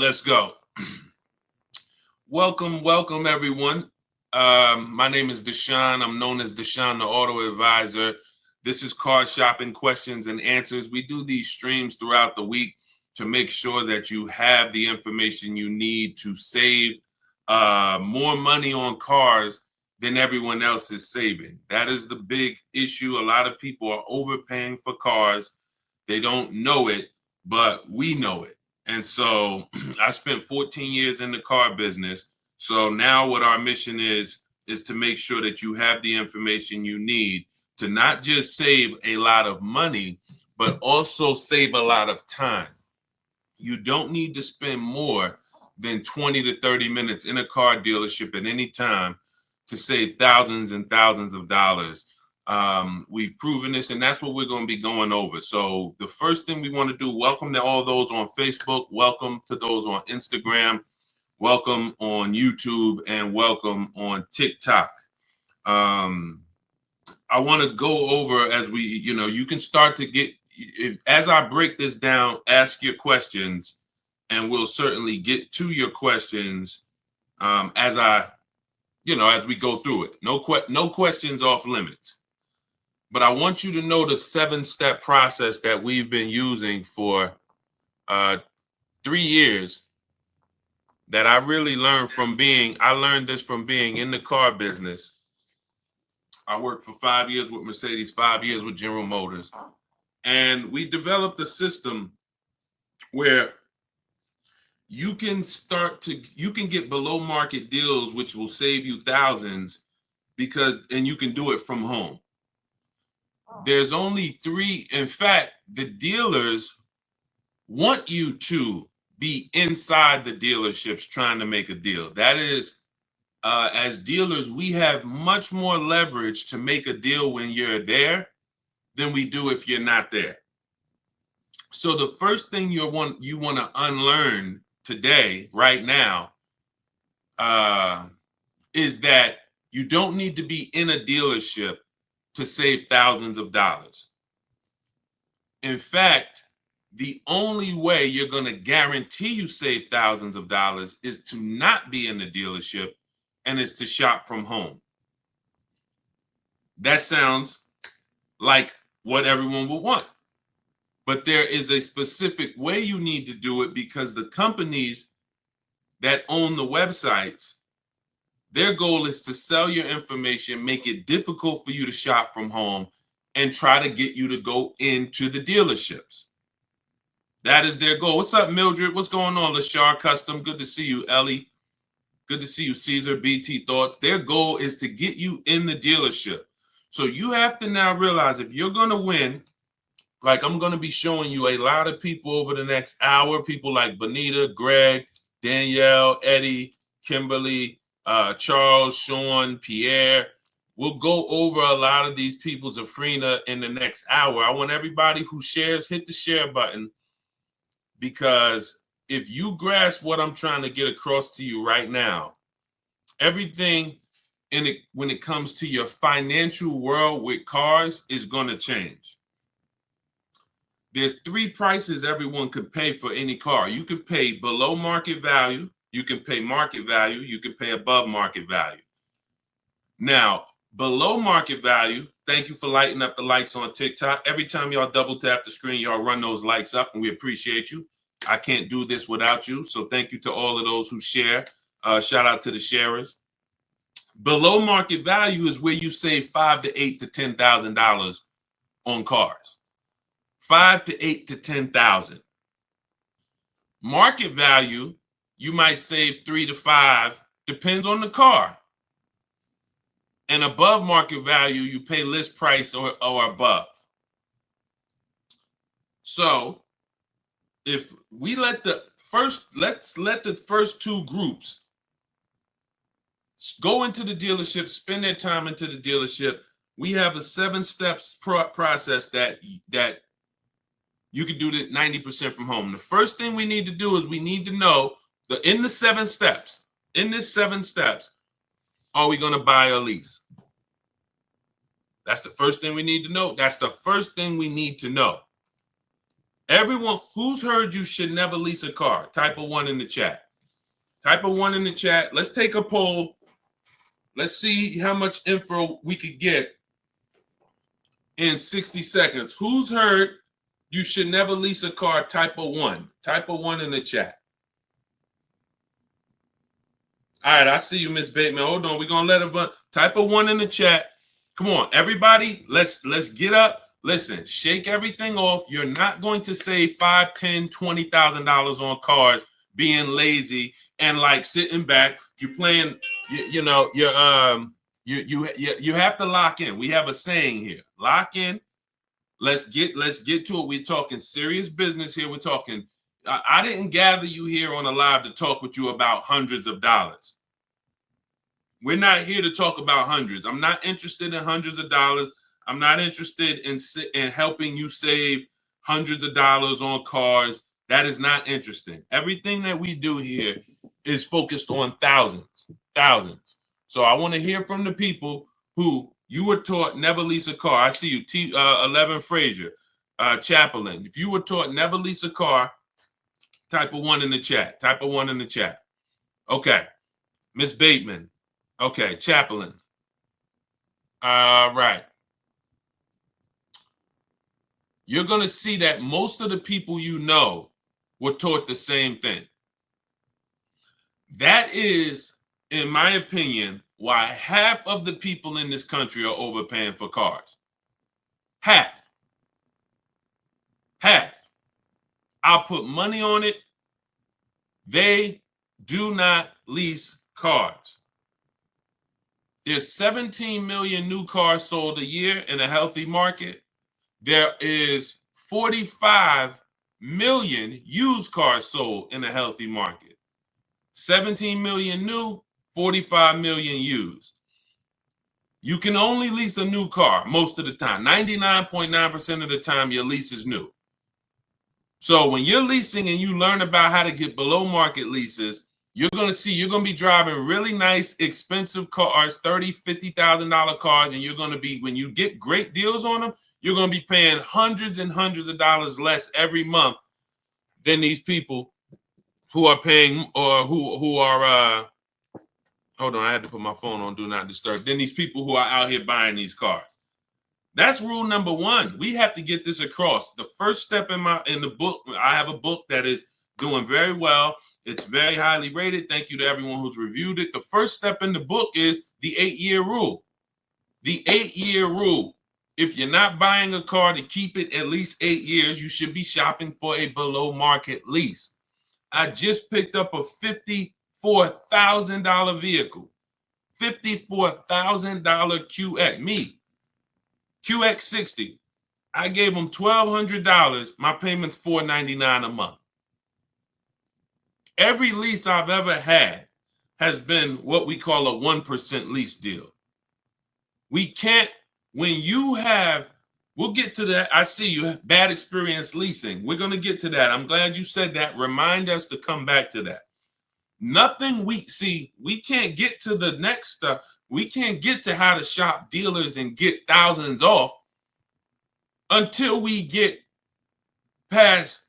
Let's go. Welcome, everyone. My name is Deshone. I'm known as Deshone, the Auto Advisor. This is Car Shopping Questions and Answers. We do these streams throughout the week to make sure that you have the information you need to save more money on cars than everyone else is saving. That is the big issue. A lot of people are overpaying for cars. They don't know it, but we know it. And so I spent 14 years in the car business. So now what our mission is to make sure that you have the information you need to not just save a lot of money, but also save a lot of time. You don't need to spend more than 20 to 30 minutes in a car dealership at any time to save thousands and thousands of dollars. We've proven this, and that's what we're going to be going over. So the first thing we want to do, welcome to all those on Facebook, welcome to those on Instagram, welcome on YouTube, and welcome on TikTok. I want to go over as we, you can start to get, as I break this down, ask your questions, and we'll certainly get to your questions as we go through it. No questions off limits. But I want you to know the 7-step process that we've been using for 3 years that I really learned I learned this from being in the car business. I worked for 5 years with Mercedes, 5 years with General Motors. And we developed a system where you can get below market deals, which will save you thousands and you can do it from home. There's only 3. In fact, the dealers want you to be inside the dealerships trying to make a deal. That is, as dealers, we have much more leverage to make a deal when you're there than we do if you're not there. So the first thing you want to unlearn today, right now, is that you don't need to be in a dealership to save thousands of dollars. In fact, the only way you're going to guarantee you save thousands of dollars is to not be in the dealership, and it's to shop from home. That sounds like what everyone would want. But there is a specific way you need to do it, because the companies that own the websites, their goal is to sell your information, make it difficult for you to shop from home, and try to get you to go into the dealerships. That is their goal. What's up, Mildred? What's going on, Lashar Custom? Good to see you, Ellie. Good to see you, Caesar, BT Thoughts. Their goal is to get you in the dealership. So you have to now realize, if you're going to win, like I'm going to be showing you a lot of people over the next hour, people like Bonita, Greg, Danielle, Eddie, Kimberly, Charles, Sean, Pierre. We'll go over a lot of these people, Zafrina, in the next hour. I want everybody who shares, hit the share button, because if you grasp what I'm trying to get across to you right now, everything when it comes to your financial world with cars is going to change. There's 3 prices everyone could pay for any car. You could pay below market value, you can pay market value, you can pay above market value. Now, below market value, thank you for lighting up the likes on TikTok. Every time y'all double tap the screen, y'all run those likes up, and we appreciate you. I can't do this without you. So thank you to all of those who share. Shout out to the sharers. Below market value is where you save $5,000 to $8,000 to $10,000 on cars. $5,000 to $8,000 to $10,000. Market value, you might save $3,000 to $5,000, depends on the car. And above market value, you pay list price or above. So if we let's let the first 2 groups go into the dealership, spend their time into the dealership. We have a 7 steps process that you can do this 90% from home. The first thing we need to do is we need to know in this 7 steps, are we going to buy or lease? That's the first thing we need to know. That's the first thing we need to know. Everyone who's heard you should never lease a car, type a 1 in the chat. Type a 1 in the chat. Let's take a poll. Let's see how much info we could get in 60 seconds. Who's heard you should never lease a car? Type a 1. Type a 1 in the chat. All right, I see you, Miss Bateman. Hold on. We're going to let her type a 1 in the chat. Come on, everybody. Let's get up. Listen, shake everything off. You're not going to save $5, $10, $20,000 on cars being lazy and like sitting back. You're playing, you have to lock in. We have a saying here. Lock in. Let's get to it. We're talking serious business here. We're talking. I didn't gather you here on a live to talk with you about hundreds of dollars. We're not here to talk about hundreds. I'm not interested in hundreds of dollars. I'm not interested in helping you save hundreds of dollars on cars. That is not interesting. Everything that we do here is focused on thousands. So I want to hear from the people who you were taught never lease a car. I see you, 11 Frazier, Chaplain. If you were taught never lease a car, type a 1 in the chat. Type a 1 in the chat. Okay. Miss Bateman. Okay. Chaplain. All right. You're going to see that most of the people you know were taught the same thing. That is, in my opinion, why half of the people in this country are overpaying for cars. Half. I'll put money on it. They do not lease cars. There's 17 million new cars sold a year in a healthy market. There is 45 million used cars sold in a healthy market. 17 million new, 45 million used. You can only lease a new car most of the time. 99.9% of the time, your lease is new. So when you're leasing and you learn about how to get below market leases, you're going to be driving really nice, expensive cars, $30,000, $50,000 cars, and you're going to be, when you get great deals on them, you're going to be paying hundreds and hundreds of dollars less every month than these people who are paying, or who are, hold on, I had to put my phone on Do Not Disturb, than these people who are out here buying these cars. That's rule number 1. We have to get this across. The first step in the book, I have a book that is doing very well. It's very highly rated. Thank you to everyone who's reviewed it. The first step in the book is the 8-year rule. The 8-year rule. If you're not buying a car to keep it at least 8 years, you should be shopping for a below market lease. I just picked up a $54,000 vehicle. $54,000 QX. QX60. I gave them $1,200. My payment's $499 a month. Every lease I've ever had has been what we call a 1% lease deal. We can't, when you have, we'll get to that. I see you have bad experience leasing. We're going to get to that. I'm glad you said that. Remind us to come back to that. Nothing we can't get to the next stuff. We can't get to how to shop dealers and get thousands off until we get past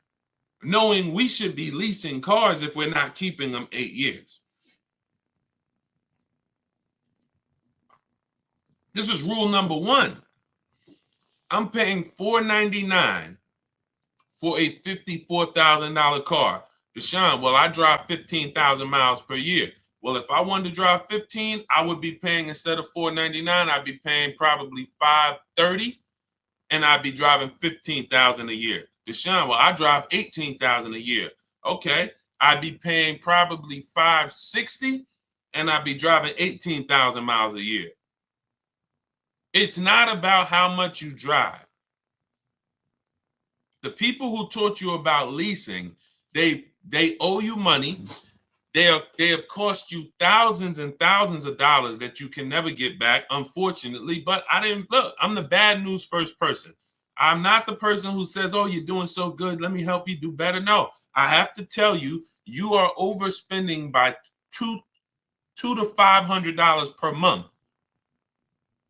knowing we should be leasing cars if we're not keeping them 8 years. This is rule number 1. I'm paying $499 for a $54,000 car. Deshone, well, I drive 15,000 miles per year. Well, if I wanted to drive 15, I would be paying, instead of $499, I'd be paying probably $530, and I'd be driving 15,000 a year. Deshone, well, I drive 18,000 a year. Okay, I'd be paying probably $560, and I'd be driving 18,000 miles a year. It's not about how much you drive. The people who taught you about leasing, they owe you money. They have cost you thousands and thousands of dollars that you can never get back, unfortunately. But I'm the bad news first person. I'm not the person who says, oh, you're doing so good, let me help you do better. No, I have to tell you, you are overspending by $200 to $500 per month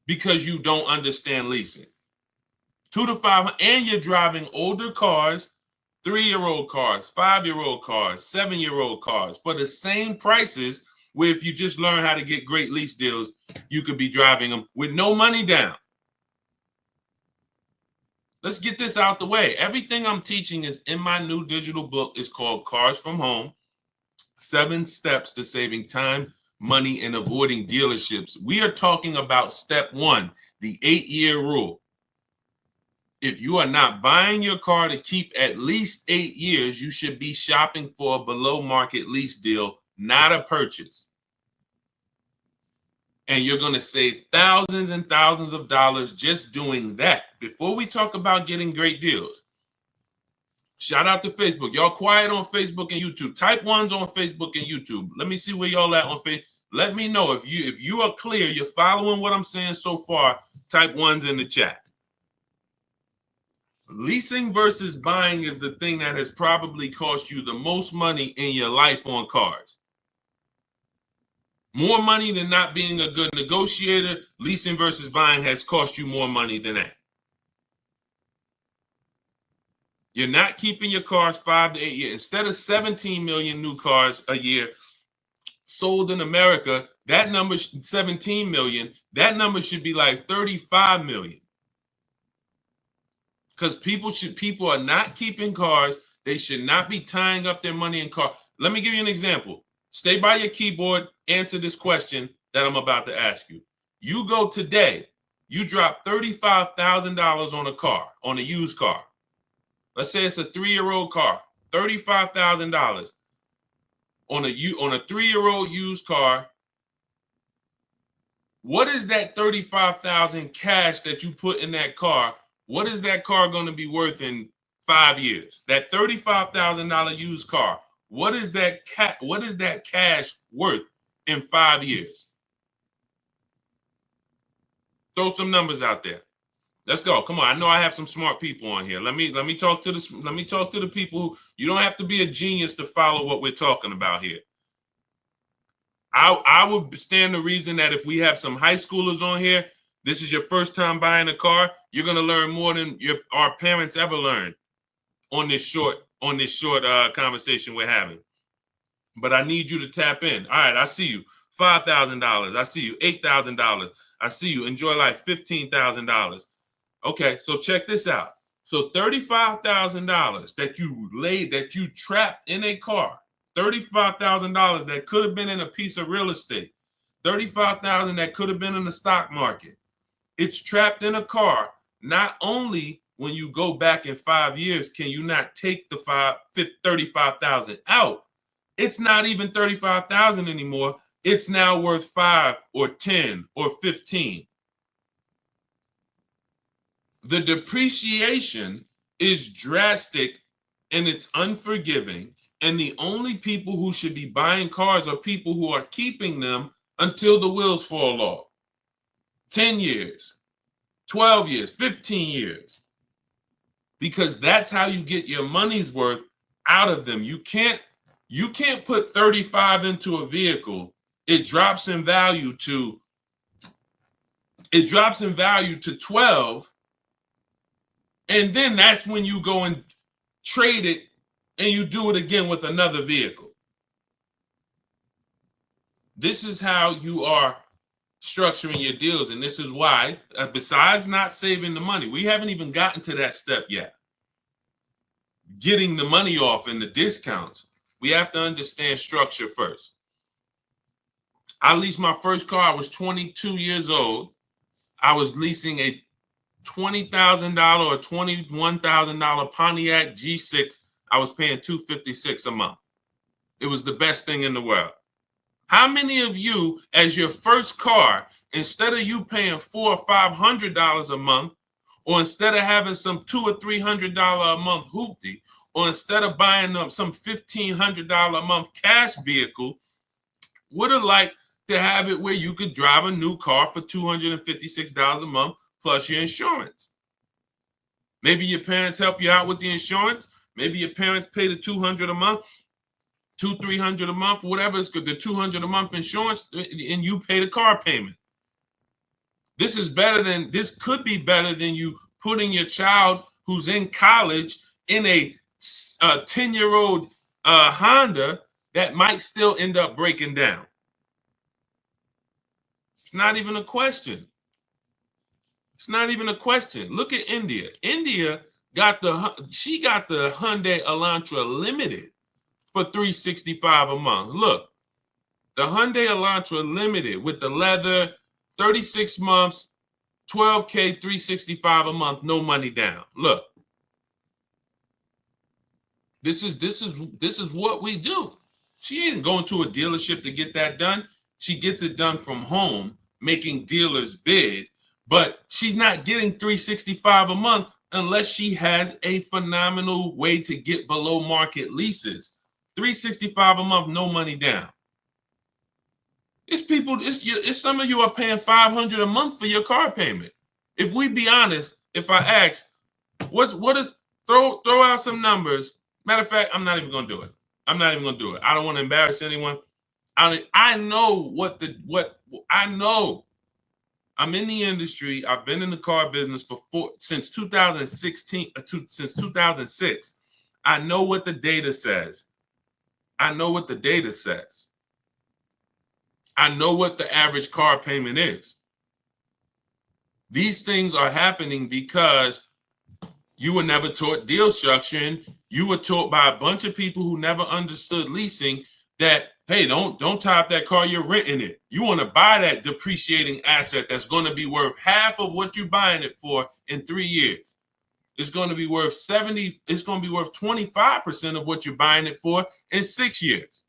because you don't understand leasing. $200 to $500, and you're driving older cars 3-year-old cars, 5-year-old cars, 7-year-old cars for the same prices, where if you just learn how to get great lease deals, you could be driving them with no money down. Let's get this out the way. Everything I'm teaching is in my new digital book. It's called Cars from Home, 7 Steps to Saving Time, Money, and Avoiding Dealerships. We are talking about step 1, the 8-year rule. If you are not buying your car to keep at least 8 years, you should be shopping for a below market lease deal, not a purchase. And you're going to save thousands and thousands of dollars just doing that. Before we talk about getting great deals, shout out to Facebook. Y'all quiet on Facebook and YouTube. Type 1s on Facebook and YouTube. Let me see where y'all at on Facebook. Let me know if you are clear, you're following what I'm saying so far. Type 1s in the chat. Leasing versus buying is the thing that has probably cost you the most money in your life on cars. More money than not being a good negotiator. Leasing versus buying has cost you more money than that. You're not keeping your cars 5 to 8 years. Instead of 17 million new cars a year sold in America, that number, 17 million, that number should be like 35 million. Because people are not keeping cars. They should not be tying up their money in cars. Let me give you an example. Stay by your keyboard, answer this question that I'm about to ask you. You go today, you drop $35,000 on a car, on a used car. Let's say it's a 3-year-old car, $35,000 on a 3-year-old used car. What is that $35,000 cash that you put in that car? What is that car going to be worth in 5 years? That $35,000 used car. What is that cash worth in 5 years? Throw some numbers out there. Let's go. Come on. I know I have some smart people on here. Let me talk to the people who, you don't have to be a genius to follow what we're talking about here. I would stand the reason that if we have some high schoolers on here, this is your first time buying a car, you're gonna learn more than our parents ever learned on this short conversation we're having. But I need you to tap in. All right, I see you. $5,000. I see you. $8,000. I see you. Enjoy life. $15,000. Okay, so check this out. So $35,000 that you trapped in a car. $35,000 that could have been in a piece of real estate. $35,000 that could have been in the stock market. It's trapped in a car. Not only when you go back in 5 years, can you not take the 35,000 out? It's not even 35,000 anymore. It's now worth 5 or 10 or 15. The depreciation is drastic and it's unforgiving. And the only people who should be buying cars are people who are keeping them until the wheels fall off. 10 years, 12 years, 15 years. Because that's how you get your money's worth out of them. You can't put 35 into a vehicle. It drops in value to 12. And then that's when you go and trade it and you do it again with another vehicle. This is how you are structuring your deals. And this is why, besides not saving the money, we haven't even gotten to that step yet. Getting the money off and the discounts. We have to understand structure first. I leased my first car. I was 22 years old. I was leasing a $20,000 or $21,000 Pontiac G6. I was paying $256 a month. It was the best thing in the world. How many of you, as your first car, instead of you paying $400 or $500 a month, or instead of having some $200 or $300 a month hoopty, or instead of buying some $1,500 a month cash vehicle, would have liked to have it where you could drive a new car for $256 a month plus your insurance? Maybe your parents help you out with the insurance. Maybe your parents pay the $200 a month, $200-300 a month, whatever it's good, the $200 a month insurance, and you pay the car payment. This could be better than you putting your child who's in college in a 10-year-old Honda that might still end up breaking down. It's not even a question. It's not even a question. Look at India. India got the Hyundai Elantra Limited for $365 a month. Look, the Hyundai Elantra Limited with the leather, 36 months, 12K, $365 a month, no money down. Look, this is what we do. She ain't going to a dealership to get that done. She gets it done from home, making dealers bid, but she's not getting $365 a month unless she has a phenomenal way to get below market leases. $365 a month, no money down. It's people, it's some of you are paying $500 a month for your car payment. If we be honest, if I ask, what is throw out some numbers. Matter of fact, I'm not even gonna do it. I'm not even gonna do it. I don't want to embarrass anyone. I know I know. I'm in the industry. I've been in the car business since 2016, since 2006. I know what the data says. I know what the data says. I know what the average car payment is. These things are happening because you were never taught deal structuring. You were taught by a bunch of people who never understood leasing that, hey, don't tie up that car, you're renting it. You want to buy that depreciating asset that's going to be worth half of what you're buying it for in 3 years. It's going to be worth 70, it's going to be worth 25% of what you're buying it for in 6 years.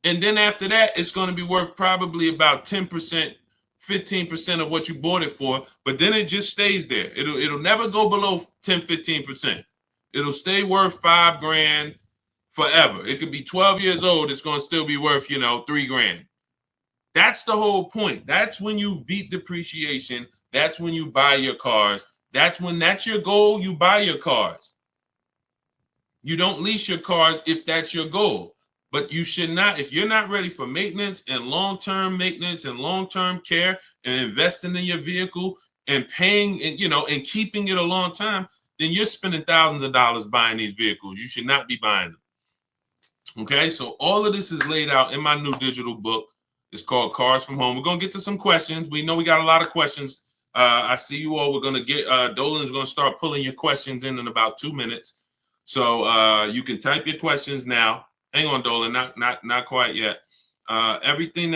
And then after that, it's going to be worth probably about 10%, 15% of what you bought it for, but then it just stays there. It'll never go below 10, 15%. It'll stay worth $5,000 forever. It could be 12 years old. It's going to still be worth, $3,000. That's the whole point. That's when you beat depreciation. That's when you buy your cars. That's your goal. You buy your cars. You don't lease your cars if that's your goal. But you should not, if you're not ready for maintenance and long-term care and investing in your vehicle and paying and keeping it a long time, then you're spending thousands of dollars buying these vehicles. You should not be buying them. Okay, so all of this is laid out in my new digital book. It's called Cars from Home. We're going to get to some questions. We know we got a lot of questions. I see you all. We're going to get, Dolan's going to start pulling your questions in about 2 minutes. So you can type your questions now. Hang on, Dolan, not quite yet. Everything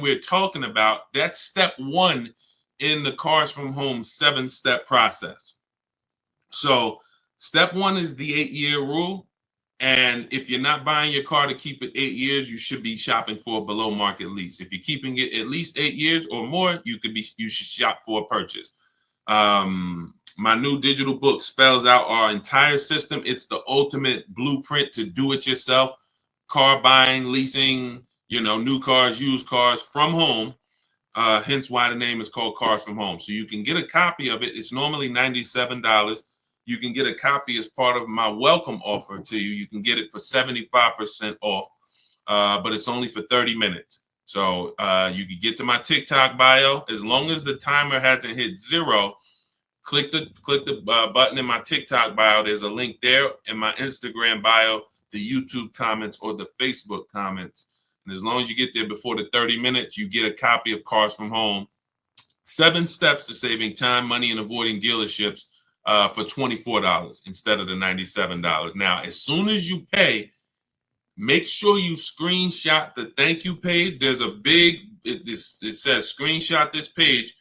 we're talking about, that's step 1 in the Cars from Home 7-step process. So step 1 is the 8-year rule. And if you're not buying your car to keep it 8 years, you should be shopping for a below market lease. If you're keeping it at least 8 years or more, you should shop for a purchase. My new digital book spells out our entire system. It's the ultimate blueprint to do it yourself. Car buying, leasing, new cars, used cars from home. Hence why the name is called Cars from Home. So you can get a copy of it. It's normally $97. You can get a copy as part of my welcome offer to you. You can get it for 75% off, but it's only for 30 minutes. So you can get to my TikTok bio. As long as the timer hasn't hit 0, click the button in my TikTok bio. There's a link there in my Instagram bio, the YouTube comments, or the Facebook comments. And as long as you get there before the 30 minutes, you get a copy of Cars from Home. 7 steps to saving time, money, and avoiding dealerships for $24 instead of the $97. Now, as soon as you pay, make sure you screenshot the thank you page. There's a it says screenshot this page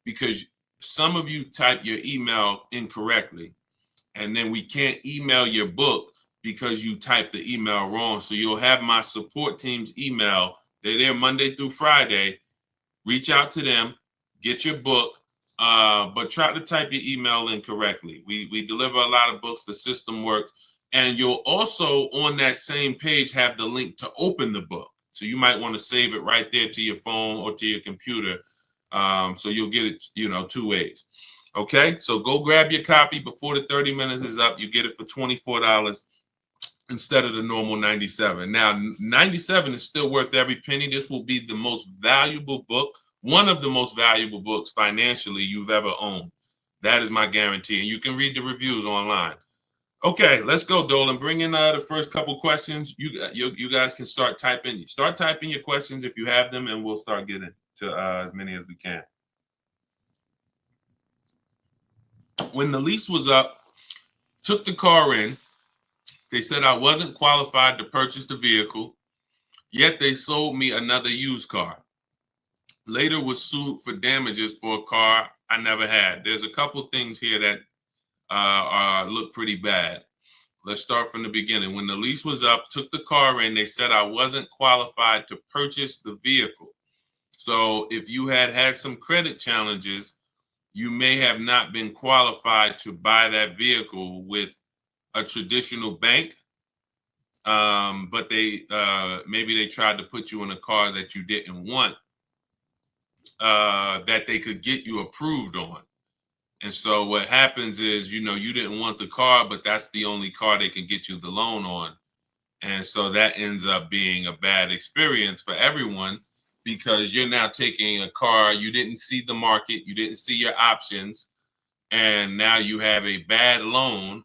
because some of you type your email incorrectly, and then we can't email your book because you typed the email wrong. So you'll have my support team's email. They're there Monday through Friday. Reach out to them, get your book, but try to type your email in correctly. We deliver a lot of books. The system works. And you'll also, on that same page, have the link to open the book. So you might want to save it right there to your phone or to your computer. So you'll get it, 2 ways. Okay, so go grab your copy before the 30 minutes is up. You get it for $24 instead of the normal $97. Now, $97 is still worth every penny. This will be the most valuable book, one of the most valuable books financially you've ever owned. That is my guarantee. And you can read the reviews online. Okay, let's go, Dolan. Bring in the first couple questions. You guys can start typing. Start typing your questions if you have them, and we'll start getting to as many as we can. When the lease was up, took the car in. They said I wasn't qualified to purchase the vehicle, yet they sold me another used car. Later was sued for damages for a car I never had. There's a couple things here that look pretty bad. Let's start from the beginning. When the lease was up, took the car in, they said I wasn't qualified to purchase the vehicle. So if you had some credit challenges, you may have not been qualified to buy that vehicle with a traditional bank. But they maybe they tried to put you in a car that you didn't want, that they could get you approved on. And so what happens is, you didn't want the car, but that's the only car they can get you the loan on. And so that ends up being a bad experience for everyone, because you're now taking a car, you didn't see the market, you didn't see your options, and now you have a bad loan.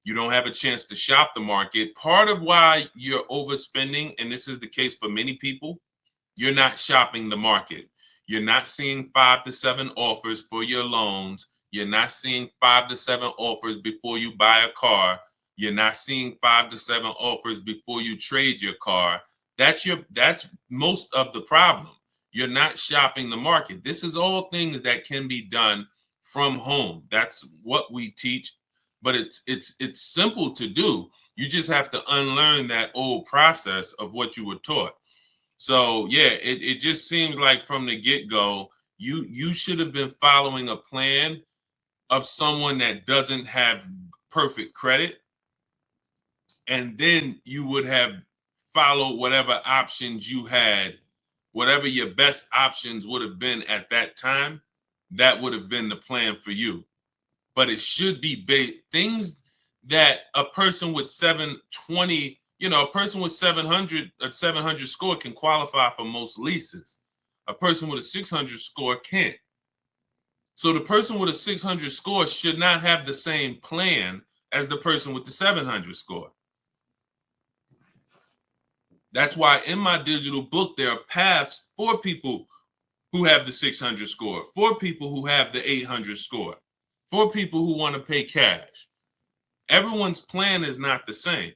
You don't have a chance to shop the market. Part of why you're overspending, and this is the case for many people, you're not shopping the market. You're not seeing 5 to 7 offers for your loans. You're not seeing 5 to 7 offers before you buy a car. You're not seeing 5 to 7 offers before you trade your car. That's most of the problem. You're not shopping the market. This is all things that can be done from home. That's what we teach, but it's simple to do. You just have to unlearn that old process of what you were taught. So yeah, it just seems like from the get-go, you should have been following a plan of someone that doesn't have perfect credit, and then you would have followed whatever options you had, whatever your best options would have been at that time. That would have been the plan for you. But it should be things that a person with 720, a person with 700, a 700 score can qualify for most leases. A person with a 600 score can't. So the person with a 600 score should not have the same plan as the person with the 700 score. That's why in my digital book, there are paths for people who have the 600 score, for people who have the 800 score, for people who want to pay cash. Everyone's plan is not the same.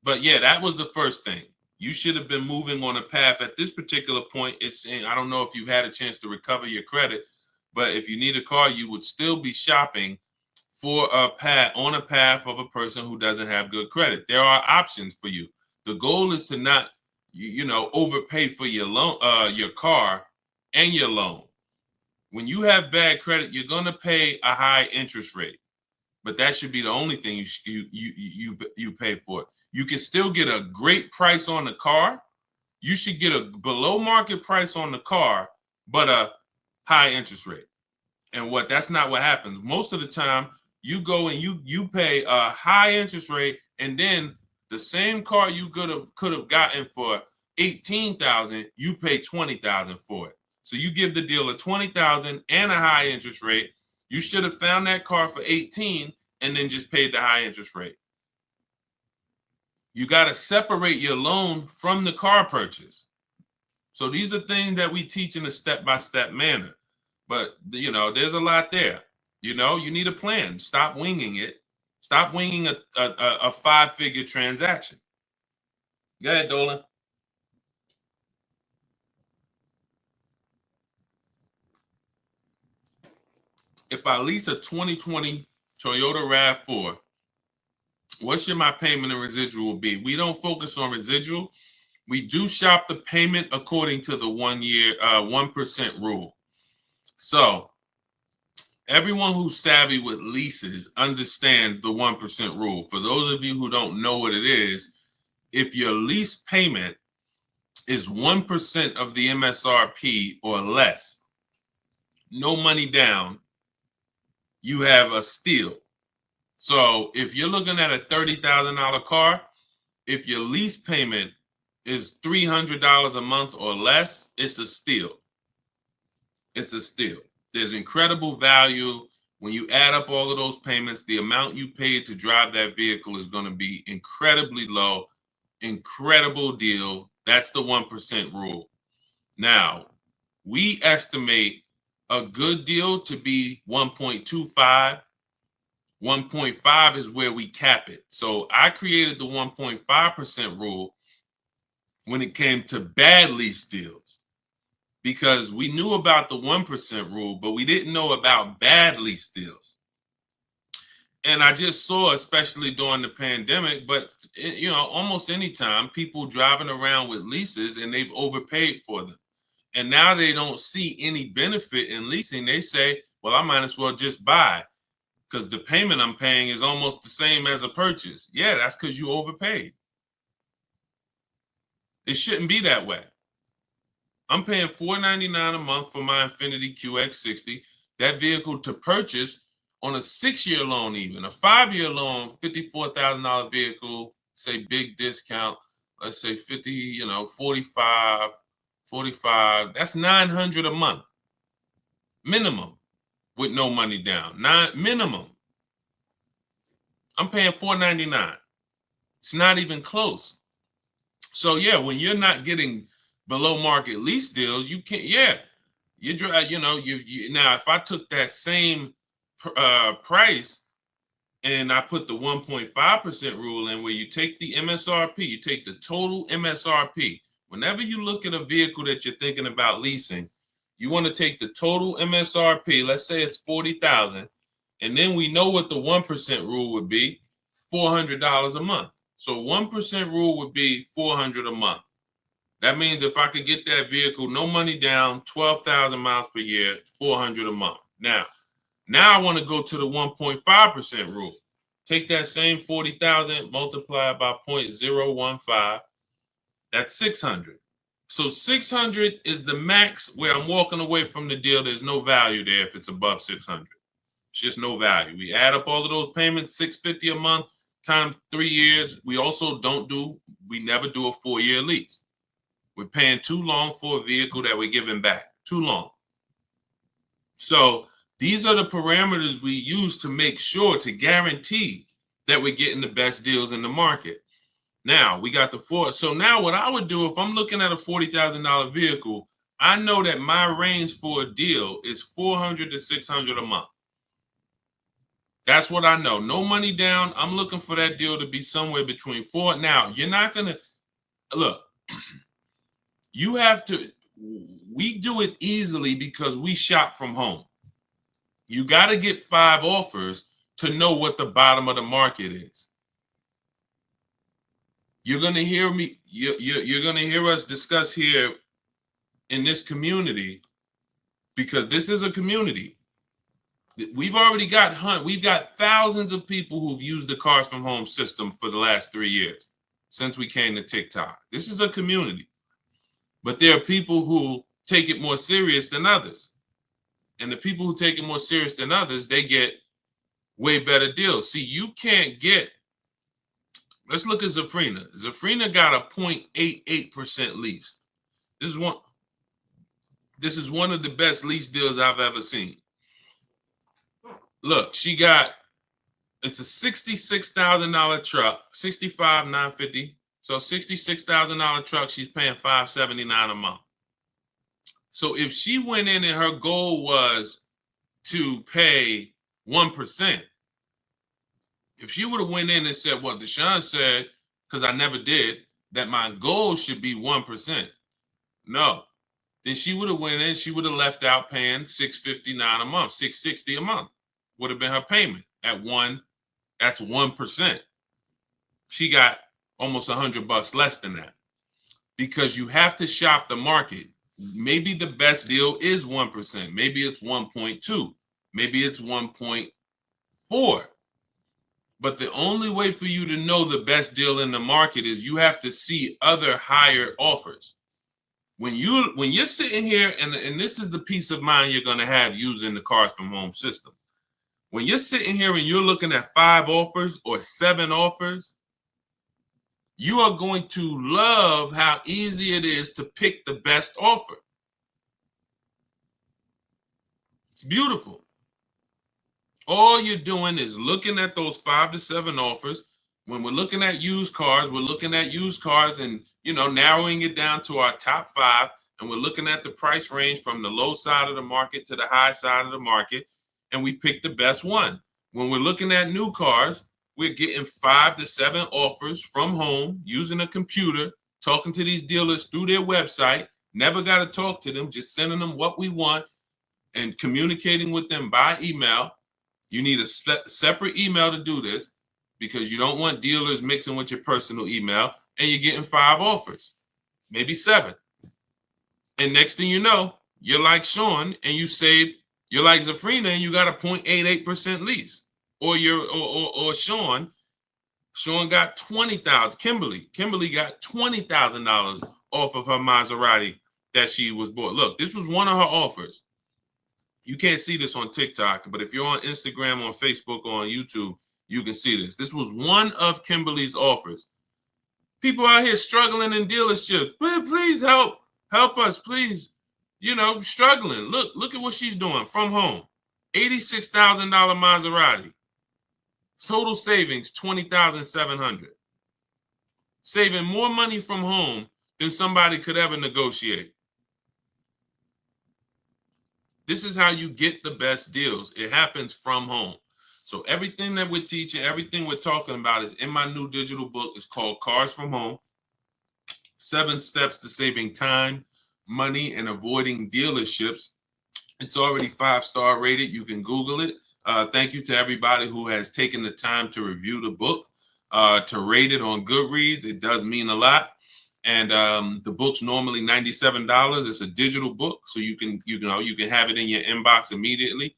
But yeah, that was the first thing. You should have been moving on a path at this particular point. It's saying, I don't know if you had a chance to recover your credit, but if you need a car, you would still be shopping for a path of a person who doesn't have good credit. There are options for you. The goal is to not, overpay for your loan, your car and your loan. When you have bad credit, you're going to pay a high interest rate, but that should be the only thing you pay for. You can still get a great price on the car. You should get a below market price on the car, but a high interest rate. And that's not what happens. Most of the time, you go and you pay a high interest rate, and then the same car you could have gotten for $18,000, you pay $20,000 for it. So you give the dealer $20,000 and a high interest rate. You should have found that car for $18,000 and then just paid the high interest rate. You got to separate your loan from the car purchase. So these are things that we teach in a step-by-step manner. But, there's a lot there. You need a plan. Stop winging it. Stop winging a 5-figure transaction. Go ahead, Dolan. If I lease a 2020 Toyota RAV4, what should my payment and residual be? We don't focus on residual. We do shop the payment according to the 1% rule. So everyone who's savvy with leases understands the 1% rule. For those of you who don't know what it is, if your lease payment is 1% of the MSRP or less, no money down, you have a steal. So if you're looking at a $30,000 car, if your lease payment is $300 a month or less, it's a steal. It's a steal. There's incredible value When you add up all of those payments, the amount you paid to drive that vehicle is going to be incredibly low. Incredible deal. That's the 1% rule. Now, we estimate a good deal to be 1.25. 1.5 is where we cap it. So I created the 1.5% rule when it came to bad lease deals, because we knew about the 1% rule, but we didn't know about bad lease deals. And I just saw, especially during the pandemic, but almost any time, people driving around with leases and they've overpaid for them. And now they don't see any benefit in leasing. They say, well, I might as well just buy because the payment I'm paying is almost the same as a purchase. Yeah, that's because you overpaid. It shouldn't be that way. I'm paying $499 a month for my Infiniti QX60. That vehicle to purchase on a 6-year loan, even a 5-year loan, $54,000 vehicle, say big discount, let's say 50, 45, that's $900 a month minimum with no money down. Minimum. I'm paying $499. It's not even close. So yeah, when you're not getting below market lease deals, you can't. Yeah, you drive. Now if I took that same price and I put the 1.5% rule in, where you take the MSRP, you take the total MSRP. Whenever you look at a vehicle that you're thinking about leasing, you want to take the total MSRP. Let's say it's $40,000, and then we know what the 1% rule would be: $400 a month. So 1% rule would be $400 a month. That means if I could get that vehicle, no money down, 12,000 miles per year, $400 a month. Now I want to go to the 1.5% rule. Take that same 40,000, multiply by 0.015. That's 600. So 600 is the max where I'm walking away from the deal. There's no value there if it's above 600. It's just no value. We add up all of those payments, $650 a month times 3 years. We never do a 4-year lease. We're paying too long for a vehicle that we're giving back. Too long. So these are the parameters we use to make sure, to guarantee that we're getting the best deals in the market. Now we got the four. So now what I would do if I'm looking at a $40,000 vehicle, I know that my range for a deal is $400 to $600 a month. That's what I know. No money down. I'm looking for that deal to be somewhere between four. Now, you're not going to look. You have to. We do it easily because we shop from home. You got to get 5 offers to know what the bottom of the market is. You're going to hear me. You're going to hear us discuss here in this community, because this is a community. We've got thousands of people who've used the Cars from Home system for the last 3 years since we came to TikTok. This is a community, but there are people who take it more serious than others. And the people who take it more serious than others, they get way better deals. See, you can't get, let's look at Zafrina. Zafrina got a 0.88% lease. This is one of the best lease deals I've ever seen. Look, it's a $66,000 truck, $65,950. So $66,000 truck, she's paying $579 a month. So if she went in and her goal was to pay 1%, if she would have went in and said what Deshone said, because I never did, that my goal should be 1%. No. Then she would have went in, she would have left out paying $659 a month, $660 a month would have been her payment at that's 1%. She got almost $100 less than that, because you have to shop the market. Maybe the best deal is 1%. Maybe it's 1.2. Maybe it's 1.4. But the only way for you to know the best deal in the market is you have to see other higher offers. When you're sitting here, and this is the peace of mind you're going to have using the Cars from Home system. When you're sitting here and you're looking at 5 offers or 7 offers, you are going to love how easy it is to pick the best offer. It's beautiful. All you're doing is looking at those 5 to 7 offers. When we're looking at used cars, we're looking at used cars and, narrowing it down to our top 5. And we're looking at the price range from the low side of the market to the high side of the market. And we pick the best one. When we're looking at new cars, we're getting 5 to 7 offers from home using a computer, talking to these dealers through their website. Never got to talk to them, just sending them what we want and communicating with them by email. You need a separate email to do this because you don't want dealers mixing with your personal email, and you're getting 5 offers, maybe 7. And next thing you know, you're like Sean and you're like Zafrina and you got a 0.88% lease. Or Sean got 20,000. Kimberly got $20,000 off of her Maserati that she was bought. Look, this was one of her offers. You can't see this on TikTok, but if you're on Instagram, on Facebook, or on YouTube, you can see this. This was one of Kimberly's offers. People out here struggling in dealerships. Please help us, please. Struggling. Look at what she's doing from home. $86,000 Maserati. Total savings, $20,700. Saving more money from home than somebody could ever negotiate. This is how you get the best deals. It happens from home. So everything that we're teaching, everything we're talking about is in my new digital book. It's called Cars from Home. 7 Steps to Saving Time, Money, and Avoiding Dealerships. It's already 5-star rated. You can Google it. Thank you to everybody who has taken the time to review the book, to rate it on Goodreads. It does mean a lot. And the book's normally $97. It's a digital book, so you can have it in your inbox immediately.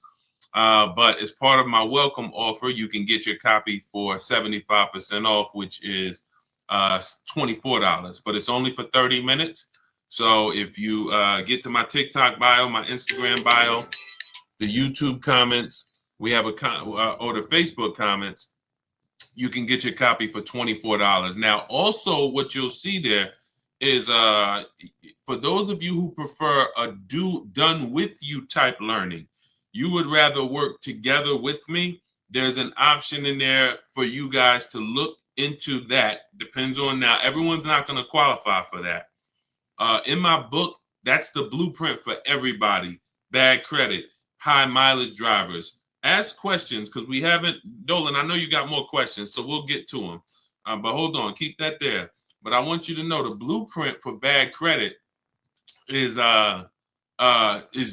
But as part of my welcome offer, you can get your copy for 75% off, which is $24. But it's only for 30 minutes. So if you get to my TikTok bio, my Instagram bio, the YouTube comments, we have or the Facebook comments, you can get your copy for $24. Now, also what you'll see there is for those of you who prefer a done with you type learning, you would rather work together with me. There's an option in there for you guys to look into that. Depends on, now, everyone's not going to qualify for that. In my book, that's the blueprint for everybody. Bad credit, high mileage drivers. Ask questions because we haven't, Dolan, I know you got more questions, so we'll get to them. But hold on, keep that there. But I want you to know the blueprint for bad credit is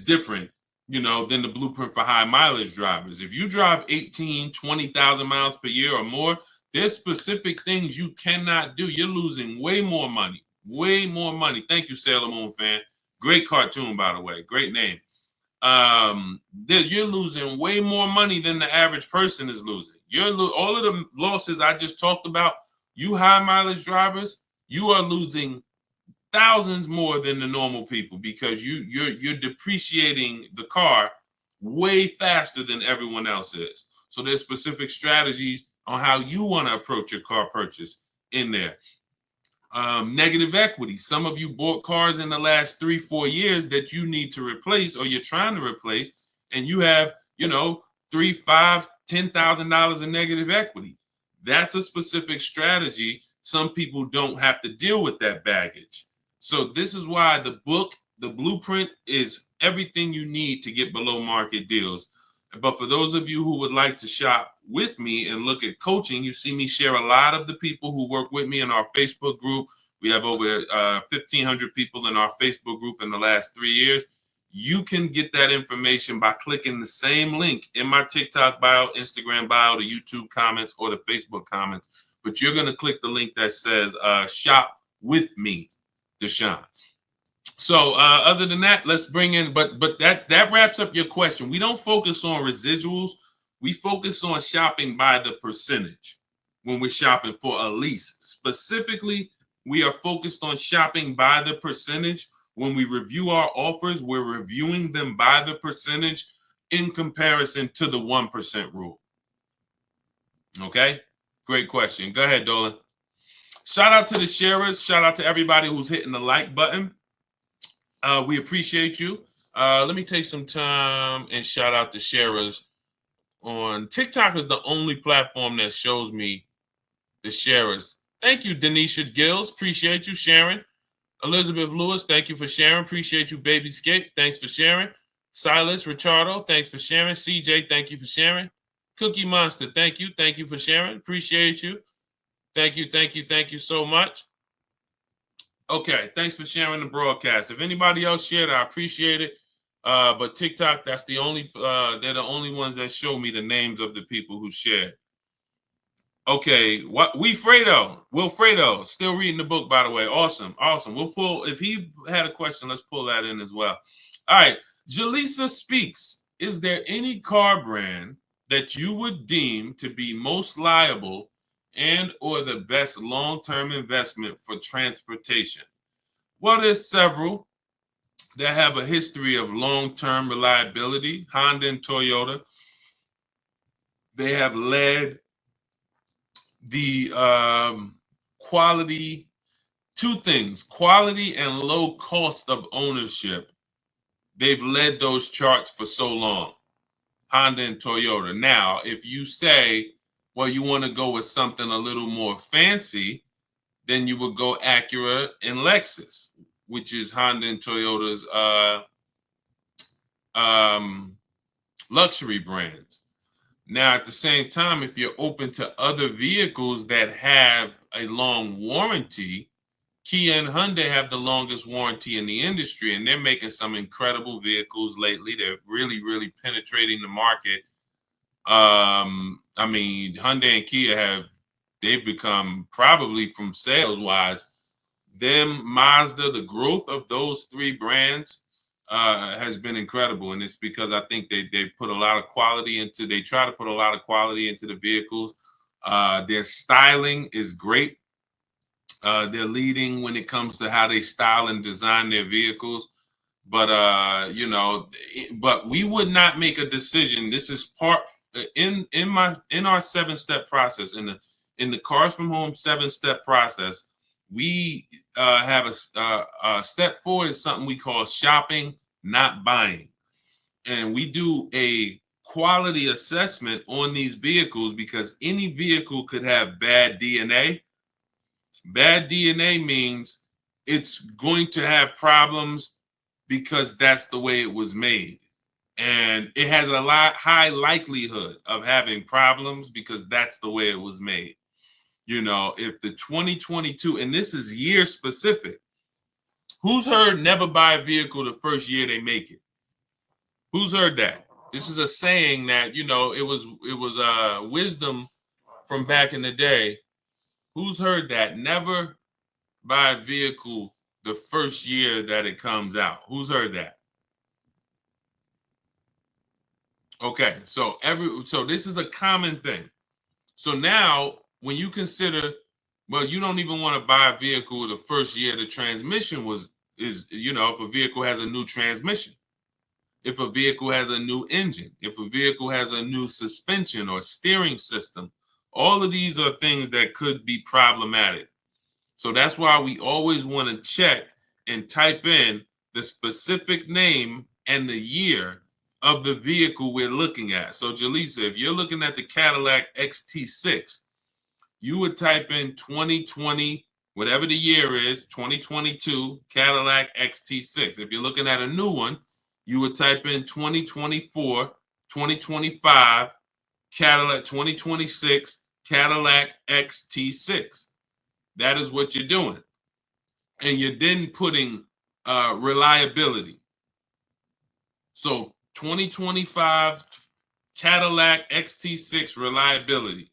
different, than the blueprint for high mileage drivers. If you drive 18, 20,000 miles per year or more, there's specific things you cannot do. You're losing way more money. Way more money. Thank you, Sailor Moon fan. Great cartoon, by the way. Great name. You're losing way more money than the average person is losing. All of the losses I just talked about, you high mileage drivers, you are losing thousands more than the normal people because you're depreciating the car way faster than everyone else is. So there's specific strategies on how you want to approach your car purchase in there. Negative equity. Some of you bought cars in the last 3-4 years that you need to replace or you're trying to replace, and you have, $3,000, $5,000, $10,000 in negative equity. That's a specific strategy. Some people don't have to deal with that baggage. So this is why the book, the blueprint, is everything you need to get below market deals. But for those of you who would like to shop with me and look at coaching, you see me share a lot of the people who work with me in our Facebook group. We have over 1,500 people in our Facebook group in the last 3 years. You can get that information by clicking the same link in my TikTok bio, Instagram bio, the YouTube comments, or the Facebook comments. But you're going to click the link that says shop with me, Deshone. So other than that, let's bring in, but that wraps up your question. We don't focus on residuals. We focus on shopping by the percentage when we're shopping for a lease. Specifically, we are focused on shopping by the percentage. When we review our offers, we're reviewing them by the percentage in comparison to the 1% rule. Okay, great question. Go ahead, Dolan. Shout out to the sharers. Shout out to everybody who's hitting the like button. We appreciate you. Let me take some time and shout out the sharers on TikTok is the only platform that shows me the sharers. Thank you, Denisha Gills. Appreciate you sharing. Elizabeth Lewis, thank you for sharing. Appreciate you, Baby Skate. Thanks for sharing. Silas Richardo, thanks for sharing. CJ, thank you for sharing. Cookie Monster, thank you. Thank you for sharing. Appreciate you. Thank you, thank you, thank you so much. Okay, thanks for sharing the broadcast. If anybody else shared, I appreciate it. But TikTok, that's the only they're the only ones that show me the names of the people who shared. Okay, what Wilfredo, still reading the book, by the way. Awesome. We'll pull, if he had a question, let's pull that in as well. All right, Jaleesa speaks. Is there any car brand that you would deem to be most liable and or the best long-term investment for transportation? Well, there's several that have a history of long-term reliability. Honda and Toyota, they have led the quality, two things, quality and low cost of ownership. They've led those charts for so long, Honda and Toyota. Now, if you say, well, you want to go with something a little more fancy, then you would go Acura and Lexus, which is Honda and Toyota's luxury brands. Now, at the same time, if you're open to other vehicles that have a long warranty, Kia and Hyundai have the longest warranty in the industry, and they're making some incredible vehicles lately. They're really, really penetrating the market. I mean, Hyundai and Kia they've become, probably from sales wise, them, Mazda, the growth of those three brands has been incredible, and it's because I think they put a lot of quality into. They try to put a lot of quality into the vehicles. Their styling is great. They're leading when it comes to how they style and design their vehicles. But but we would not make a decision. This is part in our 7-step process, in the Cars from Home 7-step process. We have a step 4 is something we call shopping, not buying, and we do a quality assessment on these vehicles because any vehicle could have bad DNA. Bad DNA means it's going to have problems because that's the way it was made. And it has a high likelihood of having problems because that's the way it was made. You know, if the 2022, and this is year specific, who's heard never buy a vehicle the first year they make it? Who's heard that? This is a saying that, it was wisdom from back in the day. Who's heard that? Never buy a vehicle the first year that it comes out. Who's heard that? Okay, so this is a common thing. So now when you consider, well, you don't even want to buy a vehicle the first year the transmission if a vehicle has a new transmission, if a vehicle has a new engine, if a vehicle has a new suspension or steering system, all of these are things that could be problematic. So that's why we always want to check and type in the specific name and the year of the vehicle we're looking at. So Jaleesa, if you're looking at the Cadillac XT6, you would type in 2020, whatever the year is, 2022 Cadillac XT6. If you're looking at a new one, you would type in 2024, 2025 Cadillac, 2026 Cadillac XT6. That is what you're doing. And you're then putting reliability. So 2025 Cadillac XT6 reliability.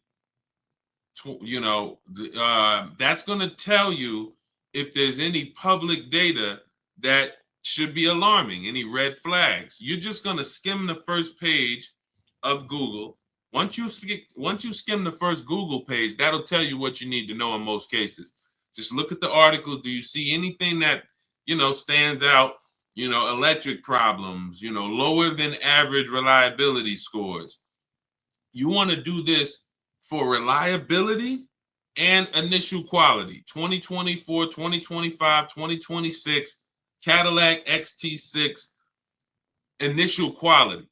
That's going to tell you if there's any public data that should be alarming, any red flags. You're just going to skim the first page of Google. Once you skim the first Google page, that'll tell you what you need to know in most cases. Just look at the articles. Do you see anything that, stands out? Electric problems, lower than average reliability scores. You want to do this for reliability and initial quality. 2024, 2025, 2026 Cadillac XT6 initial quality.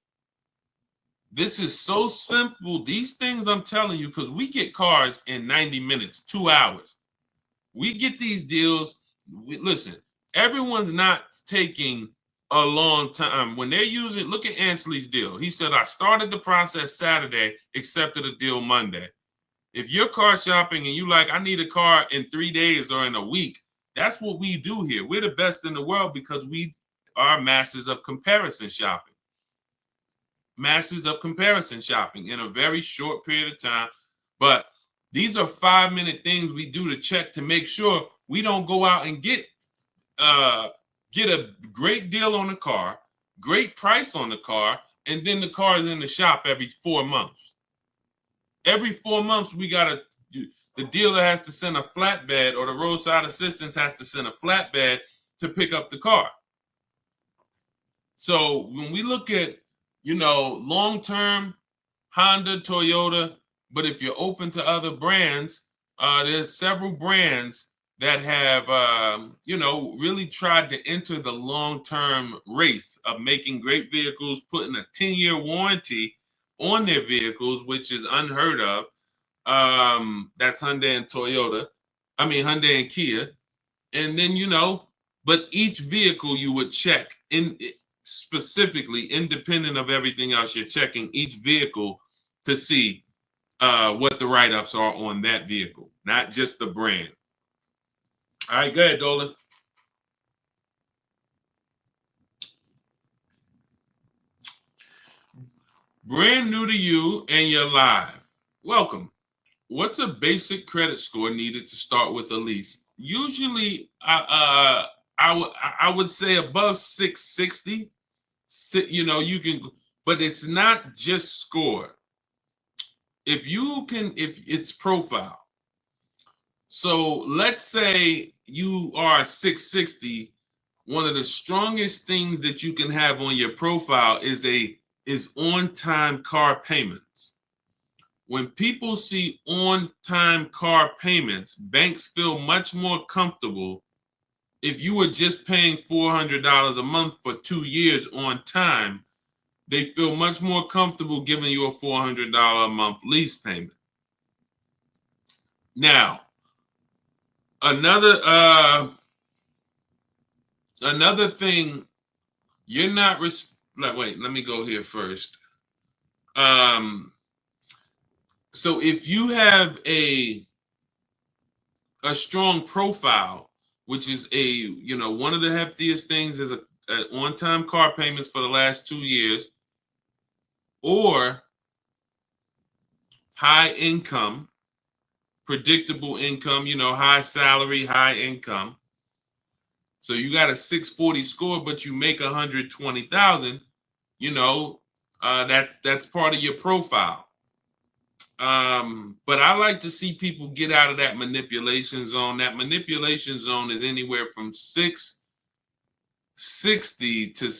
This is so simple. These things I'm telling you, because we get cars in 90 minutes, 2 hours. We get these deals. Listen, everyone's not taking a long time. When they're using, look at Ansley's deal. He said, I started the process Saturday, accepted a deal Monday. If you're car shopping and you like, I need a car in 3 days or in a week, that's what we do here. We're the best in the world because we are masters of comparison shopping. Masters of comparison shopping in a very short period of time. But these are 5-minute things we do to check to make sure we don't go out and get a great deal on the car, great price on the car, and then the car is in the shop every 4 months. Every 4 months, the dealer has to send a flatbed, or the roadside assistance has to send a flatbed to pick up the car. So when we look at, long-term Honda, Toyota, but if you're open to other brands, there's several brands that have, really tried to enter the long-term race of making great vehicles, putting a 10-year warranty on their vehicles, which is unheard of. That's Hyundai and Toyota. I mean, Hyundai and Kia. And then, but each vehicle you would check in specifically, independent of everything else, you're checking each vehicle to see what the write-ups are on that vehicle, not just the brand. All right, go ahead, Dolan. Brand new to you and you're live. Welcome. What's a basic credit score needed to start with a lease? Usually, I would say above 660. You can, but it's not just score. If it's profile. So let's say you are 660. One of the strongest things that you can have on your profile is on-time car payments. When people see on-time car payments, banks feel much more comfortable. If you were just paying $400 a month for 2 years on time, they feel much more comfortable giving you a $400 a month lease payment. Now, another thing, you're not wait, let me go here first. So if you have a strong profile, which is one of the heftiest things is a on-time car payments for the last 2 years, or high income, predictable income, high salary, high income. So you got a 640 score, but you make 120,000. That's part of your profile. But I like to see people get out of that manipulation zone. That manipulation zone is anywhere from 660 to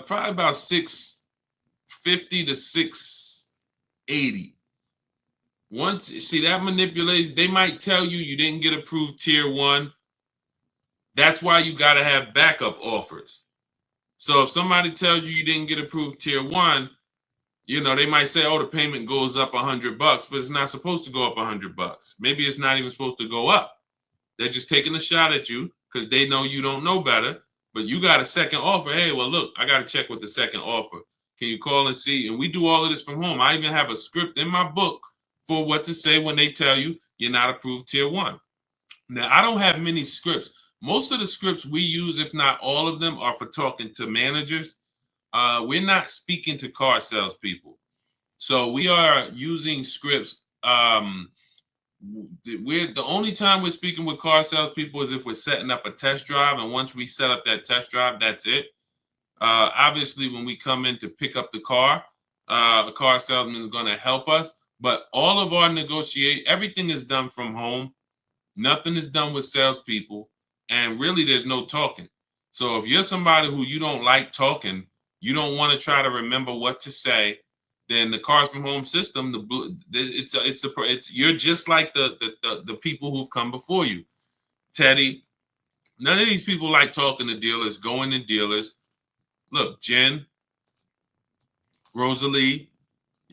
probably about 650 to 680. Once you see that manipulation, they might tell you didn't get approved tier 1. That's why you got to have backup offers. So if somebody tells you didn't get approved tier 1, they might say, oh, the payment goes up $100, but it's not supposed to go up $100. Maybe it's not even supposed to go up. They're just taking a shot at you because they know you don't know better, but you got a second offer. Hey, well, look, I got to check with the second offer. Can you call and see? And we do all of this from home. I even have a script in my book for what to say when they tell you you're not approved tier 1. Now, I don't have many scripts. Most of the scripts we use, if not all of them, are for talking to managers. We're not speaking to car salespeople. So we are using scripts. The only time we're speaking with car salespeople is if we're setting up a test drive. And once we set up that test drive, that's it. Obviously, when we come in to pick up the car salesman is going to help us. But all of our everything is done from home. Nothing is done with salespeople. And really, there's no talking. So if you're somebody who you don't like talking, you don't want to try to remember what to say, then the Cars from Home system, you're just like the people who've come before you. Teddy, none of these people like talking to dealers, going to dealers. Look, Jen, Rosalie,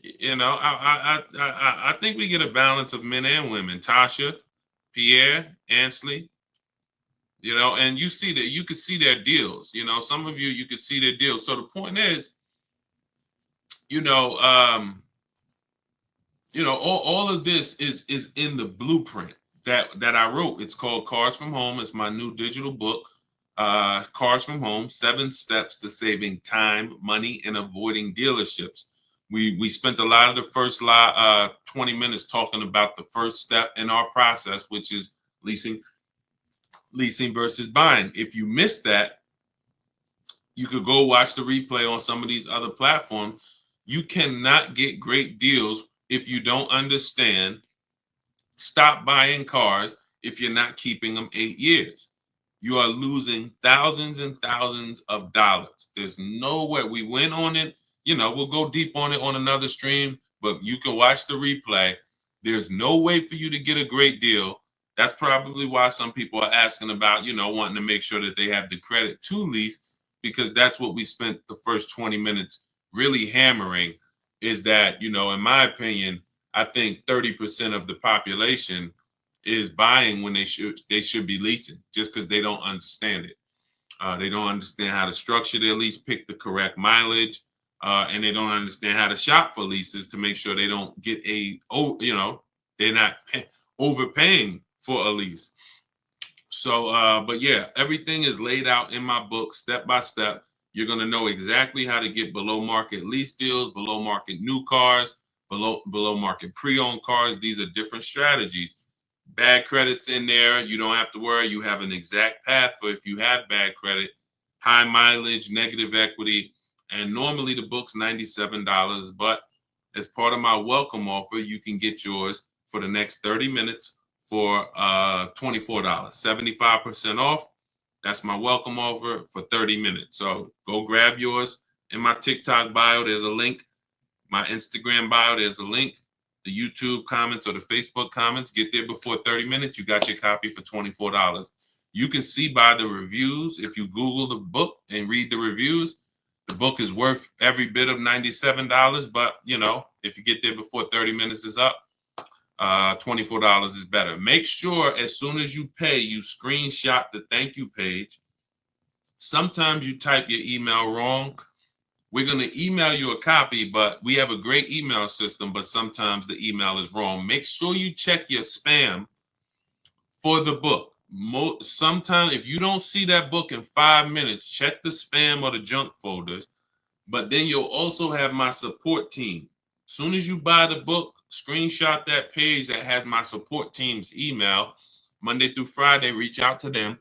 You know, I think we get a balance of men and women. Tasha, Pierre, Ansley, you know, and you see that you could see their deals. You know, some of you could see their deals. So the point is, you know, all of this is in the blueprint that I wrote. It's called Cars from Home. It's my new digital book, Cars from Home: 7 Steps to Saving Time, Money, and Avoiding Dealerships. We spent a lot of the first 20 minutes talking about the first step in our process, which is leasing versus buying. If you missed that, you could go watch the replay on some of these other platforms. You cannot get great deals if you don't understand. Stop buying cars if you're not keeping them 8 years. You are losing thousands and thousands of dollars. There's no way. We went on it. You know, we'll go deep on it on another stream, but you can watch the replay. There's no way for you to get a great deal. That's probably why some people are asking about, wanting to make sure that they have the credit to lease, because that's what we spent the first 20 minutes really hammering, is that, in my opinion, I think 30% of the population is buying when they should be leasing, just because they don't understand it. They don't understand how to structure their lease, pick the correct mileage, and they don't understand how to shop for leases to make sure they don't get they're not overpaying for a lease. So, but yeah, everything is laid out in my book, step by step. You're going to know exactly how to get below market lease deals, below market new cars, below market pre-owned cars. These are different strategies. Bad credits in there. You don't have to worry. You have an exact path for if you have bad credit, high mileage, negative equity. And normally the book's $97. But as part of my welcome offer, you can get yours for the next 30 minutes for $24, 75% off. That's my welcome offer for 30 minutes. So go grab yours. In my TikTok bio, there's a link. My Instagram bio, there's a link. The YouTube comments or the Facebook comments, get there before 30 minutes. You got your copy for $24. You can see by the reviews, if you Google the book and read the reviews, the book is worth every bit of $97. But, if you get there before 30 minutes is up, $24 is better. Make sure as soon as you pay, you screenshot the thank you page. Sometimes you type your email wrong. We're going to email you a copy, but we have a great email system, but sometimes the email is wrong. Make sure you check your spam for the book. Sometimes if you don't see that book in 5 minutes, check the spam or the junk folders. But then you'll also have my support team. As soon as you buy the book, screenshot that page that has my support team's email. Monday through Friday, reach out to them,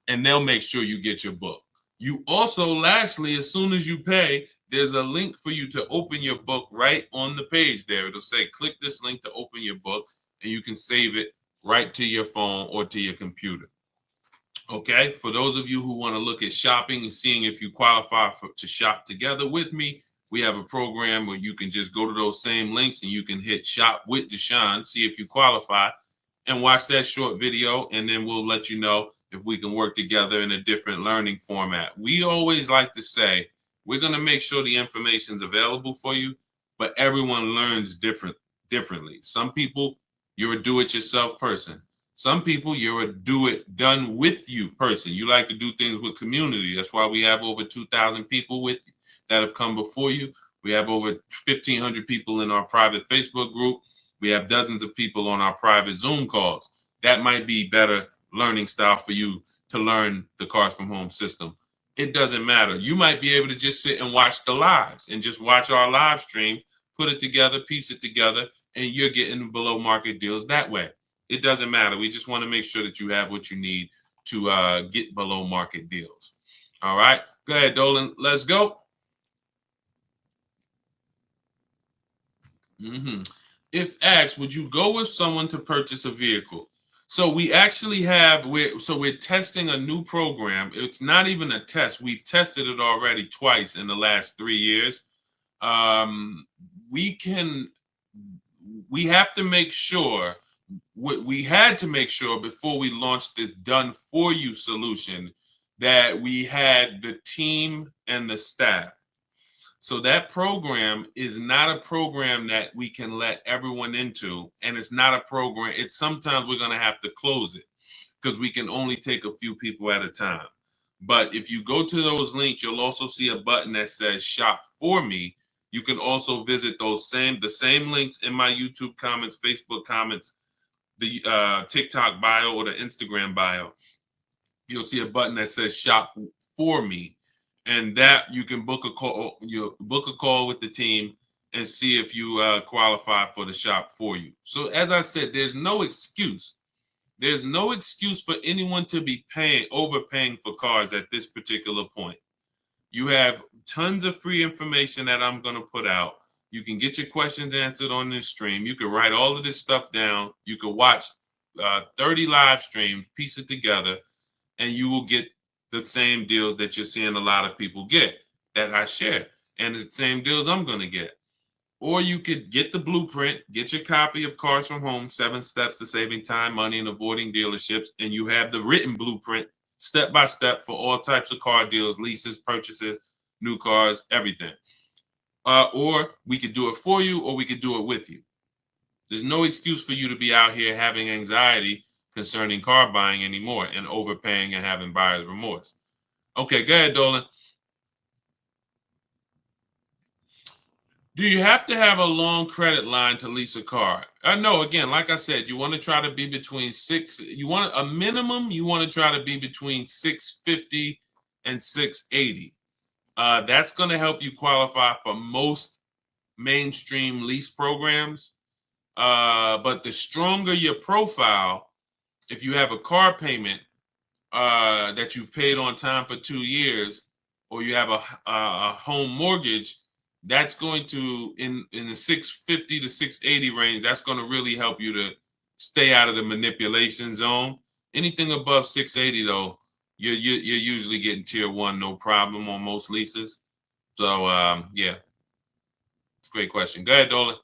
and they'll make sure you get your book. You also, lastly, as soon as you pay, there's a link for you to open your book right on the page there. It'll say, click this link to open your book, and you can save it right to your phone or to your computer. Okay, for those of you who want to look at shopping and seeing if you qualify to shop together with me, we have a program where you can just go to those same links and you can hit Shop with Deshone, see if you qualify, and watch that short video, and then we'll let you know if we can work together in a different learning format. We always like to say, we're going to make sure the information is available for you, but everyone learns differently. Some people, you're a do-it-yourself person. Some people, you're a do-it-done with you person. You like to do things with community. That's why we have over 2,000 people with you that have come before you. We have over 1,500 people in our private Facebook group. We have dozens of people on our private Zoom calls. That might be better learning style for you to learn the Cars from Home system. It doesn't matter. You might be able to just sit and watch the lives and just watch our live stream, put it together, piece it together, and you're getting below market deals that way. It doesn't matter. We just want to make sure that you have what you need to get below market deals. All right. Go ahead, Dolan. Let's go. If asked, would you go with someone to purchase a vehicle? So we actually we're testing a new program. It's not even a test. We've tested it already twice in the last 3 years. We have to make sure. We had to make sure before we launched this done for you solution that we had the team and the staff. So that program is not a program that we can let everyone into, and it's not a program. It's sometimes we're going to have to close it because we can only take a few people at a time. But if you go to those links, you'll also see a button that says shop for me. You can also visit the same links in my YouTube comments, Facebook comments, the TikTok bio, or the Instagram bio. You'll see a button that says shop for me, and that you can book a call. You book a call with the team and see if you qualify for the shop for you. So as I said, there's no excuse. There's no excuse for anyone to be overpaying for cars at this particular point. You have tons of free information that I'm going to put out. You can get your questions answered on this stream. You can write all of this stuff down. You can watch 30 live streams, piece it together, and you will get the same deals that you're seeing a lot of people get that I share, and the same deals I'm going to get. Or you could get the blueprint, get your copy of Cars from Home, 7 Steps to Saving Time, Money, and Avoiding Dealerships, and you have the written blueprint, step by step, for all types of car deals, leases, purchases, new cars, everything. Or we could do it for you, or we could do it with you. There's no excuse for you to be out here having anxiety concerning car buying anymore and overpaying and having buyer's remorse. Okay, go ahead, Dolan. Do you have to have a long credit line to lease a car? No, again, like I said, you want to try to be between you want a minimum, you want to try to be between 650 and 680. That's going to help you qualify for most mainstream lease programs. But the stronger your profile, if you have a car payment that you've paid on time for 2 years, or you have a home mortgage, that's going to, in the 650 to 680 range, that's going to really help you to stay out of the manipulation zone. Anything above 680, though, you're usually getting tier 1, no problem on most leases. So, yeah, great question. Go ahead, Dolan.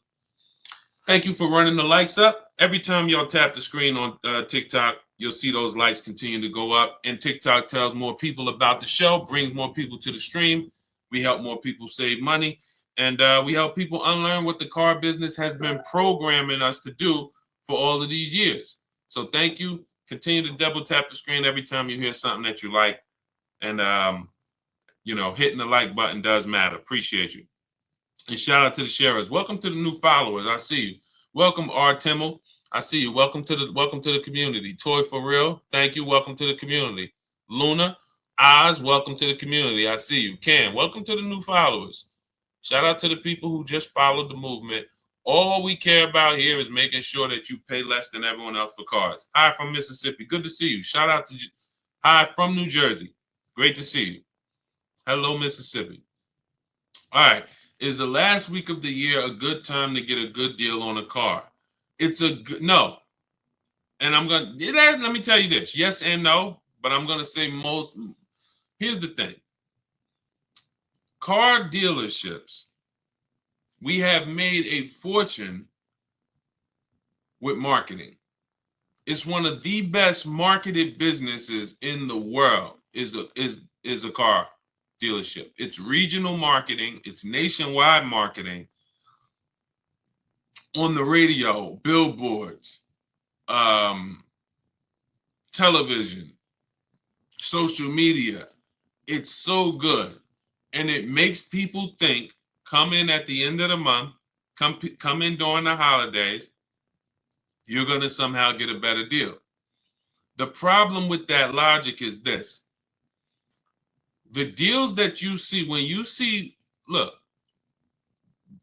Thank you for running the likes up. Every time y'all tap the screen on TikTok, you'll see those lights continue to go up. And TikTok tells more people about the show, brings more people to the stream. We help more people save money. And we help people unlearn what the car business has been programming us to do for all of these years. So thank you. Continue to double tap the screen every time you hear something that you like. And, hitting the like button does matter. Appreciate you. And shout out to the sharers. Welcome to the new followers. I see you. Welcome, R. Timmel. I see you. Welcome to the community. Toy for real. Thank you. Welcome to the community. Luna, Oz, welcome to the community. I see you. Cam, welcome to the new followers. Shout out to the people who just followed the movement. All we care about here is making sure that you pay less than everyone else for cars. Hi from Mississippi. Good to see you. Shout out to hi from New Jersey. Great to see you. Hello, Mississippi. All right. Is the last week of the year a good time to get a good deal on a car? It's a good, no. And let me tell you this, yes and no, but I'm going to say most. Here's the thing. Car dealerships, we have made a fortune with marketing. It's one of the best marketed businesses in the world is a car dealership. It's regional marketing, it's nationwide marketing, on the radio, billboards, television, social media. It's so good, and it makes people think, come in at the end of the month, come in during the holidays, you're going to somehow get a better deal. The problem with that logic is this. The deals that you see, look,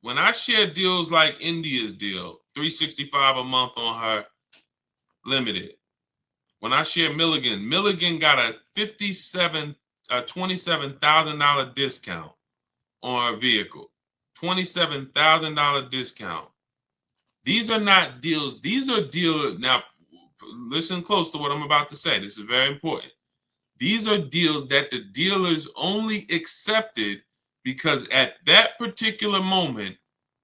when I share deals like India's deal, $365 a month on her limited. When I share Milligan got a $27,000 discount on her vehicle. $27,000 discount. These are not deals. These are deals. Now, listen close to what I'm about to say. This is very important. These are deals that the dealers only accepted because at that particular moment,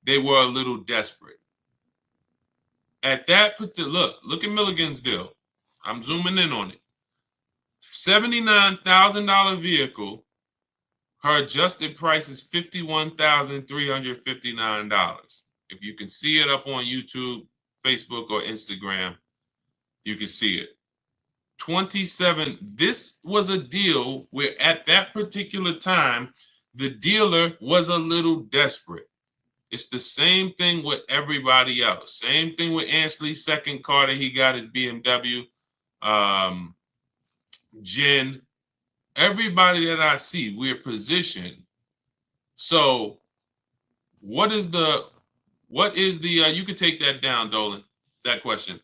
they were a little desperate. At that particular, look at Milligan's deal. I'm zooming in on it. $79,000 vehicle. Her adjusted price is $51,359. If you can see it up on YouTube, Facebook, or Instagram, you can see it. 27. This was a deal where at that particular time, the dealer was a little desperate. It's the same thing with everybody else. Same thing with Ansley's second car that he got his BMW. Jen, everybody that I see, we're positioned. So what is the you could take that down, Dolan, that question.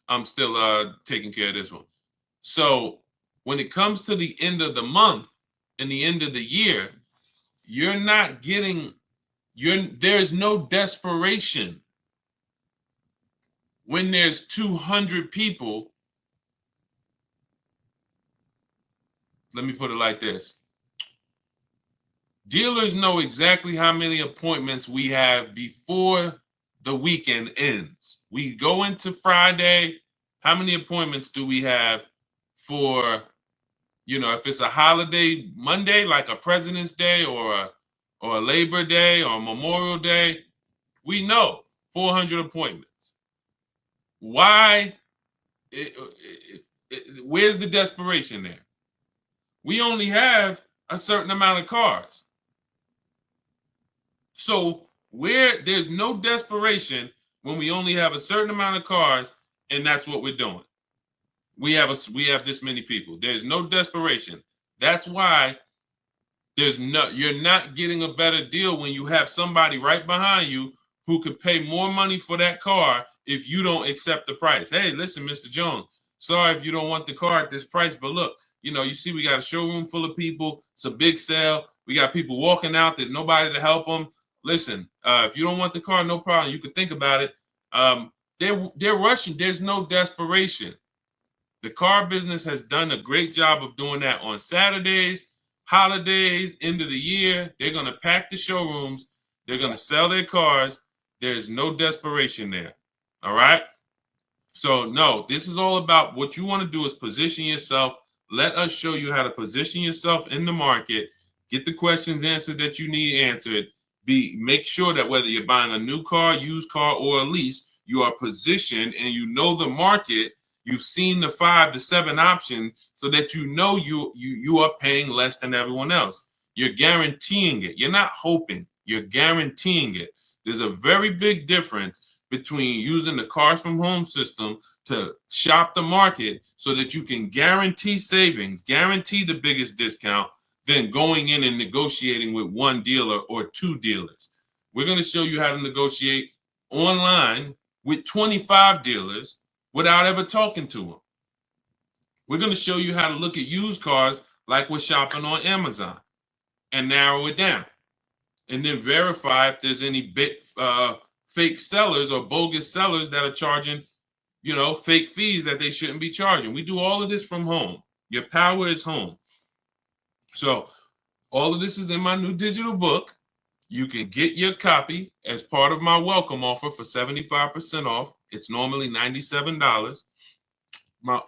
I'm still taking care of this one. So when it comes to the end of the month and the end of the year, you're not getting there's no desperation. When there's 200 people, let me put it like this. Dealers know exactly how many appointments we have before the weekend ends. We go into Friday. How many appointments do we have for, if it's a holiday Monday, like a President's Day or a Labor Day or Memorial Day? We know 400 appointments. Why? Where's the desperation there? We only have a certain amount of cars. So where there's no desperation when we only have a certain amount of cars, and that's what we're doing. We have this many people. There's no desperation. That's why you're not getting a better deal when you have somebody right behind you who could pay more money for that car if you don't accept the price. Hey, listen, Mr. Jones, sorry if you don't want the car at this price, but look, you see we got a showroom full of people. It's a big sale. We got people walking out. There's nobody to help them. Listen, if you don't want the car, no problem. You can think about it. They're rushing. There's no desperation. The car business has done a great job of doing that on Saturdays, holidays, end of the year. They're going to pack the showrooms. They're going to sell their cars. There's no desperation there. All right? So, no, this is all about what you want to do is position yourself. Let us show you how to position yourself in the market, get the questions answered that you need answered. Make sure that whether you're buying a new car, used car, or a lease, you are positioned and you know the market. You've seen the 5 to 7 options so that you are paying less than everyone else. You're guaranteeing it. You're not hoping. You're guaranteeing it. There's a very big difference between using the Cars from Home system to shop the market so that you can guarantee savings, guarantee the biggest discount, than going in and negotiating with one dealer or two dealers. We're going to show you how to negotiate online with 25 dealers without ever talking to them. We're going to show you how to look at used cars like we're shopping on Amazon and narrow it down. And then verify if there's any fake sellers or bogus sellers that are charging, fake fees that they shouldn't be charging. We do all of this from home. Your power is home. So all of this is in my new digital book. You can get your copy as part of my welcome offer for 75% off. It's normally $97.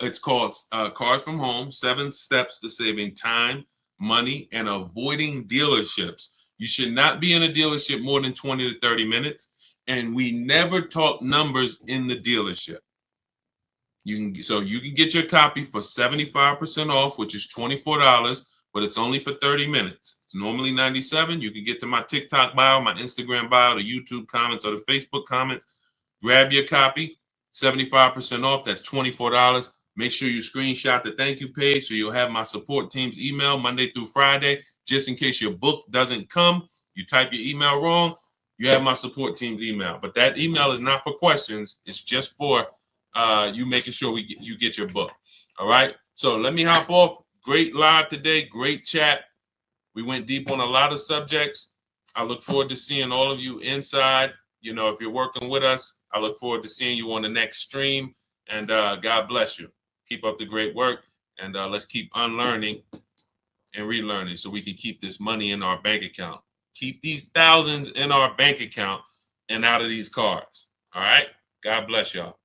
It's called Cars from Home, 7 Steps to Saving Time, Money, and Avoiding Dealerships. You should not be in a dealership more than 20 to 30 minutes. And we never talk numbers in the dealership. You can get your copy for 75% off, which is $24. But it's only for 30 minutes. It's normally $97. You can get to my TikTok bio, my Instagram bio, the YouTube comments, or the Facebook comments. Grab your copy, 75% off. That's $24. Make sure you screenshot the thank you page so you'll have my support team's email Monday through Friday. Just in case your book doesn't come, you type your email wrong, you have my support team's email. But that email is not for questions. It's just for you making sure you get your book. All right? So let me hop off. Great live today, great chat. We went deep on a lot of subjects. I look forward to seeing all of you inside. If you're working with us, I look forward to seeing you on the next stream. And God bless you. Keep up the great work. And let's keep unlearning and relearning so we can keep this money in our bank account. Keep these thousands in our bank account and out of these cars. All right? God bless y'all.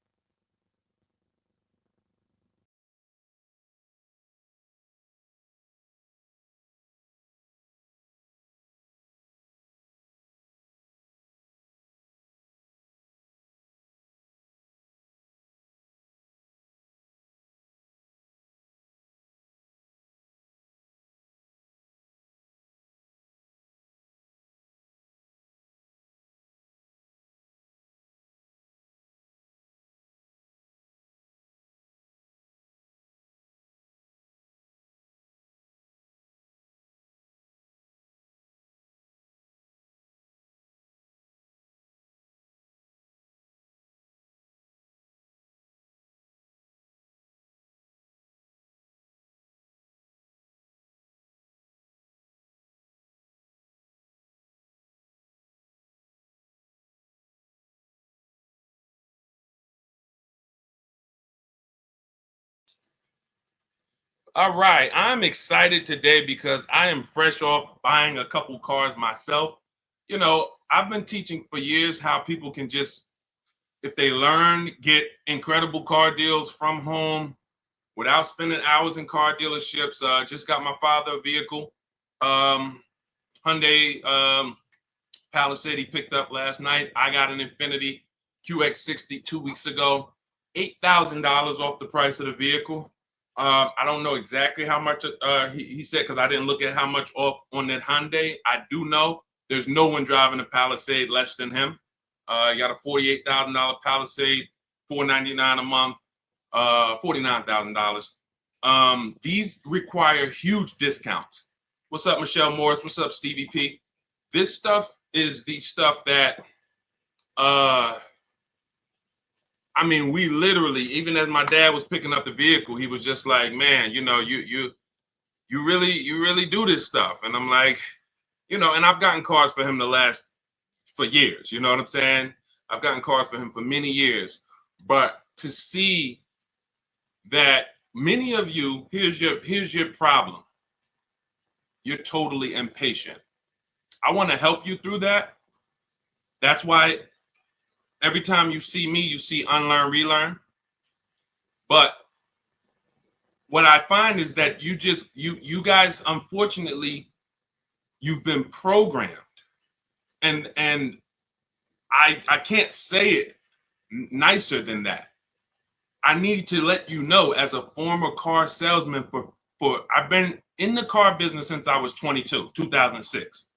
All right, I'm excited today because I am fresh off buying a couple cars myself. I've been teaching for years how people can just, if they learn, get incredible car deals from home without spending hours in car dealerships. Just got my father a vehicle, um, Hyundai Palisade he picked up last night. I got an Infiniti QX60 2 weeks ago, $8,000 off the price of the vehicle. I don't know exactly how much he said because I didn't look at how much off on that Hyundai. I do know there's no one driving a Palisade less than him. You got a $48,000 Palisade, $499 a month, $49,000. These require huge discounts. What's up, Michelle Morris? What's up, Stevie P? This stuff is the stuff that we literally, even as my dad was picking up the vehicle, he was just like, man, you really do this stuff. And I'm like, and I've gotten cars for him for years, you know what I'm saying? I've gotten cars for him for many years. But to see that many of you, here's your problem. You're totally impatient. I want to help you through that. That's why every time you see me, you see unlearn, relearn. But what I find is that you guys, unfortunately, you've been programmed. And I can't say it nicer than that. I need to let you know, as a former car salesman for I've been in the car business since I was 22, 2006.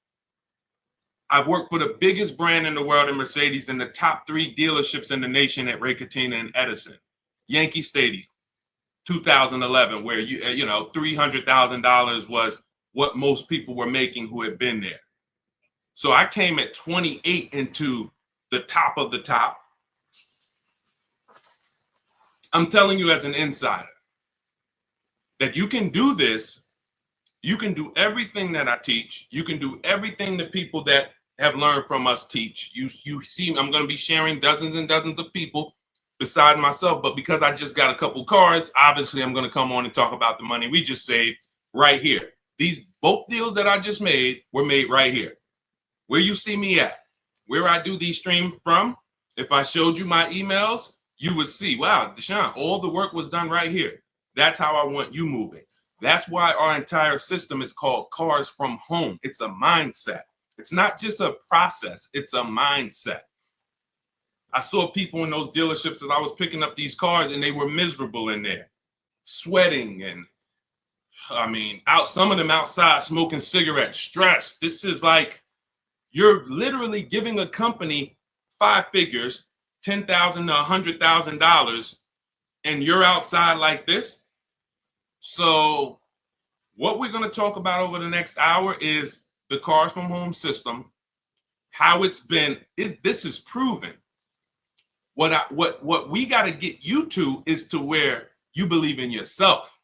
I've worked for the biggest brand in the world in Mercedes and the top 3 dealerships in the nation at Ray Catena and Edison. Yankee Stadium, 2011, where $300,000 was what most people were making who had been there. So I came at 28 into the top of the top. I'm telling you as an insider that you can do this. You can do everything that I teach. You can do everything the people that have learned from us teach. You see, I'm going to be sharing dozens and dozens of people beside myself, but because I just got a couple cars, obviously I'm going to come on and talk about the money we just saved right here. Both deals that I just made were made right here. Where you see me at, where I do these streams from, if I showed you my emails, you would see, wow, Deshone, all the work was done right here. That's how I want you moving. That's why our entire system is called Cars from Home. It's a mindset. It's not just a process, it's a mindset. I saw people in those dealerships as I was picking up these cars, and they were miserable in there, sweating, and some of them outside smoking cigarettes, stressed. This is like, you're literally giving a company 5 figures, $10,000 to $100,000, and you're outside like this. So what we're going to talk about over the next hour is the Cars from Home system, how it's been. This is proven. What we got to get you to is to where you believe in yourself.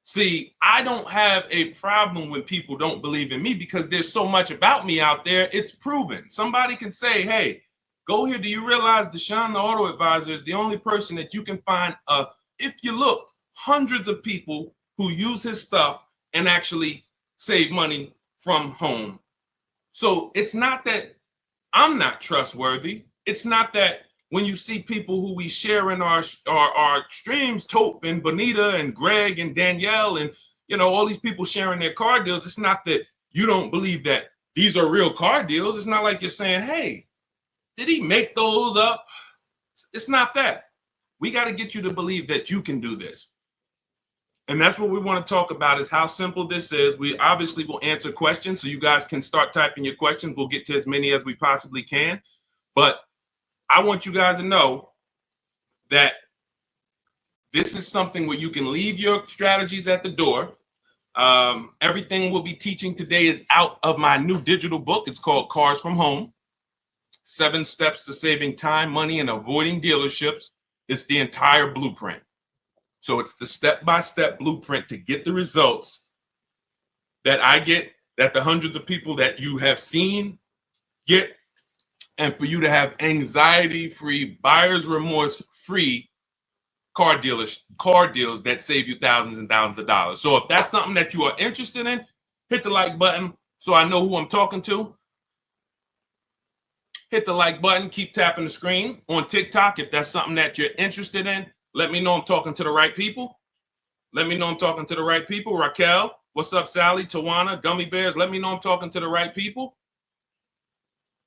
See, I don't have a problem when people don't believe in me because there's so much about me out there. It's proven. Somebody can say, hey, go here. Do you realize Deshone, the auto advisor, is the only person that you can find, if you look, hundreds of people who use his stuff and actually save money from home. So it's not that I'm not trustworthy. It's not that when you see people who we share in our streams, Tope and Bonita and Greg and Danielle and all these people sharing their car deals, it's not that you don't believe that these are real car deals. It's not like you're saying, hey, did he make those up? It's not that. We got to get you to believe that you can do this. And that's what we want to talk about, is how simple this is. We obviously will answer questions, so you guys can start typing your questions. We'll get to as many as we possibly can. But I want you guys to know that this is something where you can leave your strategies at the door. Everything we'll be teaching today is out of my new digital book. It's called Cars from Home, 7 Steps to Saving Time, Money, and Avoiding Dealerships. It's the entire blueprint. So it's the step-by-step blueprint to get the results that I get, that the hundreds of people that you have seen get, and for you to have anxiety-free, buyer's remorse-free car deals that save you thousands and thousands of dollars. So if that's something that you are interested in, hit the like button so I know who I'm talking to. Hit the like button, keep tapping the screen. On TikTok, if that's something that you're interested in, let me know I'm talking to the right people. Let me know I'm talking to the right people. Raquel, what's up, Sally, Tawana, Gummy Bears? Let me know I'm talking to the right people.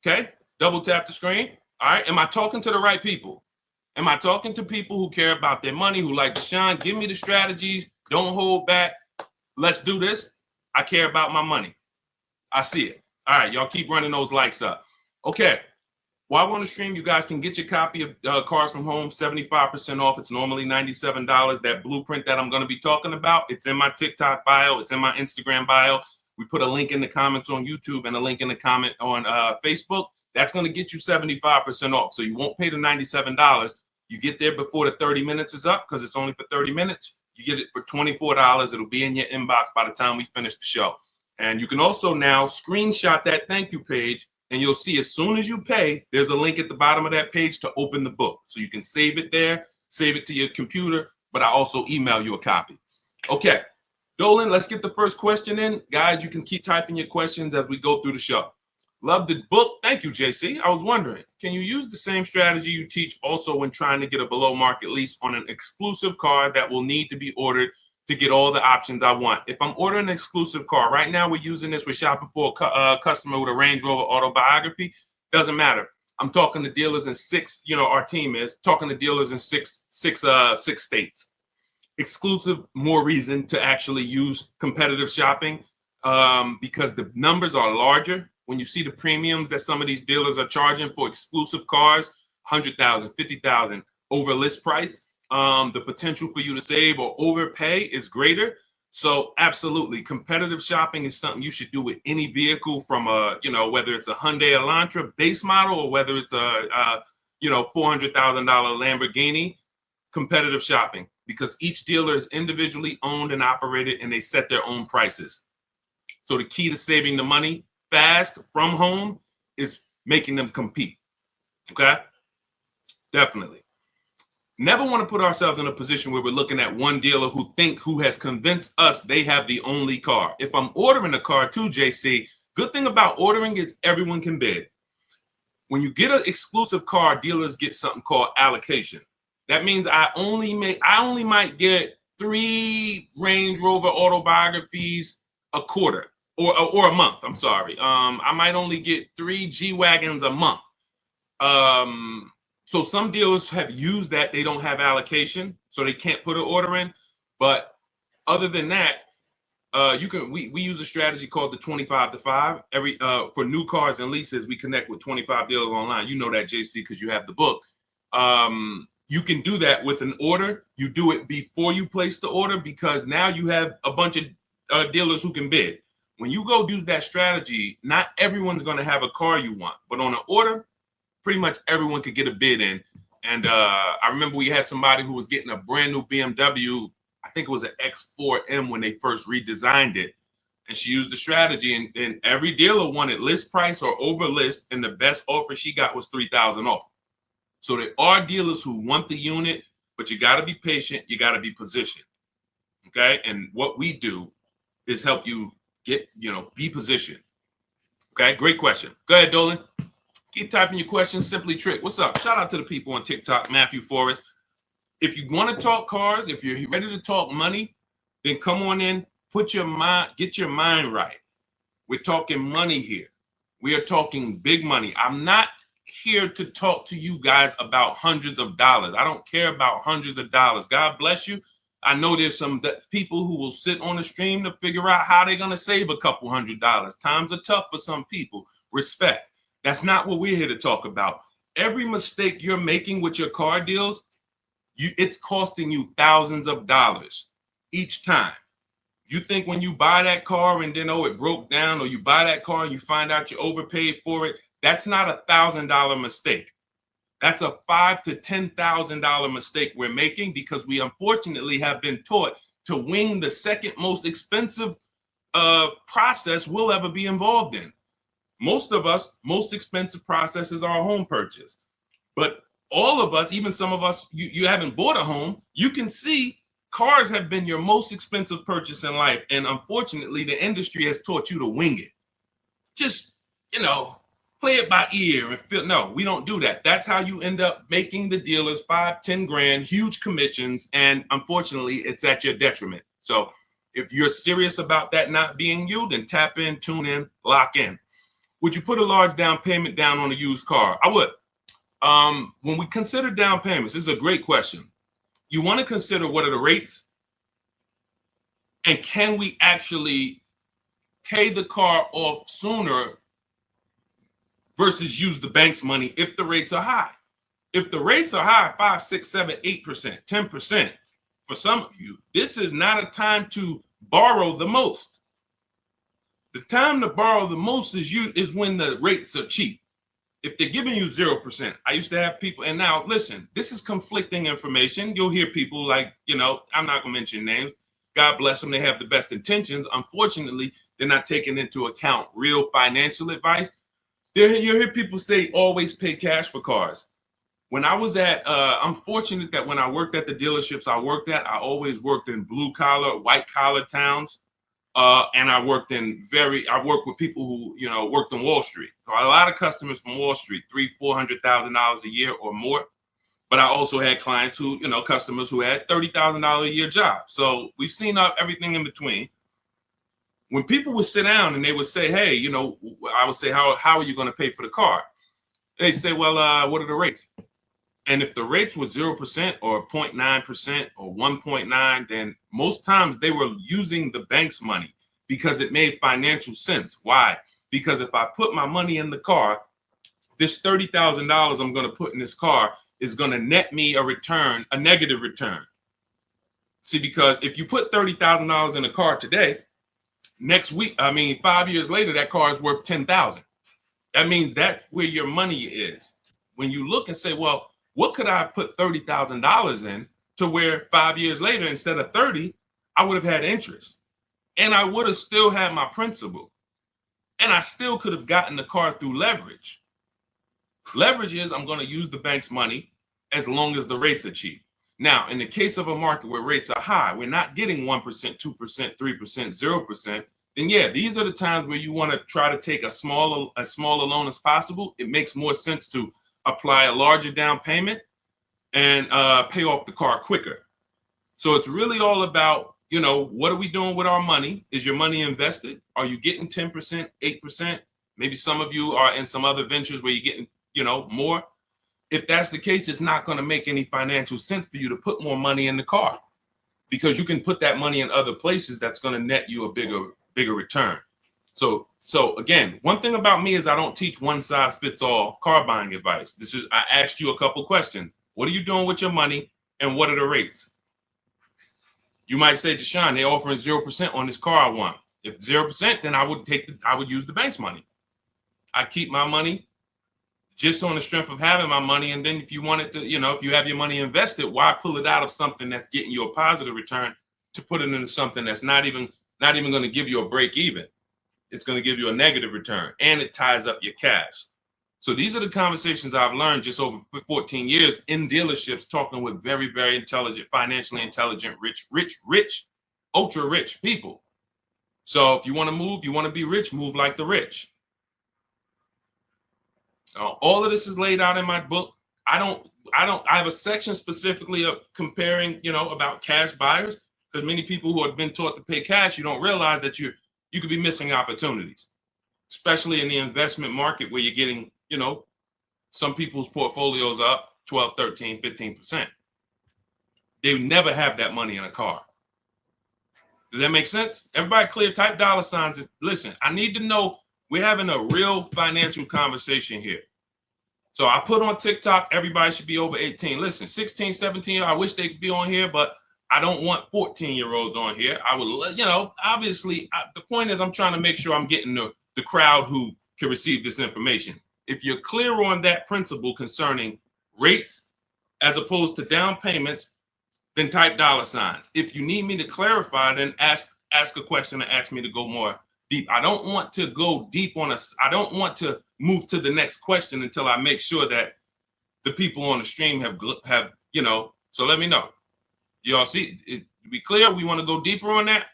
Okay, double tap the screen. All right, am I talking to the right people? Am I talking to people who care about their money, who like Deshone? Give me the strategies. Don't hold back. Let's do this. I care about my money. I see it. All right, y'all keep running those likes up. Okay. While we're on the stream, you guys can get your copy of Cars from Home, 75% off. It's normally $97. That blueprint that I'm going to be talking about, it's in my TikTok bio. It's in my Instagram bio. We put a link in the comments on YouTube and a link in the comment on Facebook. That's going to get you 75% off. So you won't pay the $97. You get there before the 30 minutes is up because it's only for 30 minutes. You get it for $24. It'll be in your inbox by the time we finish the show. And you can also now screenshot that thank you page, and you'll see as soon as you pay, there's a link at the bottom of that page to open the book. So you can save it there, save it to your computer, but I also email you a copy. Okay, Dolan, let's get the first question in. Guys, you can keep typing your questions as we go through the show. Love the book. Thank you, JC. I was wondering, can you use the same strategy you teach also when trying to get a below market lease on an exclusive car that will need to be ordered to get all the options I want? If I'm ordering an exclusive car, right now we're using this, we're shopping for a customer with a Range Rover autobiography. Doesn't matter. I'm talking to dealers in our team is talking to dealers in six states. Exclusive, more reason to actually use competitive shopping because the numbers are larger. When you see the premiums that some of these dealers are charging for exclusive cars, 100,000, 50,000 over list price, the potential for you to save or overpay is greater. So absolutely, competitive shopping is something you should do with any vehicle from whether it's a Hyundai Elantra base model or whether it's a $400,000 Lamborghini. Competitive shopping, because each dealer is individually owned and operated and they set their own prices. So the key to saving the money fast from home is making them compete. Okay, definitely. Never want to put ourselves in a position where we're looking at one dealer who has convinced us they have the only car. If I'm ordering a car too, JC, good thing about ordering is everyone can bid. When you get an exclusive car, dealers get something called allocation. That means I only might get 3 Range Rover autobiographies a quarter or a month. I'm sorry. I might only get 3 G-Wagons a month. So some dealers have used that. They don't have allocation, so they can't put an order in. But other than that, we use a strategy called the 25 to 5. For new cars and leases, we connect with 25 dealers online. You know that, JC, because you have the book. You can do that with an order. You do it before you place the order because now you have a bunch of dealers who can bid. When you go do that strategy, not everyone's going to have a car you want, but on an order, pretty much everyone could get a bid in. And I remember we had somebody who was getting a brand new BMW. I think it was an X4M when they first redesigned it. And she used the strategy, and every dealer wanted list price or over list, and the best offer she got was $3,000 off. So there are dealers who want the unit, but you got to be patient. You got to be positioned. Okay. And what we do is help you be positioned. Okay. Great question. Go ahead, Dolan. Keep typing your questions. Simply Trick. What's up? Shout out to the people on TikTok, Matthew Forrest. If you want to talk cars, if you're ready to talk money, then come on in, get your mind right. We're talking money here. We are talking big money. I'm not here to talk to you guys about hundreds of dollars. I don't care about hundreds of dollars. God bless you. I know there's some people who will sit on the stream to figure out how they're going to save a couple $100. Times are tough for some people. Respect. That's not what we're here to talk about. Every mistake you're making with your car deals, it's costing you thousands of dollars each time. You think when you buy that car and then, it broke down, or you buy that car and you find out you overpaid for it, that's not $1,000 mistake. That's a $5,000 to $10,000 mistake we're making because we unfortunately have been taught to wing the second most expensive process we'll ever be involved in. Most of us, most expensive process is our home purchase. But all of us, even some of us, you haven't bought a home, you can see cars have been your most expensive purchase in life. And unfortunately, the industry has taught you to wing it. Just, play it by ear and feel. No, we don't do that. That's how you end up making the dealers 5-10 grand, huge commissions. And unfortunately, it's at your detriment. So if you're serious about that not being you, then tap in, tune in, lock in. Would you put a large down payment down on a used car? I would. When we consider down payments, this is a great question. You want to consider what are the rates, and can we actually pay the car off sooner versus use the bank's money if the rates are high. If the rates are high, 5, 6, 7, 8%, 10%, for some of you, this is not a time to borrow the most. The time to borrow the most is when the rates are cheap. If they're giving you 0%, I used to have people, and now listen, this is conflicting information. You'll hear people like, I'm not gonna mention names. God bless them, they have the best intentions. Unfortunately, they're not taking into account real financial advice. You'll hear people say always pay cash for cars. When I was I'm fortunate that when I worked at the dealerships I worked at, I always worked in blue collar, white collar towns. And I worked with people who, worked on Wall Street. So a lot of customers from Wall Street, $300,000-$400,000 a year or more. But I also had clients who, customers who had $30,000 a year jobs. So we've seen everything in between. When people would sit down and they would say, hey, I would say, how are you going to pay for the car? They say, well, what are the rates? And if the rates were 0% or 0.9% or 1.9, then most times they were using the bank's money because it made financial sense. Why? Because if I put my money in the car, this $30,000 I'm going to put in this car is going to net me a negative return. See, because if you put $30,000 in a car today, next week, 5 years later, that car is worth $10,000. That means that's where your money is. When you look and say, well, what could I put $30,000 in to where 5 years later, instead of 30, I would have had interest, and I would have still had my principal, and I still could have gotten the car through leverage. Leverage is I'm going to use the bank's money as long as the rates are cheap. Now, in the case of a market where rates are high, we're not getting 1%, 2%, 3%, 0%. Then yeah, these are the times where you want to try to take as small a loan as possible. It makes more sense to apply a larger down payment and pay off the car quicker. So it's really all about, what are we doing with our money? Is your money invested? Are you getting 10%, 8%? Maybe some of you are in some other ventures where you're getting, more. If that's the case, it's not going to make any financial sense for you to put more money in the car, because you can put that money in other places that's going to net you a bigger return. So again, one thing about me is I don't teach one size fits all car buying advice. I asked you a couple questions. What are you doing with your money, and what are the rates? You might say, Deshone, they're offering 0% on this car I want. If 0%, then I would use the bank's money. I keep my money just on the strength of having my money. And then if you wanted to, if you have your money invested, why pull it out of something that's getting you a positive return to put it into something that's not even going to give you a break even? It's going to give you a negative return, and it ties up your cash. So these are the conversations I've learned just over 14 years in dealerships, talking with very, very intelligent, financially intelligent, rich, ultra rich people. So if you want to move, you want to be rich, move like the rich. All of this is laid out in my book. I have a section specifically of comparing, about cash buyers, because many people who have been taught to pay cash, you don't realize that you could be missing opportunities, especially in the investment market where you're getting, some people's portfolios up 12, 13, 15%. They never have that money in a car. Does that make sense? Everybody clear, type dollar signs. Listen, I need to know we're having a real financial conversation here. So I put on TikTok, everybody should be over 18. Listen, 16, 17, I wish they could be on here, but I don't want 14-year-olds on here. I would, obviously, the point is I'm trying to make sure I'm getting the crowd who can receive this information. If you're clear on that principle concerning rates as opposed to down payments, then type dollar signs. If you need me to clarify, then ask a question and ask me to go more deep. I don't want to go deep I don't want to move to the next question until I make sure that the people on the stream have, you know, so let me know. Y'all see it? Be clear? We want to go deeper on that?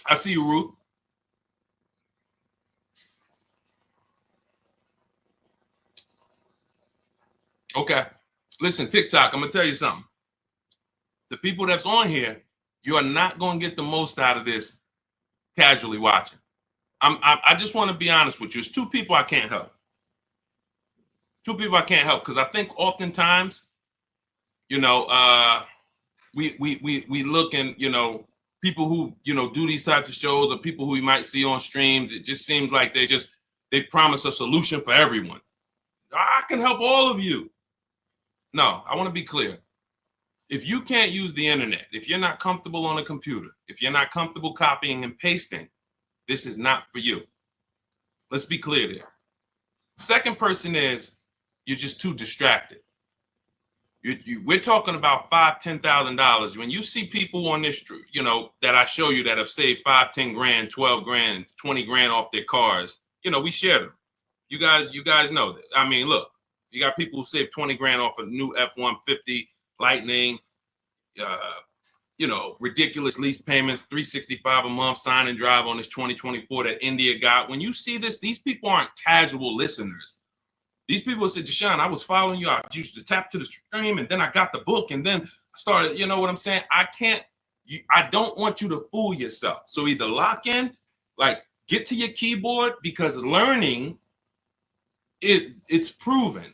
I see you, Ruth. Okay. Listen, TikTok, I'm going to tell you something. The people that's on here, you are not going to get the most out of this casually watching. I just want to be honest with you. It's two people I can't help. Two people I can't help because I think oftentimes, you know, we look and, you know, people who, you know, do these types of shows or people who we might see on streams, it just seems like they promise a solution for everyone. I can help all of you. No, I want to be clear. If you can't use the internet, if you're not comfortable on a computer, if you're not comfortable copying and pasting, this is not for you. Let's be clear there. Second person is you're just too distracted. We're talking about $5,000, $10,000. When you see people on this, you know, that I show you that have saved 5, 10 grand, 12 grand, 20 grand off their cars, you know, we share them. You guys know that. I mean, look, you got people who save 20 grand off a new F-150 Lightning, you know, ridiculous lease payments, $365 a month, sign and drive on this 2024 that India got. When you see this, these people aren't casual listeners. These people said, Deshone, I was following you. I used to tap to the stream, and then I got the book, and then I started, you know what I'm saying? I don't want you to fool yourself. So either lock in, like get to your keyboard, because learning, it's proven.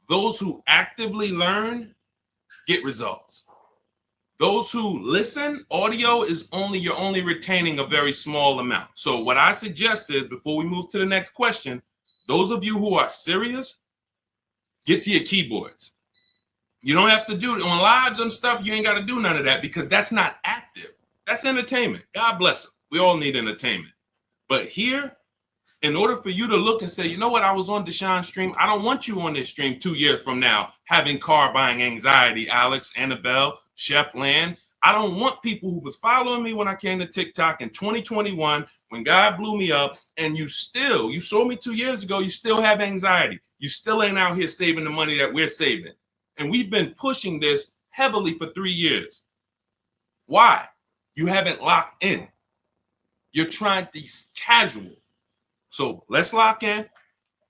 Those who actively learn get results. Those who listen, audio is you're only retaining a very small amount. So what I suggest is, before we move to the next question, those of you who are serious, get to your keyboards. You don't have to do it on lives and stuff. You ain't got to do none of that because that's not active. That's entertainment. God bless them. We all need entertainment. But here, in order for you to look and say, you know what, I was on Deshone's stream. I don't want you on this stream 2 years from now having car buying anxiety, Alex, Annabelle, Chef Land. I don't want people who was following me when I came to TikTok in 2021, when God blew me up, and you saw me 2 years ago, you still have anxiety. You still ain't out here saving the money that we're saving. And we've been pushing this heavily for 3 years. Why? You haven't locked in. You're trying to be casual. So let's lock in.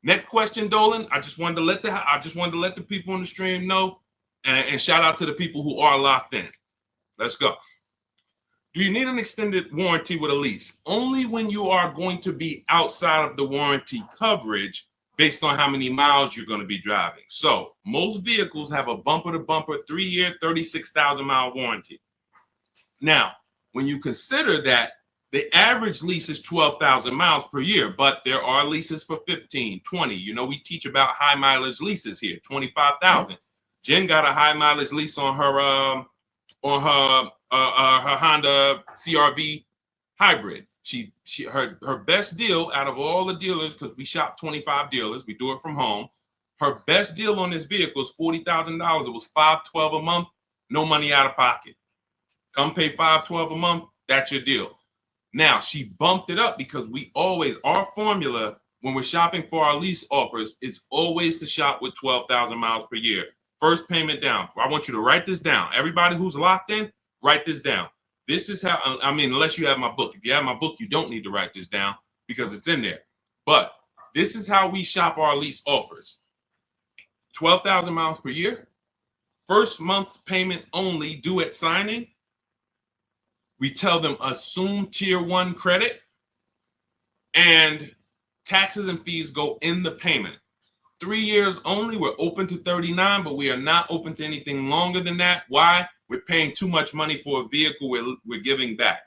Next question, Dolan. I just wanted to let the people on the stream know, and shout out to the people who are locked in. Let's go. Do you need an extended warranty with a lease? Only when you are going to be outside of the warranty coverage based on how many miles you're going to be driving. So most vehicles have a bumper-to-bumper 3-year, 36,000-mile warranty. Now, when you consider that the average lease is 12,000 miles per year, but there are leases for 15, 20. You know, we teach about high mileage leases here, 25,000. Jen got a high mileage lease on her Honda CRV hybrid. Her best deal out of all the dealers, because we shop 25 dealers, we do it from home. Her best deal on this vehicle is $40,000. It was $512 a month, no money out of pocket. Come pay $512 a month. That's your deal. Now she bumped it up because our formula when we're shopping for our lease offers is always to shop with 12,000 miles per year. First payment down. I want you to write this down. Everybody who's locked in, write this down. This is how, I mean, unless you have my book. If you have my book, you don't need to write this down because it's in there. But this is how we shop our lease offers. 12,000 miles per year. First month's payment only due at signing. We tell them assume tier 1 credit, and taxes and fees go in the payment. 3 years only. We're open to 39, but we are not open to anything longer than that. Why? We're paying too much money for a vehicle we're giving back,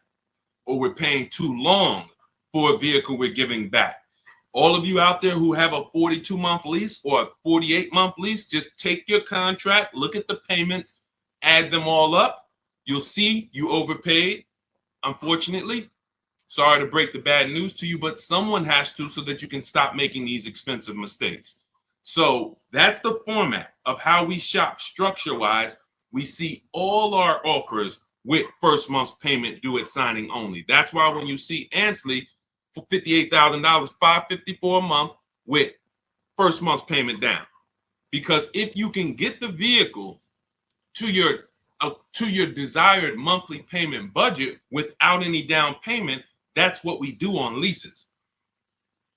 or we're paying too long for a vehicle we're giving back. All of you out there who have a 42-month lease or a 48-month lease, just take your contract, look at the payments, add them all up. You'll see you overpaid, unfortunately. Sorry to break the bad news to you, but someone has to, so that you can stop making these expensive mistakes. So that's the format of how we shop structure-wise. We see all our offers with first month's payment due at signing only. That's why when you see Ansley, for $58,000, $554 a month with first month's payment down. Because if you can get the vehicle to your desired monthly payment budget without any down payment, that's what we do on leases.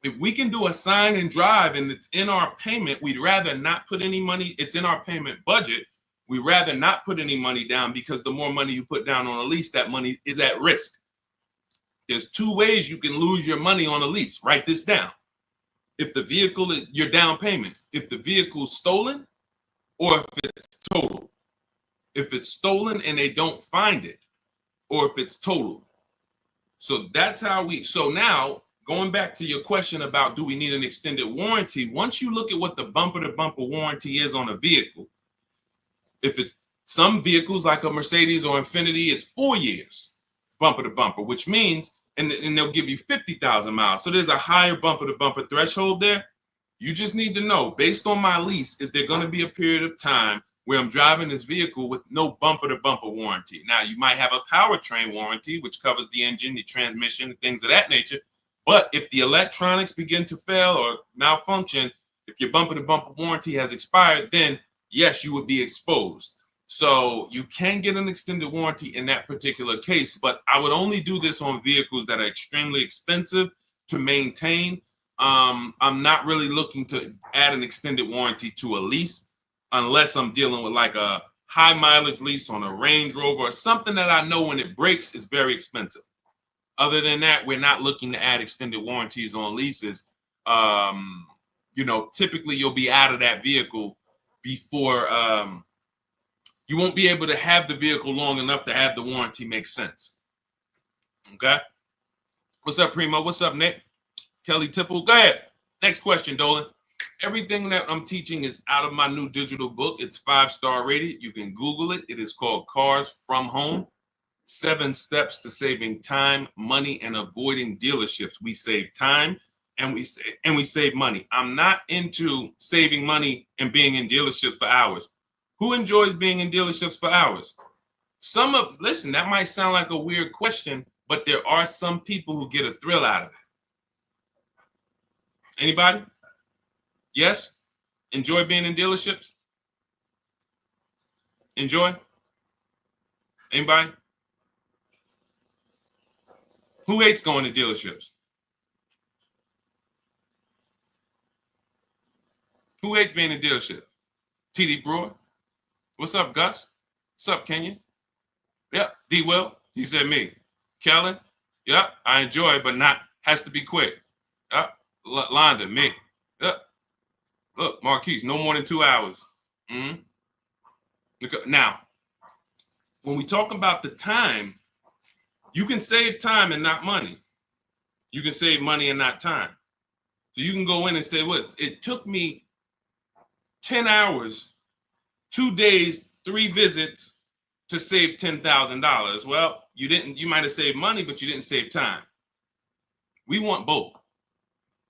If we can do a sign and drive and it's in our payment, we'd rather not put any money. It's in our payment budget. We'd rather not put any money down, because the more money you put down on a lease, that money is at risk. There's two ways you can lose your money on a lease. Write this down. If the vehicle is your down payment, if the vehicle is stolen, or if it's total. If it's stolen and they don't find it, or if it's total. So that's how so now, going back to your question about do we need an extended warranty, once you look at what the bumper-to-bumper warranty is on a vehicle, if it's some vehicles like a Mercedes or Infiniti, it's 4 years bumper-to-bumper, which means, and they'll give you 50,000 miles. So there's a higher bumper-to-bumper threshold there. You just need to know, based on my lease, is there going to be a period of time where I'm driving this vehicle with no bumper-to-bumper warranty? Now, you might have a powertrain warranty, which covers the engine, the transmission, things of that nature. But if the electronics begin to fail or malfunction, if your bumper-to-bumper warranty has expired, then yes, you would be exposed. So you can get an extended warranty in that particular case, but I would only do this on vehicles that are extremely expensive to maintain. I'm not really looking to add an extended warranty to a lease unless I'm dealing with like a high mileage lease on a Range Rover or something that I know when it breaks is very expensive. Other than that, we're not looking to add extended warranties on leases. Typically you'll be out of that vehicle before you won't be able to have the vehicle long enough to have the warranty make sense. Okay. What's up, Primo? What's up, Nick? Kelly Tipple. Go ahead. Next question, Dolan. Everything that I'm teaching is out of my new digital book. It's 5-star rated. You can Google it. It is called Cars from Home. 7 Steps to Saving Time, Money, and Avoiding Dealerships. We save time and we save money. I'm not into saving money and being in dealerships for hours. Who enjoys being in dealerships for hours? Listen, that might sound like a weird question, but there are some people who get a thrill out of it. Anybody? Yes? Enjoy being in dealerships? Enjoy? Anybody? Who hates going to dealerships? Who hates being in a dealership? TD Brewer. What's up, Gus? What's up, Kenyon? Yep. D. Will. He said me. Kellen. Yep. I enjoy it, but has to be quick. Yep. Londa. Me. Yep. Look, Marquise. No more than 2 hours. Now, when we talk about the time, you can save time and not money. You can save money and not time. So you can go in and say, well, it took me 10 hours, 2 days, 3 visits to save $10,000. Well, you might have saved money, but you didn't save time. We want both.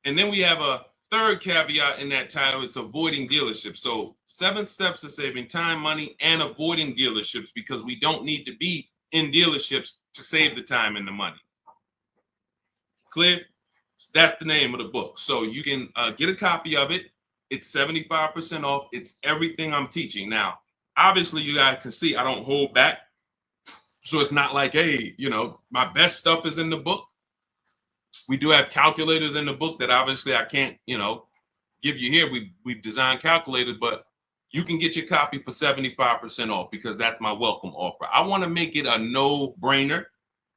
And then we have a third caveat in that title. It's avoiding dealerships. So 7 steps to saving time, money, and avoiding dealerships, because we don't need to be in dealerships to save the time and the money. Clear? That's the name of the book. So you can get a copy of it. It's 75% off. It's everything I'm teaching. Now, obviously, you guys can see I don't hold back. So it's not like, hey, my best stuff is in the book. We do have calculators in the book that obviously I can't, give you here. We've designed calculators, but you can get your copy for 75% off because that's my welcome offer. I want to make it a no-brainer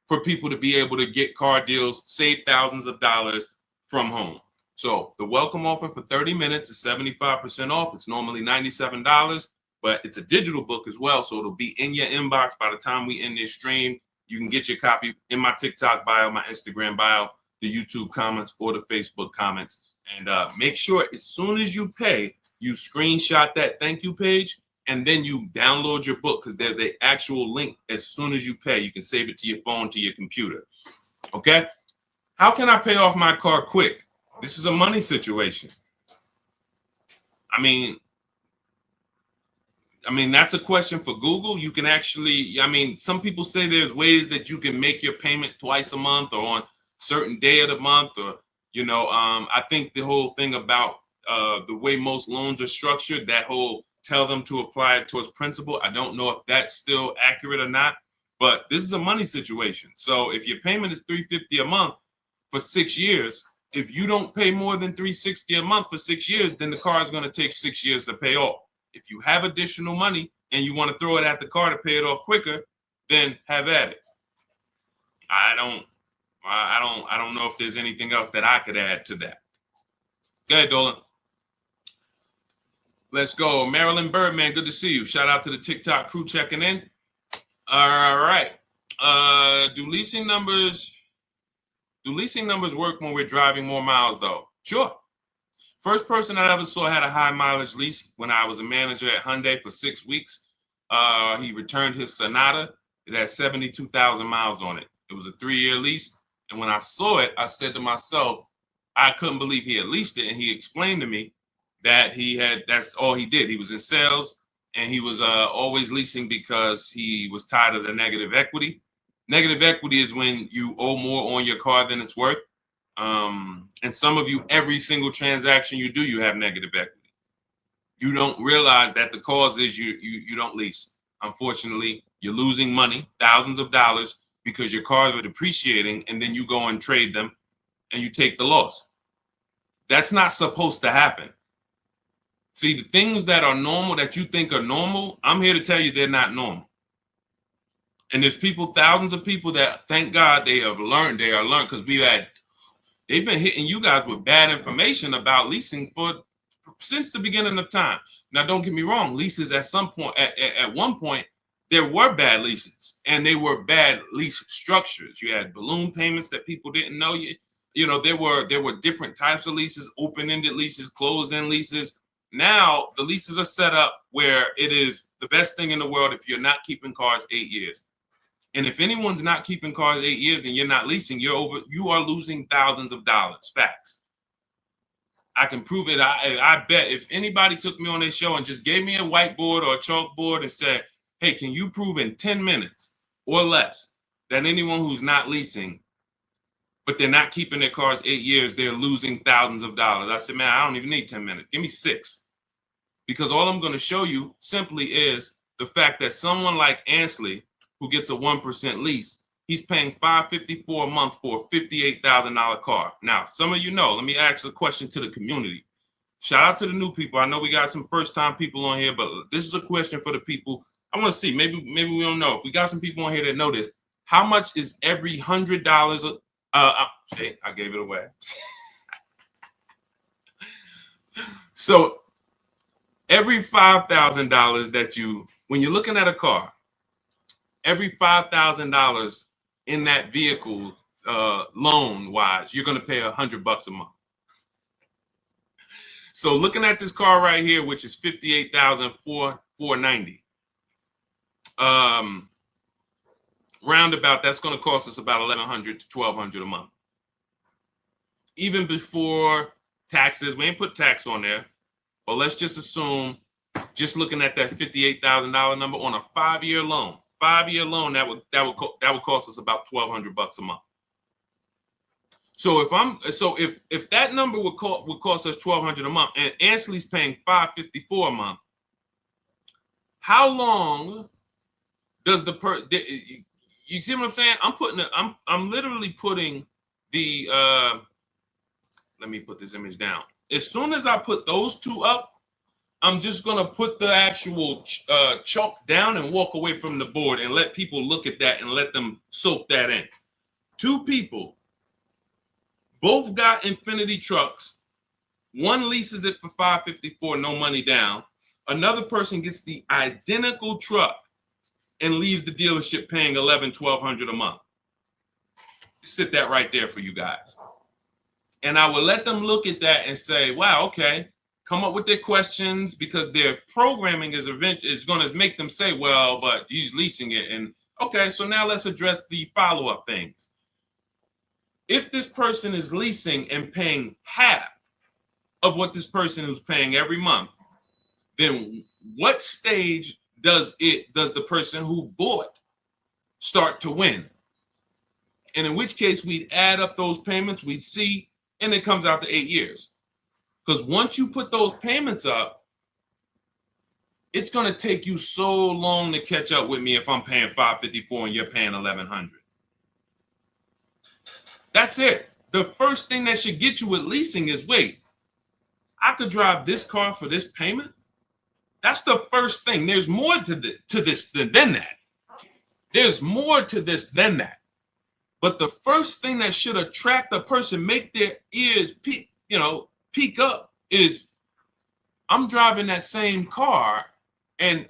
for people to be able to get car deals, save thousands of dollars from home. So the welcome offer for 30 minutes is 75% off. It's normally $97, but it's a digital book as well. So it'll be in your inbox by the time we end this stream. You can get your copy in my TikTok bio, my Instagram bio, the YouTube comments, or the Facebook comments. And make sure as soon as you pay, you screenshot that thank you page, and then you download your book, because there's an actual link as soon as you pay. You can save it to your phone, to your computer. Okay? How can I pay off my car quick? This is a money situation. I mean, that's a question for Google. You can actually, some people say there's ways that you can make your payment twice a month or on certain day of the month, or I think the whole thing about the way most loans are structured, that whole tell them to apply it towards principal. I don't know if that's still accurate or not, but this is a money situation. So if your payment is $350 a month for 6 years, if you don't pay more than $360 a month for 6 years, then the car is going to take 6 years to pay off. If you have additional money and you want to throw it at the car to pay it off quicker, then have at it. I don't know if there's anything else that I could add to that. Go ahead, Dolan. Let's go. Marilyn Birdman, good to see you. Shout out to the TikTok crew checking in. All right. Do leasing numbers work when we're driving more miles, though? Sure. First person I ever saw had a high mileage lease when I was a manager at Hyundai for 6 weeks. He returned his Sonata. It had 72,000 miles on it. It was a 3-year lease. And when I saw it, I said to myself, I couldn't believe he had leased it. And he explained to me that that's all he did. He was in sales and he was always leasing because he was tired of the negative equity. Negative equity is when you owe more on your car than it's worth. And some of you, every single transaction you do, you have negative equity. You don't realize that the cause is you don't lease. Unfortunately, you're losing money, thousands of dollars, because your cars are depreciating, and then you go and trade them and you take the loss. That's not supposed to happen. See, the things that are normal that you think are normal, I'm here to tell you they're not normal. And there's people, thousands of people that, thank God, they are learned, because they've been hitting you guys with bad information about leasing since the beginning of time. Now, don't get me wrong, leases at some point, at one point, there were bad leases, and they were bad lease structures. You had balloon payments that people didn't know. There were different types of leases, open-ended leases, closed-end leases. Now the leases are set up where it is the best thing in the world if you're not keeping cars 8 years. And if anyone's not keeping cars 8 years and you're not leasing, you are losing thousands of dollars. Facts. I can prove it. I bet if anybody took me on their show and just gave me a whiteboard or a chalkboard and said, hey, can you prove in 10 minutes or less that anyone who's not leasing, but they're not keeping their cars 8 years, they're losing thousands of dollars? I said, man, I don't even need 10 minutes. Give me 6. Because all I'm going to show you simply is the fact that someone like Ansley, who gets a 1% lease, he's paying $554 a month for a $58,000 car. Now, some of you know, let me ask a question to the community. Shout out to the new people. I know we got some first-time people on here, but this is a question for the people. I want to see, maybe we don't know. If we got some people on here that know this, how much is every $100? I gave it away. So every $5,000 that when you're looking at a car, every $5,000 in that vehicle, loan-wise, you're going to pay $100 a month. So looking at this car right here, which is $58,490. Roundabout, that's going to cost us about $1,100 to $1,200 a month. Even before taxes, we ain't put tax on there, but let's just assume, just looking at that $58,000 number on a 5-year loan. 5-year loan, that would cost us about $1,200 a month. So if that number would cost us $1,200 a month, and Ansley's paying $554 a month, how long does you see what I'm saying? I'm literally putting the let me put this image down. As soon as I put those two up, I'm just going to put the actual chalk down and walk away from the board and let people look at that and let them soak that in. 2 people, both got Infinity trucks. One leases it for $554, no money down. Another person gets the identical truck and leaves the dealership paying $1,100-$1,200 a month. Sit that right there for you guys. And I will let them look at that and say, wow, okay. Come up with their questions, because their programming is going to make them say, well, but he's leasing it. And okay, so now let's address the follow-up things. If this person is leasing and paying half of what this person is paying every month, then what stage does the person who bought start to win? And in which case we'd add up those payments, we'd see, and it comes out to 8 years. Because once you put those payments up, it's going to take you so long to catch up with me if I'm paying $554 and you're paying $1,100. That's it. The first thing that should get you with leasing is, wait, I could drive this car for this payment? That's the first thing. There's more to this than that. There's more to this than that. But the first thing that should attract a person, make their ears peak up, is I'm driving that same car and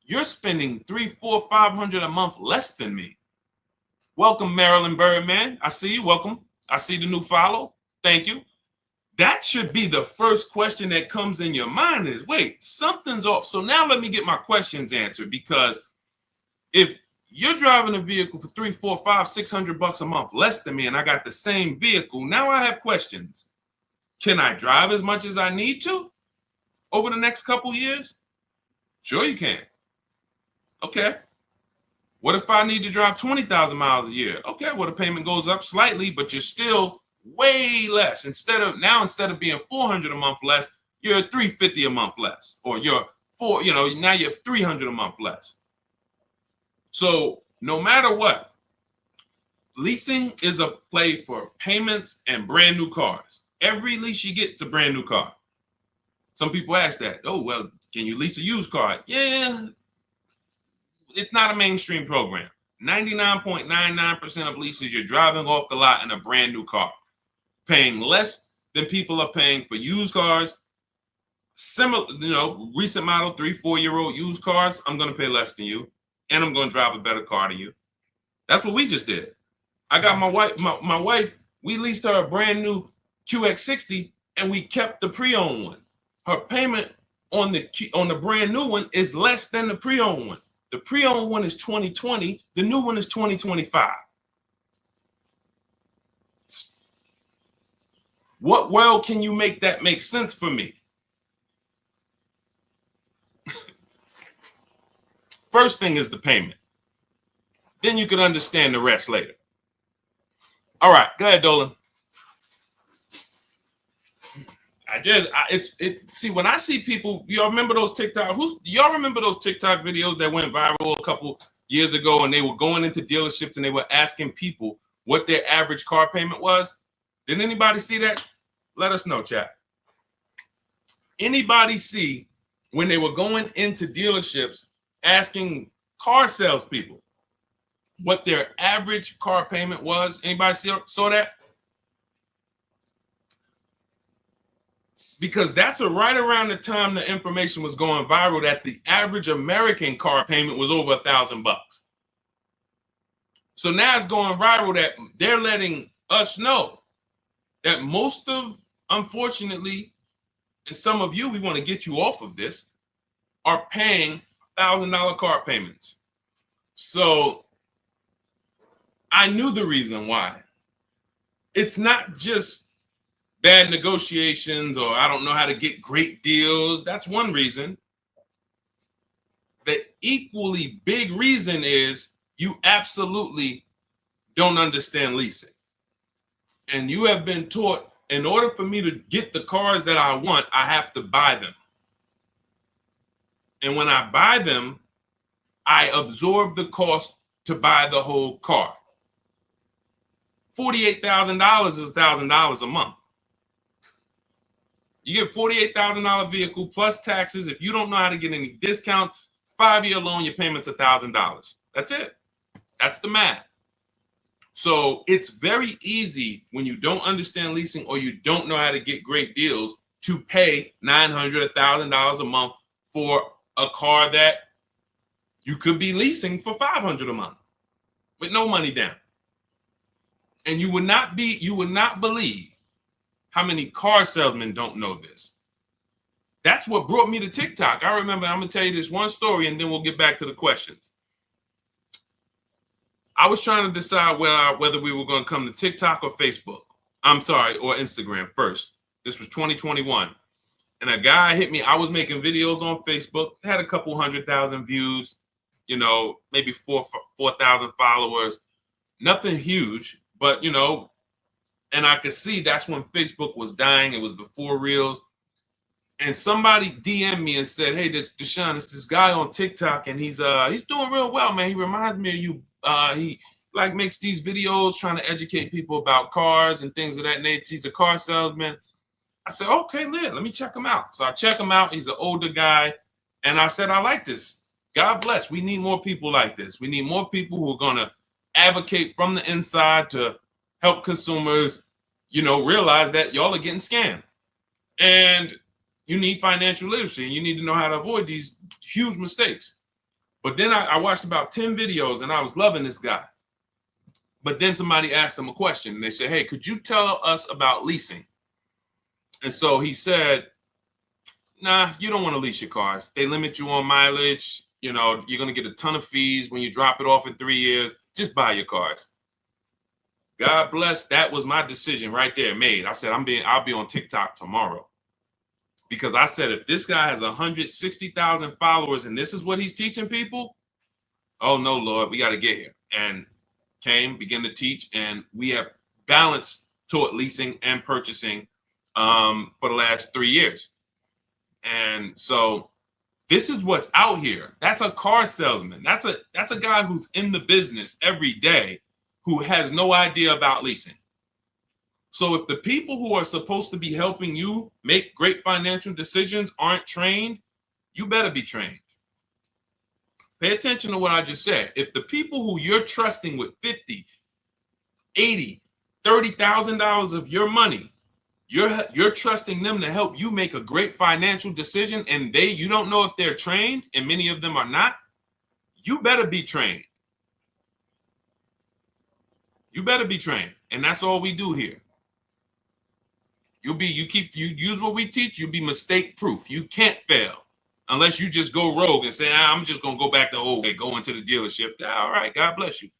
you're spending $300, $400, $500 a month less than me. Welcome, Marilyn Birdman. I see you. Welcome. I see the new follow. Thank you. That should be the first question that comes in your mind is, wait, something's off. So now let me get my questions answered, because if you're driving a vehicle for $300, $400, $500, $600 a month less than me, and I got the same vehicle, now I have questions. Can I drive as much as I need to over the next couple years? Sure you can. Okay. What if I need to drive 20,000 miles a year? Okay, well, the payment goes up slightly, but you're still way less. Instead of being $400 a month less, you're $350 a month less, or now you're $300 a month less. So no matter what, leasing is a play for payments and brand new cars. Every lease you get is a brand new car. Some people ask that, oh, well, can you lease a used car? Yeah, it's not a mainstream program. 99.99% of leases, you're driving off the lot in a brand new car, paying less than people are paying for used cars. Similar, recent model 3-4 year old used cars, I'm going to pay less than you, and I'm going to drive a better car than you. That's what we just did. I got my wife, we leased her a brand new QX60, and we kept the pre-owned one. Her payment on the brand new one is less than the pre-owned one. The pre-owned one is 2020. The new one is 2025. What world can you make that make sense for me? First thing is the payment. Then you can understand the rest later. All right, go ahead, Dolan. See, when I see people, y'all remember those TikTok videos that went viral a couple years ago, and they were going into dealerships and they were asking people what their average car payment was? Did anybody see that? Let us know, chat. Anybody see when they were going into dealerships asking car salespeople what their average car payment was? Anybody saw that? Because that's right around the time the information was going viral that the average American car payment was over $1,000. So now it's going viral that they're letting us know that most of, unfortunately, and some of you, we want to get you off of this, are paying $1,000 car payments. So I knew the reason why. It's not just bad negotiations, or I don't know how to get great deals. That's one reason. The equally big reason is you absolutely don't understand leasing. And you have been taught, in order for me to get the cars that I want, I have to buy them. And when I buy them, I absorb the cost to buy the whole car. $48,000 is $1,000 a month. You get $48,000 vehicle plus taxes. If you don't know how to get any discount, 5-year loan, your payment's $1,000. That's it. That's the math. So it's very easy when you don't understand leasing or you don't know how to get great deals to pay $900, $1,000 a month for a car that you could be leasing for $500 a month with no money down. And you would not believe how many car salesmen don't know this. That's what brought me to TikTok. I remember, I'm going to tell you this one story and then we'll get back to the questions. I was trying to decide whether we were going to come to TikTok or Facebook. Or Instagram first. This was 2021. And a guy hit me. I was making videos on Facebook, had a couple 100,000 views, maybe 4,000 followers. nothing huge, but you know, and I could see that's when Facebook was dying. It was before Reels. And somebody DM'd me and said, "Hey, this Deshone, it's this guy on TikTok, and he's doing real well, man. He reminds me of you. He like makes these videos trying to educate people about cars and things of that nature. He's a car salesman." I said, "Okay, let me check him out." So I check him out. He's an older guy, and I said, "I like this. God bless. We need more people like this. We need more people who are gonna advocate from the inside to help consumers, you know, realize that y'all are getting scammed." And you need financial literacy, and you need to know how to avoid these huge mistakes. But then I watched about 10 videos, and I was loving this guy. But then somebody asked him a question, and they said, "Hey, could you tell us about leasing?" And so he said, "Nah, you don't want to lease your cars. They limit you on mileage. You know, you're going to get a ton of fees when you drop it off in 3 years. Just buy your cars." God bless. That was my decision right there made. I said, I'll be on TikTok tomorrow. Because I said, if this guy has 160,000 followers and this is what he's teaching people, oh no, Lord, we got to get here. And began to teach, and we have balanced toward leasing and purchasing for the last 3 years. And so this is what's out here. That's a car salesman. That's a guy who's in the business every day who has no idea about leasing. So if the people who are supposed to be helping you make great financial decisions aren't trained, you better be trained. Pay attention to what I just said. If the people who you're trusting with 50, 80, $30,000 of your money, you're trusting them to help you make a great financial decision, and you don't know if they're trained, and many of them are not, you better be trained. You better be trained. And that's all we do here. You use what we teach, you'll be mistake proof. You can't fail unless you just go rogue and say, I'm just gonna go back to old way, go into the dealership. All right, God bless you.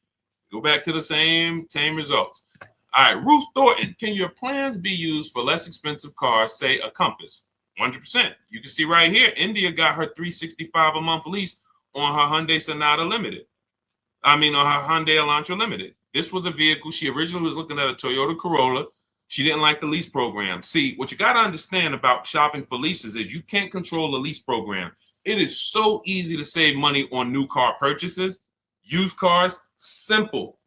Go back to the same results. All right, Ruth Thornton, can your plans be used for less expensive cars, say a Compass? 100%. You can see right here, India got her $365 a month lease on her Hyundai Sonata Limited. On her Hyundai Elantra Limited. This was a vehicle, she originally was looking at a Toyota Corolla. She didn't like the lease program. See, what you got to understand about shopping for leases is you can't control the lease program. It is so easy to save money on new car purchases. Used cars, simple.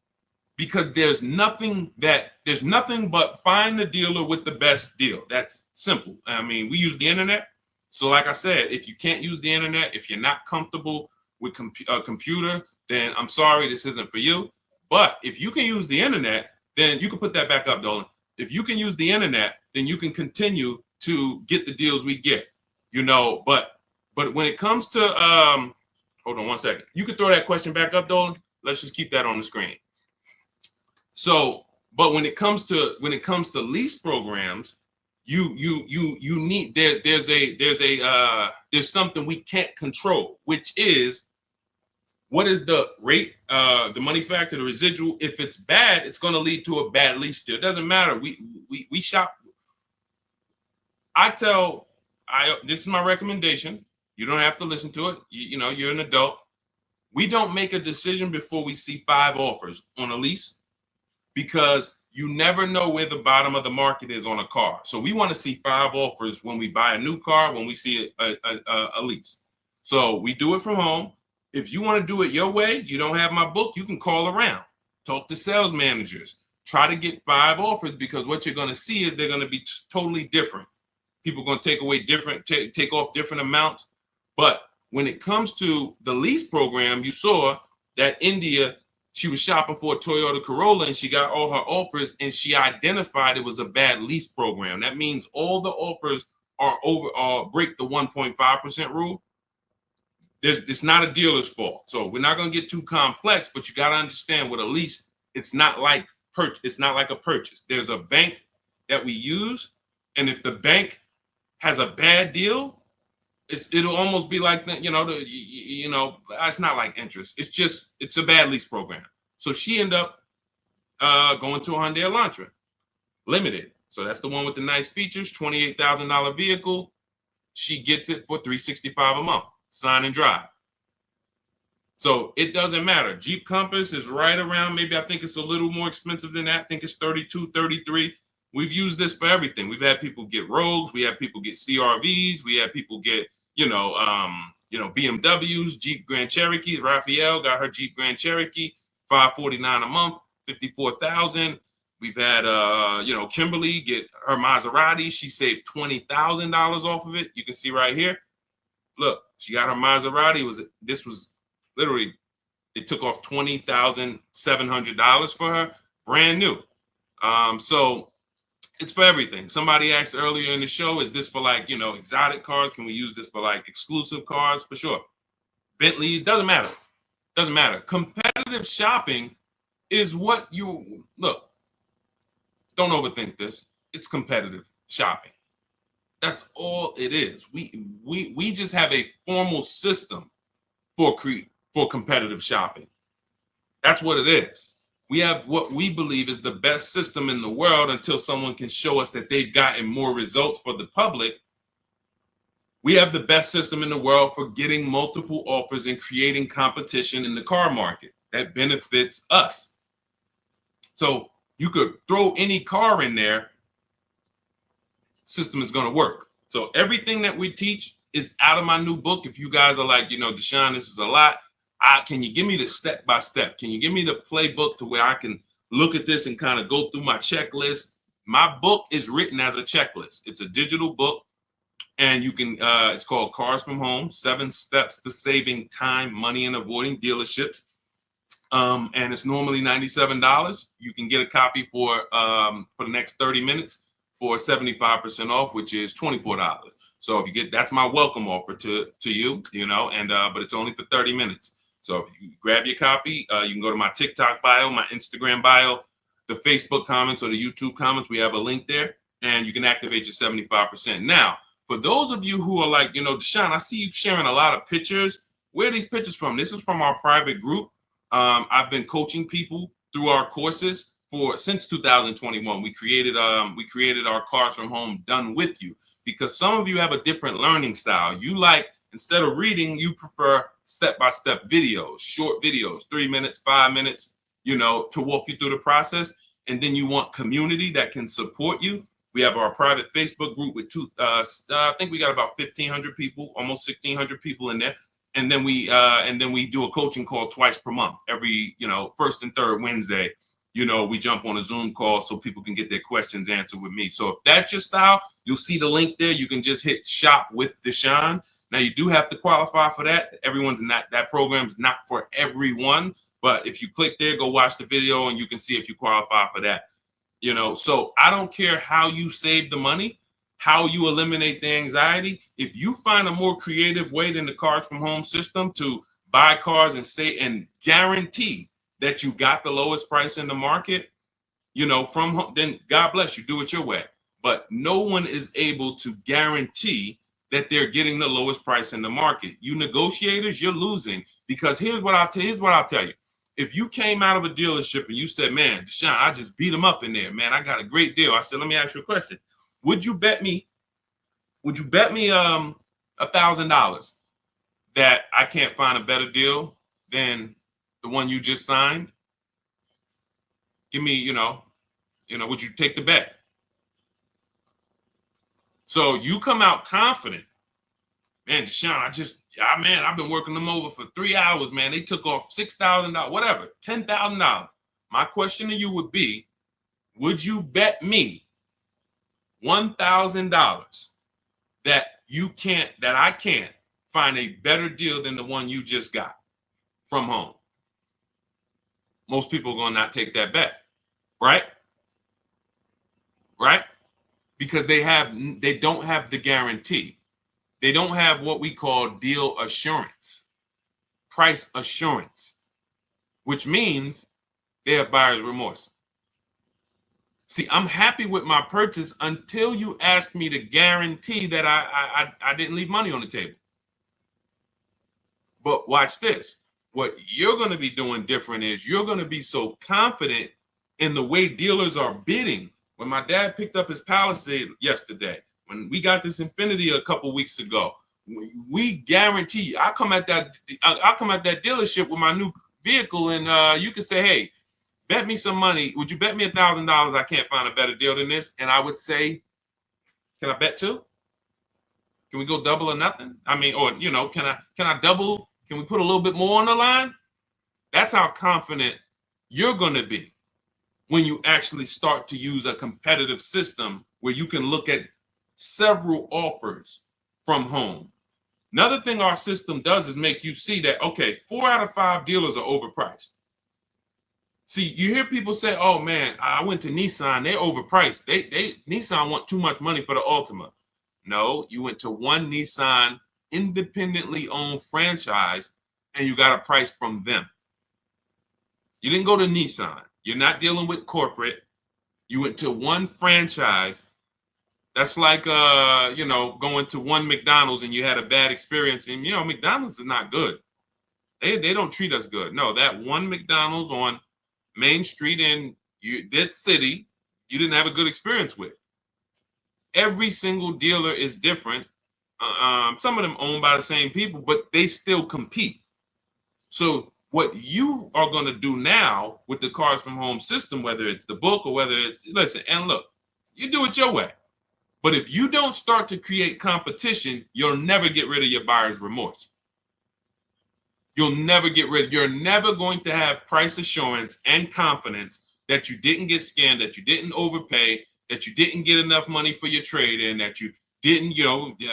Because there's nothing but find the dealer with the best deal. That's simple. We use the internet. So like I said, if you can't use the internet, if you're not comfortable with a computer, then I'm sorry, this isn't for you. But if you can use the internet, then you can put that back up, Dolan. If you can use the internet, then you can continue to get the deals we get, but when it comes to, hold on one second. You can throw that question back up, Dolan. Let's just keep that on the screen. So, but when it comes to lease programs, you need there's something we can't control, which is what is the rate, the money factor, the residual. If it's bad, it's going to lead to a bad lease deal. It doesn't matter. We shop. This is my recommendation. You don't have to listen to it. You're an adult. We don't make a decision before we see 5 offers on a lease, because you never know where the bottom of the market is on a car. So we want to see 5 offers when we buy a new car, when we see a lease. So we do it from home. If you want to do it your way, you don't have my book, you can call around, talk to sales managers, try to get 5 offers, because what you're going to see is they're going to be totally different. People are going to take off different amounts. But when it comes to the lease program, you saw that India, she was shopping for a Toyota Corolla and she got all her offers, and she identified it was a bad lease program. That means all the offers break the 1.5% rule. It's not a dealer's fault. So we're not going to get too complex, but you got to understand with a lease, it's not like a purchase. There's a bank that we use, and if the bank has a bad deal, it'll almost be like that. It's not like interest. It's a bad lease program. So she ended up going to a Hyundai Elantra Limited. So that's the one with the nice features, $28,000 vehicle. She gets it for $365 a month, sign and drive. So it doesn't matter. Jeep Compass is right around, maybe I think it's a little more expensive than that. I think it's 32, 33. We've used this for everything. We've had people get Rogues, we have people get CRVs, we have people get, BMWs, Jeep Grand Cherokees. Raphael got her Jeep Grand Cherokee, $549 a month, 54,000. We've had Kimberly get her Maserati. She saved $20,000 off of it. You can see right here. Look, she got her Maserati. This was literally, it took off $20,700 for her, brand new. So it's for everything. Somebody asked earlier in the show, is this for like, exotic cars? Can we use this for like exclusive cars? For sure. Bentleys, doesn't matter. Doesn't matter. Competitive shopping is what you, look, don't overthink this. It's competitive shopping. That's all it is. We just have a formal system for competitive shopping. That's what it is. We have what we believe is the best system in the world until someone can show us that they've gotten more results for the public. We have the best system in the world for getting multiple offers and creating competition in the car market that benefits us. So you could throw any car in there, system is going to work. So everything that we teach is out of my new book. If you guys are like, Deshone, this is a lot. Can you give me the step by step? Can you give me the playbook to where I can look at this and kind of go through my checklist? My book is written as a checklist. It's a digital book, and you can. It's called Cars from Home: 7 Steps to Saving Time, Money, and Avoiding Dealerships. And it's normally $97. You can get a copy for the next 30 minutes for 75% off, which is $24. So if you get, that's my welcome offer to you, but it's only for 30 minutes. So if you grab your copy, you can go to my TikTok bio, my Instagram bio, the Facebook comments or the YouTube comments. We have a link there, and you can activate your 75%. Now, for those of you who are like, Deshone, I see you sharing a lot of pictures. Where are these pictures from? This is from our private group. I've been coaching people through our courses since 2021. We created our Cars from Home Done With You, because some of you have a different learning style. You like, instead of reading, you prefer step-by-step videos, short videos, 3 minutes, 5 minutes, to walk you through the process. And then you want community that can support you. We have our private Facebook group with I think we got about 1,500 people, almost 1,600 people in there. And then we do a coaching call twice per month, every, first and third Wednesday. We jump on a Zoom call so people can get their questions answered with me. So if that's your style, you'll see the link there. You can just hit Shop with Deshone. Now you do have to qualify for that. That program's not for everyone, but if you click there, go watch the video and you can see if you qualify for that. So I don't care how you save the money, how you eliminate the anxiety. If you find a more creative way than the Cars from Home system to buy cars and guarantee that you got the lowest price in the market, from home, then God bless you, do it your way. But no one is able to guarantee that they're getting the lowest price in the market. You negotiators, you're losing, because here's what I'll tell you. If you came out of a dealership and you said, man, Deshone, I just beat him up in there, man, I got a great deal. I said, let me ask you a question. Would you bet me $1,000 that I can't find a better deal than the one you just signed? Give me, would you take the bet? So you come out confident, man, Deshone, I've been working them over for 3 hours, man. They took off $6,000, whatever, $10,000. My question to you would be, would you bet me $1,000 that I can't find a better deal than the one you just got from home? Most people are going to not take that bet, right? Right? Because they don't have the guarantee. They don't have what we call deal assurance, price assurance, which means they have buyer's remorse. See, I'm happy with my purchase until you ask me to guarantee that I didn't leave money on the table. But watch this. What you're going to be doing different is you're going to be so confident in the way dealers are bidding. When my dad picked up his Palisade yesterday, when we got this Infiniti a couple weeks ago, We guarantee you. I come at that dealership with my new vehicle, and you can say, hey, bet me some money. Would you bet me $1,000 I can't find a better deal than this? And I would say, can I bet two? Can we go double or nothing? I mean, or can I double? Can we put a little bit more on the line? That's how confident you're going to be when you actually start to use a competitive system where you can look at several offers from home. Another thing our system does is make you see that, okay, 4 out of 5 dealers are overpriced. See, you hear people say, oh man, I went to Nissan, they're overpriced. Nissan want too much money for the Altima. No, you went to one Nissan independently owned franchise and you got a price from them. You didn't go to Nissan. You're not dealing with corporate. You went to one franchise. That's like going to one McDonald's and you had a bad experience. And McDonald's is not good. They don't treat us good. No, that one McDonald's on Main Street in this city, you didn't have a good experience with. Every single dealer is different. Some of them owned by the same people, but they still compete. So what you are going to do now with the Cars from Home system, whether it's the book or whether it's, listen, and look, you do it your way. But if you don't start to create competition, you'll never get rid of your buyer's remorse. You're never going to have price assurance and confidence that you didn't get scammed, that you didn't overpay, that you didn't get enough money for your trade-in, that you didn't,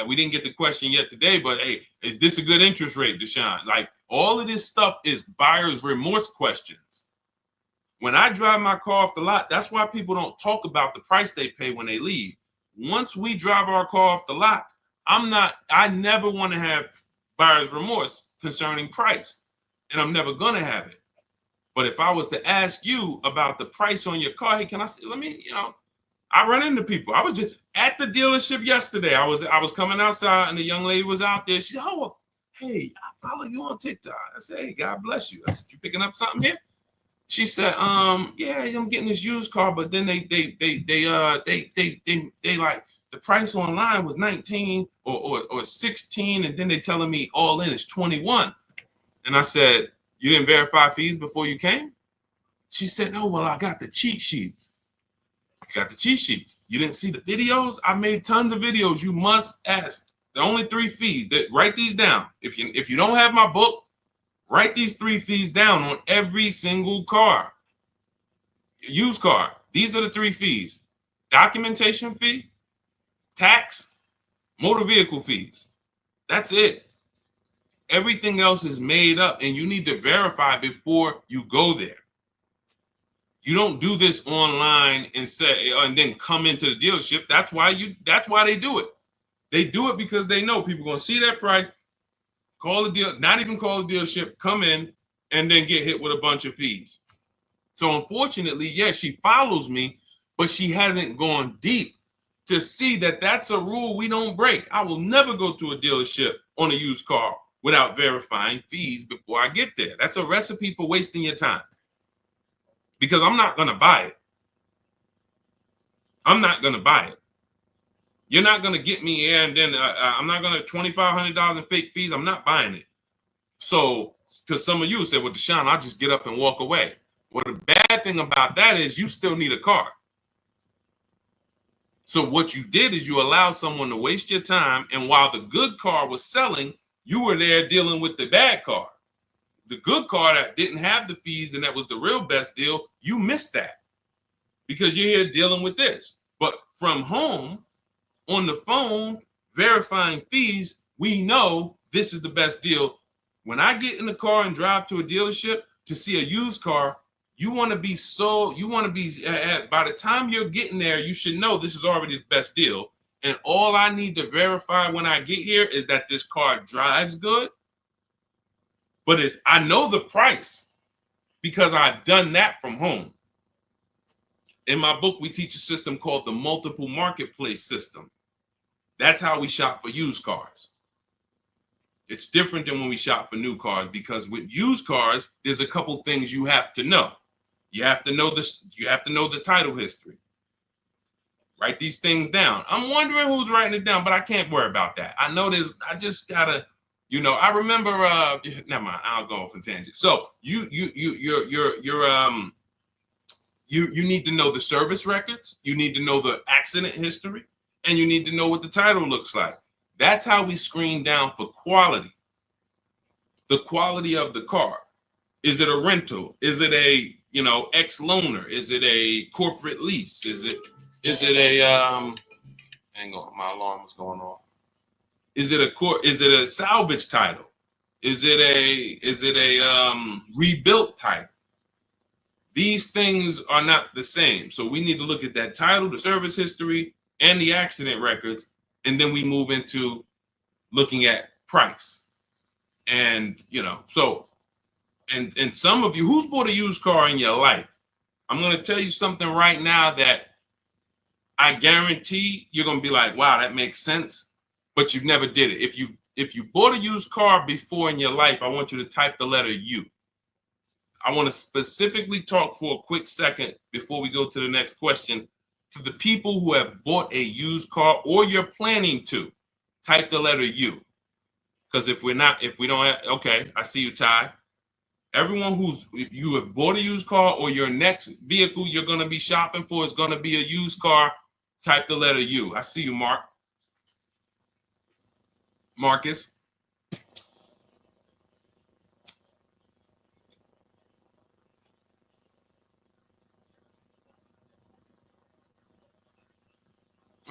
we didn't get the question yet today, but hey, is this a good interest rate, Deshone? Like, all of this stuff is buyer's remorse questions. When I drive my car off the lot, that's why people don't talk about the price they pay when they leave. Once we drive our car off the lot, I never want to have buyer's remorse concerning price, and I'm never going to have it. But if I was to ask you about the price on your car, hey, can I see, I run into people. I was just at the dealership yesterday. I was coming outside and the young lady was out there. She said, oh, hey, I follow you on TikTok. I said, hey, God bless you. I said, you picking up something here? She said, yeah, I'm getting this used car, but then they like the price online was 19 or 16, and then they telling me all in is 21. And I said, you didn't verify fees before you came? She said, no, well, I got the cheat sheets. Got the cheat sheets. You didn't see the videos? I made tons of videos. You must ask. The only 3 fees. Write these down. If you don't have my book, write these 3 fees down on every single car. Used car. These are the 3 fees. Documentation fee, tax, motor vehicle fees. That's it. Everything else is made up, and you need to verify before you go there. You don't do this online and say, and then come into the dealership. That's why they do it. They do it because they know people are going to see that price, not even call the dealership, come in, and then get hit with a bunch of fees. So unfortunately, yes, she follows me, but she hasn't gone deep to see that that's a rule we don't break. I will never go to a dealership on a used car without verifying fees before I get there. That's a recipe for wasting your time. Because I'm not going to buy it. I'm not going to buy it. You're not going to get me here, and then I'm not going to $2,500 in fake fees. I'm not buying it. So, because some of you said, well, Deshone, I'll just get up and walk away. Well, the bad thing about that is you still need a car. So what you did is you allowed someone to waste your time, and while the good car was selling, you were there dealing with the bad car. The good car that didn't have the fees and that was the real best deal, you missed that because you're here dealing with this. But from home, on the phone, verifying fees, we know this is the best deal. When I get in the car and drive to a dealership to see a used car, by the time you're getting there, you should know this is already the best deal. And all I need to verify when I get here is that this car drives good. But I know the price because I've done that from home. In my book, we teach a system called the multiple marketplace system. That's how we shop for used cars. It's different than when we shop for new cars because with used cars, there's a couple things you have to know. You have to know this. You have to know the title history. Write these things down. I'm wondering who's writing it down, but I can't worry about that. I know this. I just gotta, I remember. Never mind. I'll go off a tangent. So you need to know the service records. You need to know the accident history, and you need to know what the title looks like. That's how we screen down for quality. The quality of the car. Is it a rental? Is it a ex-loaner? Is it a corporate lease? Is it a hang on, my alarm was going off. Is it a salvage title? Is it a rebuilt title? These things are not the same. So we need to look at that title, the service history, and the accident records, and then we move into looking at price. And so and some of you, who's bought a used car in your life? I'm going to tell you something right now that I guarantee you're going to be like, wow, that makes sense, but you've never did it. If you bought a used car before in your life, I want you to type the letter U. I want to specifically talk for a quick second before we go to the next question to the people who have bought a used car or you're planning to. Type the letter U. Because if we don't have, okay, I see you, Ty. Everyone if you have bought a used car or your next vehicle you're going to be shopping for is going to be a used car, type the letter U. I see you, Marcus.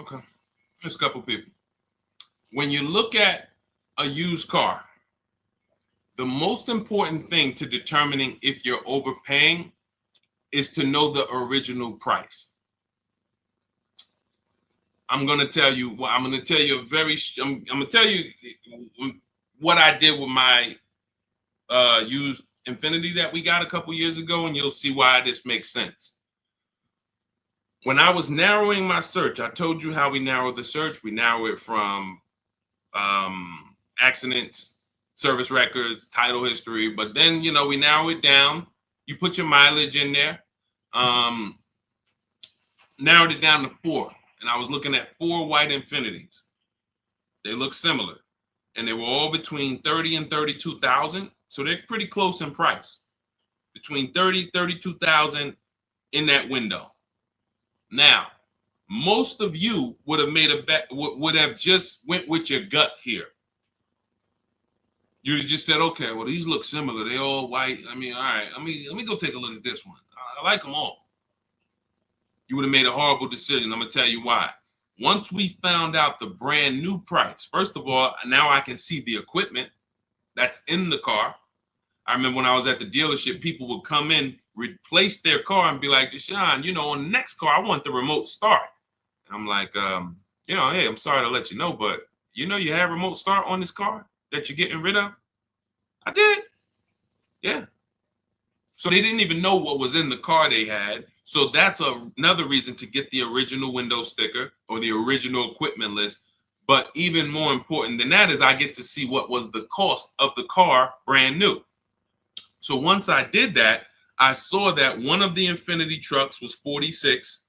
Okay, there's a couple people. When you look at a used car, the most important thing to determining if you're overpaying is to know the original price. I'm going to tell you what I'm going to tell you what I did with my used Infiniti that we got a couple years ago, and you'll see why this makes sense. When I was narrowing my search, I told you how we narrow the search. We narrow it from accidents, service records, title history, but then we narrow it down. You put your mileage in there. Narrowed it down to 4, and I was looking at 4 white Infinitis. They look similar, and they were all between 30 and 32,000, so they're pretty close in price, between 30 32,000 in that window. Now, most of you would have made a bet, would have just went with your gut here. You just said, okay, well, these look similar. They all white. I mean, all right, let me go take a look at this one. I like them all. You would have made a horrible decision. I'm going to tell you why. Once we found out the brand new price, first of all, now I can see the equipment that's in the car. I remember when I was at the dealership, people would come in, replace their car and be like, Deshone, on the next car, I want the remote start. And I'm like, hey, I'm sorry to let you know, but you have remote start on this car that you're getting rid of? I did. Yeah. So they didn't even know what was in the car they had. So that's another reason to get the original window sticker or the original equipment list. But even more important than that is I get to see what was the cost of the car brand new. So once I did that, I saw that one of the Infiniti trucks was 46,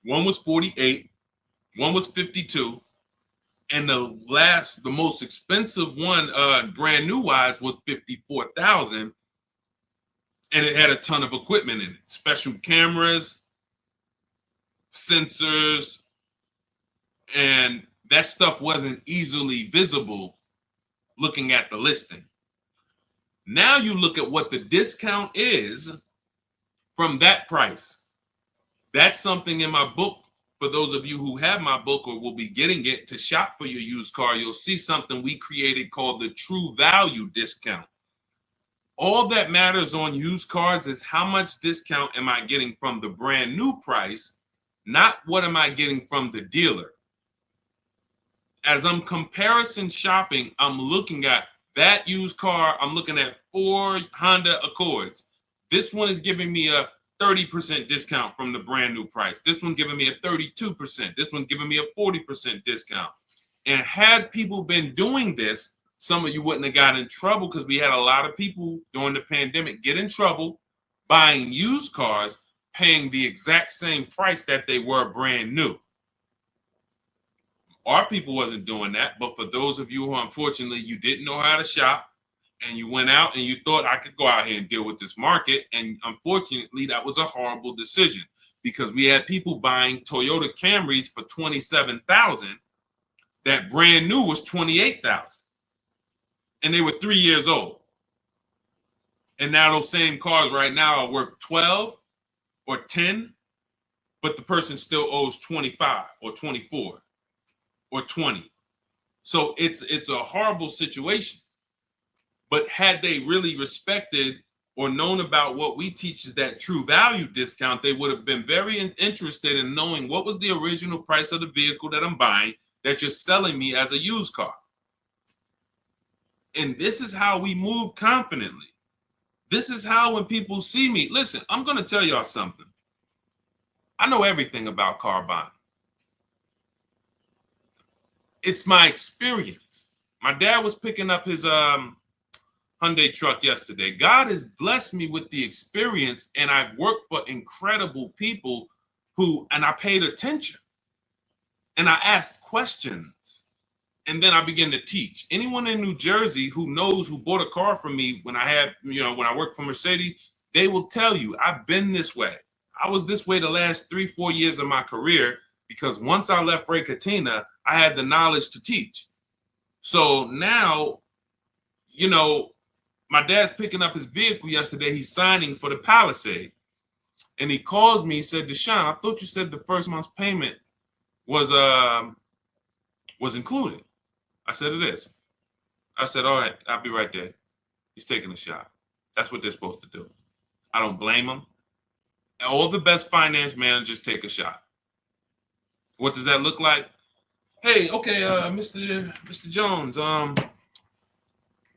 one was 48, one was 52, and the most expensive one, brand new wise, was 54,000. And it had a ton of equipment in it, special cameras, sensors, and that stuff wasn't easily visible looking at the listing. Now you look at what the discount is from that price. That's something in my book. For those of you who have my book or will be getting it to shop for your used car, you'll see something we created called the true value discount. All that matters on used cars is how much discount am I getting from the brand new price, not what am I getting from the dealer. As I'm comparison shopping, I'm looking at that used car. I'm looking at 4 Honda Accords. This one is giving me a 30% discount from the brand new price. This one's giving me a 32%. This one's giving me a 40% discount. And had people been doing this, some of you wouldn't have got in trouble, because we had a lot of people during the pandemic get in trouble buying used cars paying the exact same price that they were brand new. Our people wasn't doing that, but for those of you who unfortunately you didn't know how to shop and you went out and you thought I could go out here and deal with this market, and unfortunately that was a horrible decision because we had people buying Toyota Camrys for $27,000 that brand new was $28,000, and they were 3 years old. And now those same cars right now are worth 12 or 10, but the person still owes 25 or 24 or 20. So it's a horrible situation. But had they really respected or known about what we teach is that true value discount, they would have been very interested in knowing what was the original price of the vehicle that I'm buying that you're selling me as a used car. And this is how we move confidently. This is how when people see me, listen, I'm going to tell y'all something. I know everything about car buying. It's my experience. My dad was picking up his Hyundai truck yesterday. God has blessed me with the experience, and I've worked for incredible people and I paid attention and I asked questions, and then I began to teach. Anyone in New Jersey who bought a car from me when I worked for Mercedes, they will tell you I've been this way. I was this way the last 3-4 years of my career because once I left Ray Katina, I had the knowledge to teach. So now, my dad's picking up his vehicle yesterday. He's signing for the Palisade. And he calls me. He said, Deshone, I thought you said the first month's payment was included. I said, it is. I said, all right, I'll be right there. He's taking a shot. That's what they're supposed to do. I don't blame them. All the best finance managers take a shot. What does that look like? Hey, okay, Mr. Jones,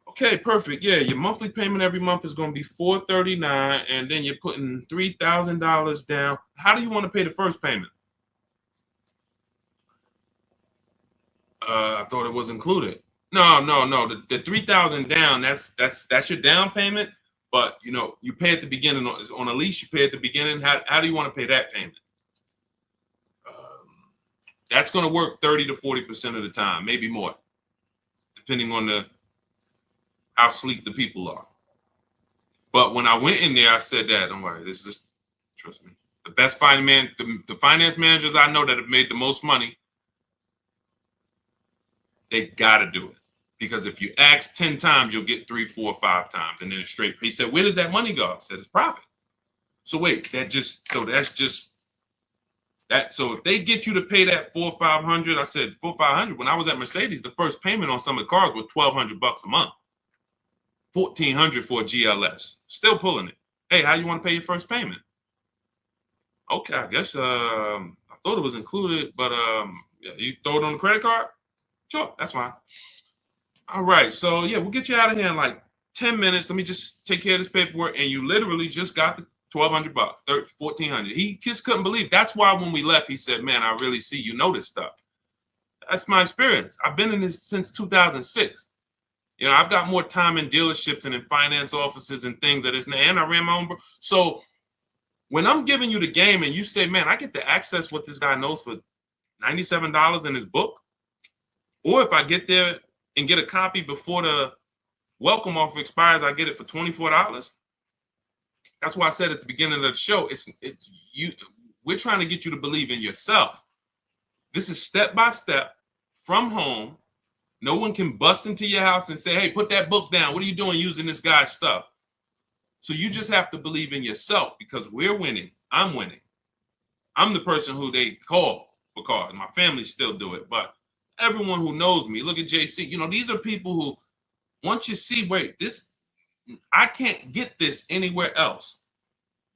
okay, perfect. Yeah, your monthly payment every month is going to be $439, and then you're putting $3,000 down. How do you want to pay the first payment? I thought it was included. No. The $3,000 down. That's your down payment. But you pay at the beginning on a lease. You pay at the beginning. How do you want to pay that payment? That's going to work 30 to 40% of the time, maybe more, depending on how sleek the people are. But when I went in there, I said that, don't worry, this is, trust me, the best the finance managers I know that have made the most money, they got to do it. Because if you ask 10 times, you'll get 3, 4, 5 times, and then it's straight. He said, where does that money go? I said, it's profit. So wait, that's just that. So if they get you to pay that $400 or $500, I said $400 or $500. When I was at Mercedes, the first payment on some of the cars was $1,200 a month. $1,400 for a GLS. Still pulling it. Hey, how you want to pay your first payment? Okay, I guess I thought it was included, but yeah, you throw it on the credit card? Sure, that's fine. All right, so yeah, we'll get you out of here in like 10 minutes. Let me just take care of this paperwork, and you literally just got the $1,200, $1,400. He just couldn't believe. That's why when we left, he said, man, I really see you know this stuff. That's my experience. I've been in this since 2006. I've got more time in dealerships and in finance offices and things that is, and I ran my own. So when I'm giving you the game and you say, man, I get to access what this guy knows for $97 in his book, or if I get there and get a copy before the welcome offer expires, I get it for $24. That's why I said at the beginning of the show, we're trying to get you to believe in yourself. This is step by step from home. No one can bust into your house and say, hey, put that book down. What are you doing using this guy's stuff? So you just have to believe in yourself because we're winning. I'm winning. I'm the person who they call for cars. My family still do it, but everyone who knows me, look at JC. These are people who, once you see, wait, I can't get this anywhere else.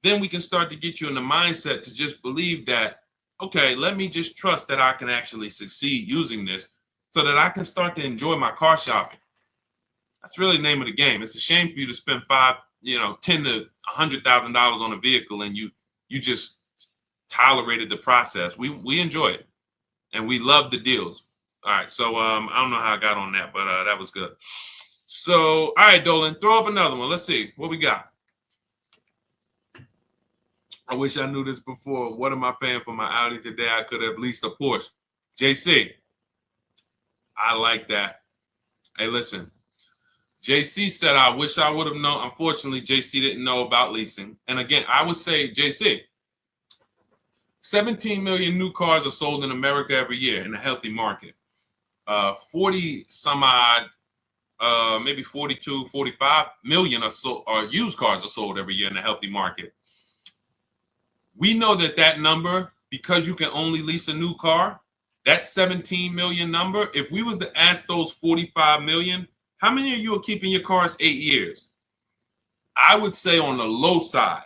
Then we can start to get you in the mindset to just believe that, okay, let me just trust that I can actually succeed using this so that I can start to enjoy my car shopping. That's really the name of the game. It's a shame for you to spend $10 to $100,000 on a vehicle and you just tolerated the process. We enjoy it and we love the deals. All right, so I don't know how I got on that, but that was good. So, all right, Dolan, throw up another one. Let's see what we got. I wish I knew this before. What am I paying for my Audi today? I could have leased a Porsche. JC, I like that. Hey, listen. JC said, I wish I would have known. Unfortunately, JC didn't know about leasing. And again, I would say, JC, 17 million new cars are sold in America every year in a healthy market. 40 some odd, maybe 42, 45 million are used cars are sold every year in a healthy market. We know that number, because you can only lease a new car, that 17 million number, if we was to ask those 45 million, how many of you are keeping your cars 8 years? I would say on the low side,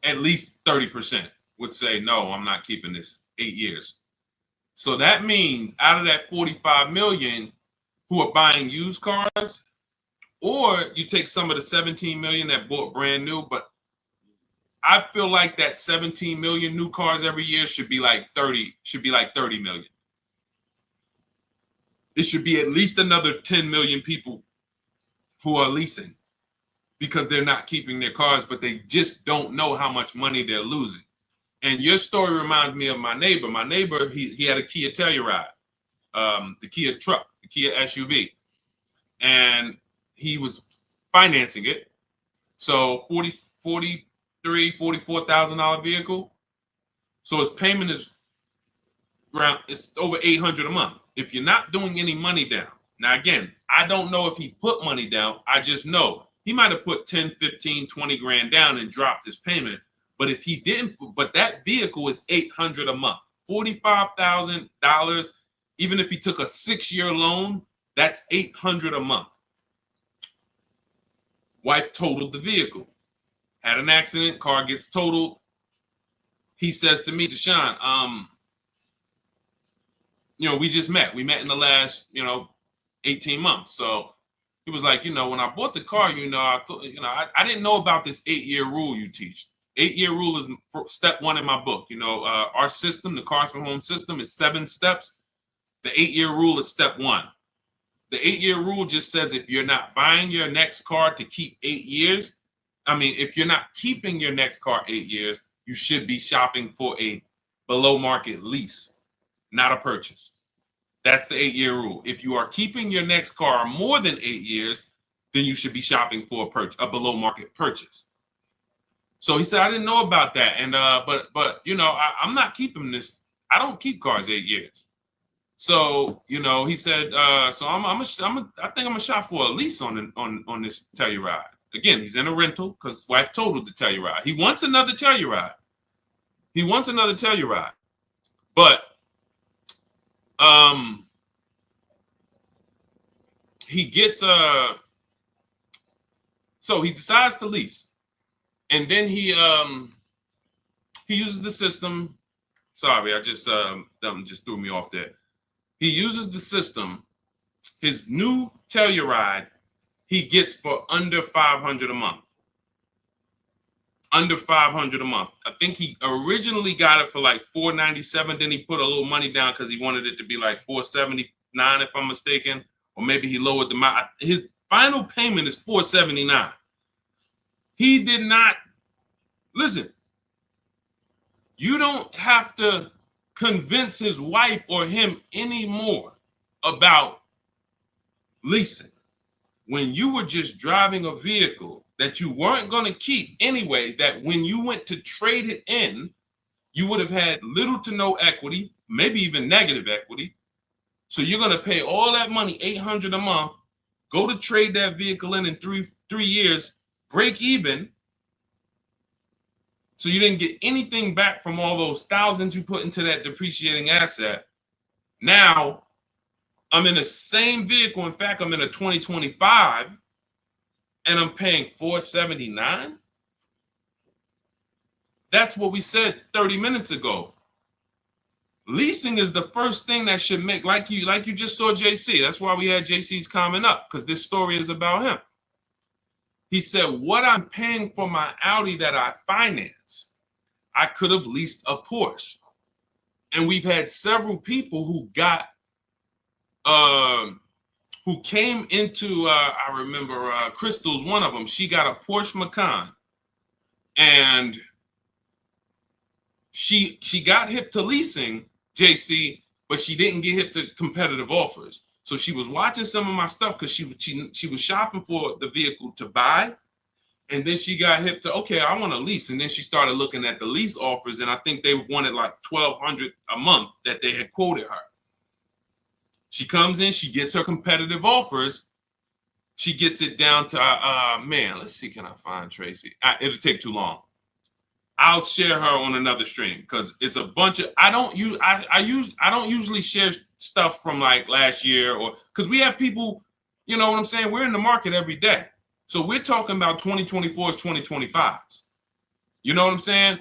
at least 30% would say, no, I'm not keeping this 8 years. So that means out of that 45 million who are buying used cars, or you take some of the 17 million that bought brand new, but I feel like that 17 million new cars every year should be like 30 million. It should be at least another 10 million people who are leasing because they're not keeping their cars, but they just don't know how much money they're losing. And your story reminds me of my neighbor. My neighbor, he had a Kia Telluride, the Kia truck, the Kia SUV, and he was financing it. So $44,000 vehicle. So his payment is around, it's over $800 a month. If you're not doing any money down. Now, again, I don't know if he put money down. I just know he might have put 10, 15, 20 grand down and dropped his payment. But if he didn't, but that vehicle is $800 a month, $45,000. Even if he took a 6-year loan, that's $800 a month. Wife totaled the vehicle, had an accident, car gets totaled. He says to me, Deshone, we just met. We met in the last, 18 months. So he was like, when I bought the car, I didn't know about this 8-year rule you teach. 8-year rule is step 1 in my book. Our system, the Cars from Home system, is 7 steps. The 8-year rule is step 1. The 8-year rule just says if you're not buying your next car to keep 8 years, if you're not keeping your next car 8 years, you should be shopping for a below market lease, not a purchase. That's the 8-year rule. If you are keeping your next car more than 8 years, then you should be shopping for a below market purchase. So he said, I didn't know about that. And, but I'm not keeping this. I don't keep cars 8 years. So, he said, so I think I'm gonna shop for a lease on this Telluride. Again, he's in a rental because his wife totaled the Telluride. He wants another Telluride. But he gets so he decides to lease, and then he uses the system. Sorry, I just threw me off there. He uses the system. His new Telluride he gets for under $500 a month. Under $500 a month. I think he originally got it for like $497. Then he put a little money down because he wanted it to be like $479, if I'm mistaken, or maybe he lowered the amount. His final payment is $479. He did not listen. You don't have to convince his wife or him anymore about leasing. When you were just driving a vehicle that you weren't going to keep anyway, that when you went to trade it in, you would have had little to no equity, maybe even negative equity. So you're going to pay all that money, $800 a month, go to trade that vehicle in 3 years, break even. So you didn't get anything back from all those thousands you put into that depreciating asset. Now, I'm in the same vehicle. In fact, I'm in a 2025 and I'm paying $479. That's what we said 30 minutes ago. Leasing is the first thing that should make, like you just saw JC. That's why we had JC's comment up, because this story is about him. He said, what I'm paying for my Audi that I finance, I could have leased a Porsche. And we've had several people who got who came into, I remember Crystal's one of them. She got a Porsche Macan, and she got hip to leasing, JC, but she didn't get hip to competitive offers. So she was watching some of my stuff because she was shopping for the vehicle to buy, and then she got hip to, okay, I want to lease, and then she started looking at the lease offers, and I think they wanted like $1,200 a month that they had quoted her. She comes in, she gets her competitive offers. She gets it down to, man, let's see, can I find Tracy? It'll take too long. I'll share her on another stream because it's a bunch of, I don't usually share stuff from like last year, or because we have people, you know what I'm saying? We're in the market every day. So we're talking about 2024s, 2025s. You know what I'm saying?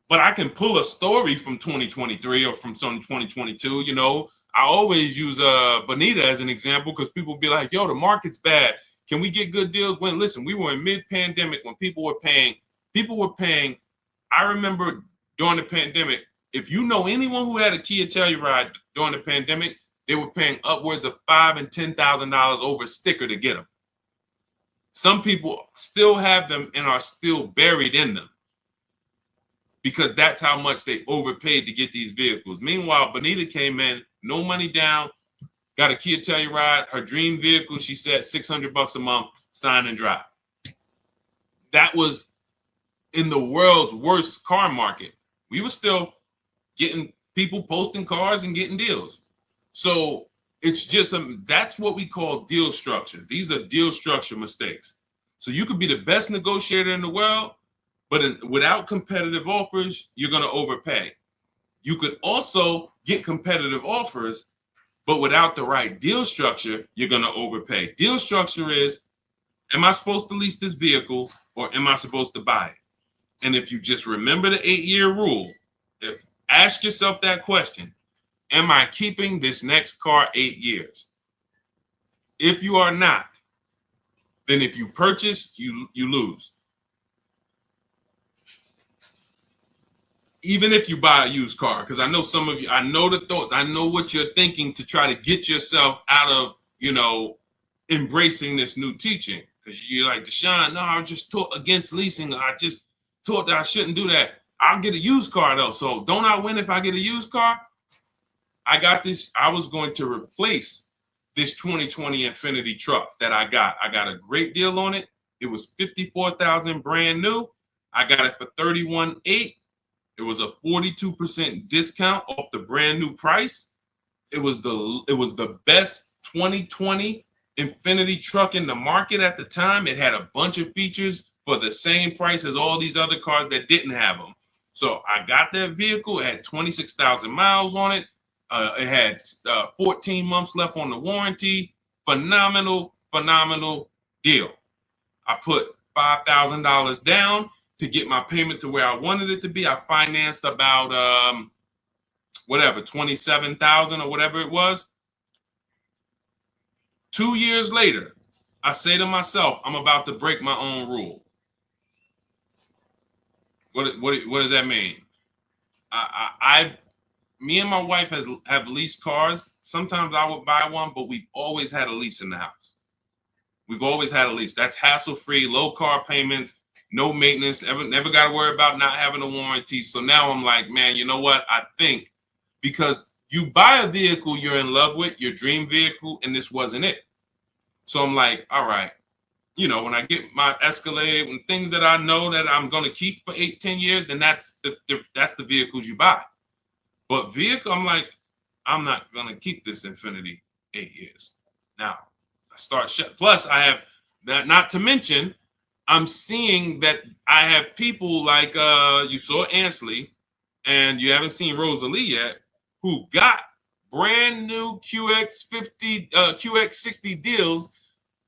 But I can pull a story from 2023 or from some 2022, you know. I always use Bonita as an example because people be like, yo, the market's bad. Can we get good deals? When, listen, we were in mid-pandemic when people were paying. I remember during the pandemic, if you know anyone who had a Kia Telluride during the pandemic, they were paying upwards of $5,000 and $10,000 over a sticker to get them. Some people still have them and are still buried in them, because that's how much they overpaid to get these vehicles. Meanwhile, Bonita came in, no money down, got a Kia Telluride, her dream vehicle, she said $600 a month, sign and drive. That was in the world's worst car market. We were still getting people posting cars and getting deals. So it's just, that's what we call deal structure. These are deal structure mistakes. So you could be the best negotiator in the world, but without competitive offers, you're going to overpay. You could also get competitive offers, but without the right deal structure, you're going to overpay. Deal structure is, am I supposed to lease this vehicle or am I supposed to buy it? And if you just remember the 8-year rule, ask yourself that question, am I keeping this next car 8 years? If you are not, then if you purchase, you lose. Even if you buy a used car, because I know some of you, I know the thoughts, I know what you're thinking to try to get yourself out of, you know, embracing this new teaching. Because you're like, Deshone, no, I just taught against leasing. I just taught that I shouldn't do that. I'll get a used car though. So don't I win if I get a used car? I got this. I was going to replace this 2020 Infiniti truck that I got. I got a great deal on it. It was $54,000 brand new. I got it for $31,800. It was a 42% discount off the brand new price. It was the best 2020 Infiniti truck in the market at the time. It had a bunch of features for the same price as all these other cars that didn't have them. So I got that vehicle. It had 26,000 miles on it. It had 14 months left on the warranty. Phenomenal deal. I put $5,000 down to get my payment to where I wanted it to be. I financed about $27,000 or whatever it was. 2 years later, I say to myself, I'm about to break my own rule. What does that mean? Me and my wife have leased cars. Sometimes I would buy one, but we've always had a lease in the house. We've always had a lease. That's hassle-free, low car payments, no maintenance, never got to worry about not having a warranty. So now I'm like, man, you know what? I think because you buy a vehicle you're in love with, your dream vehicle, and this wasn't it. So I'm like, all right, you know, when I get my Escalade and things that I know that I'm going to keep for 8-10 years, then that's the vehicles you buy. But vehicle, I'm like, I'm not going to keep this Infiniti 8 years. Now, I start plus I have that, not to mention, I'm seeing that I have people like you saw Ansley, and you haven't seen Rosalie yet, who got brand new QX50, QX60 deals,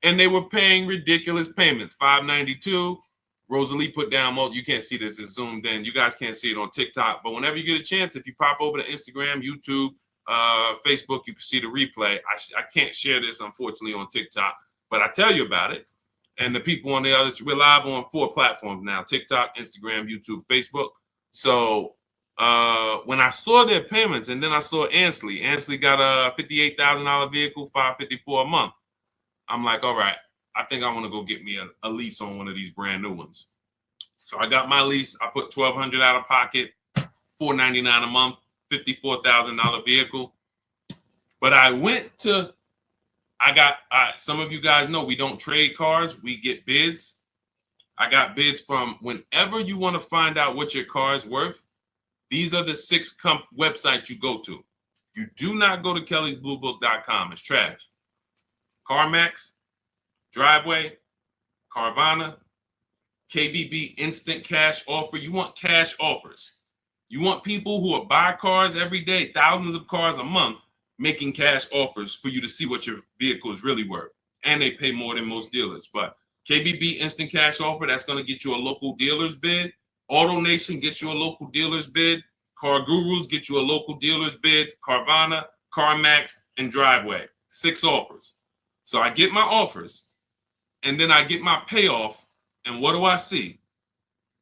and they were paying ridiculous payments, $592. Rosalie put down, you can't see this, it's zoomed in. You guys can't see it on TikTok, but whenever you get a chance, if you pop over to Instagram, YouTube, Facebook, you can see the replay. I can't share this, unfortunately, on TikTok, but I tell you about it. And the people on the other, we're live on 4 platforms now: TikTok, Instagram, YouTube, Facebook. So when I saw their payments, and then I saw Ansley got a $58,000 vehicle, $554 a month. I'm like, all right, I think I want to go get me a lease on one of these brand new ones. So I got my lease. I put $1,200 out of pocket, $499 a month, $54,000 vehicle. But I went to, some of you guys know we don't trade cars. We get bids. I got bids from whenever you want to find out what your car is worth. These are the 6 websites you go to. You do not go to kellysbluebook.com. It's trash. CarMax, Driveway, Carvana, KBB Instant Cash Offer. You want cash offers. You want people who will buy cars every day, thousands of cars a month, making cash offers for you to see what your vehicle is really worth. And they pay more than most dealers. But KBB Instant Cash Offer, that's going to get you a local dealer's bid. AutoNation gets you a local dealer's bid. Car Gurus get you a local dealer's bid. Carvana, CarMax, and Driveway. 6 offers. So I get my offers, and then I get my payoff, and what do I see?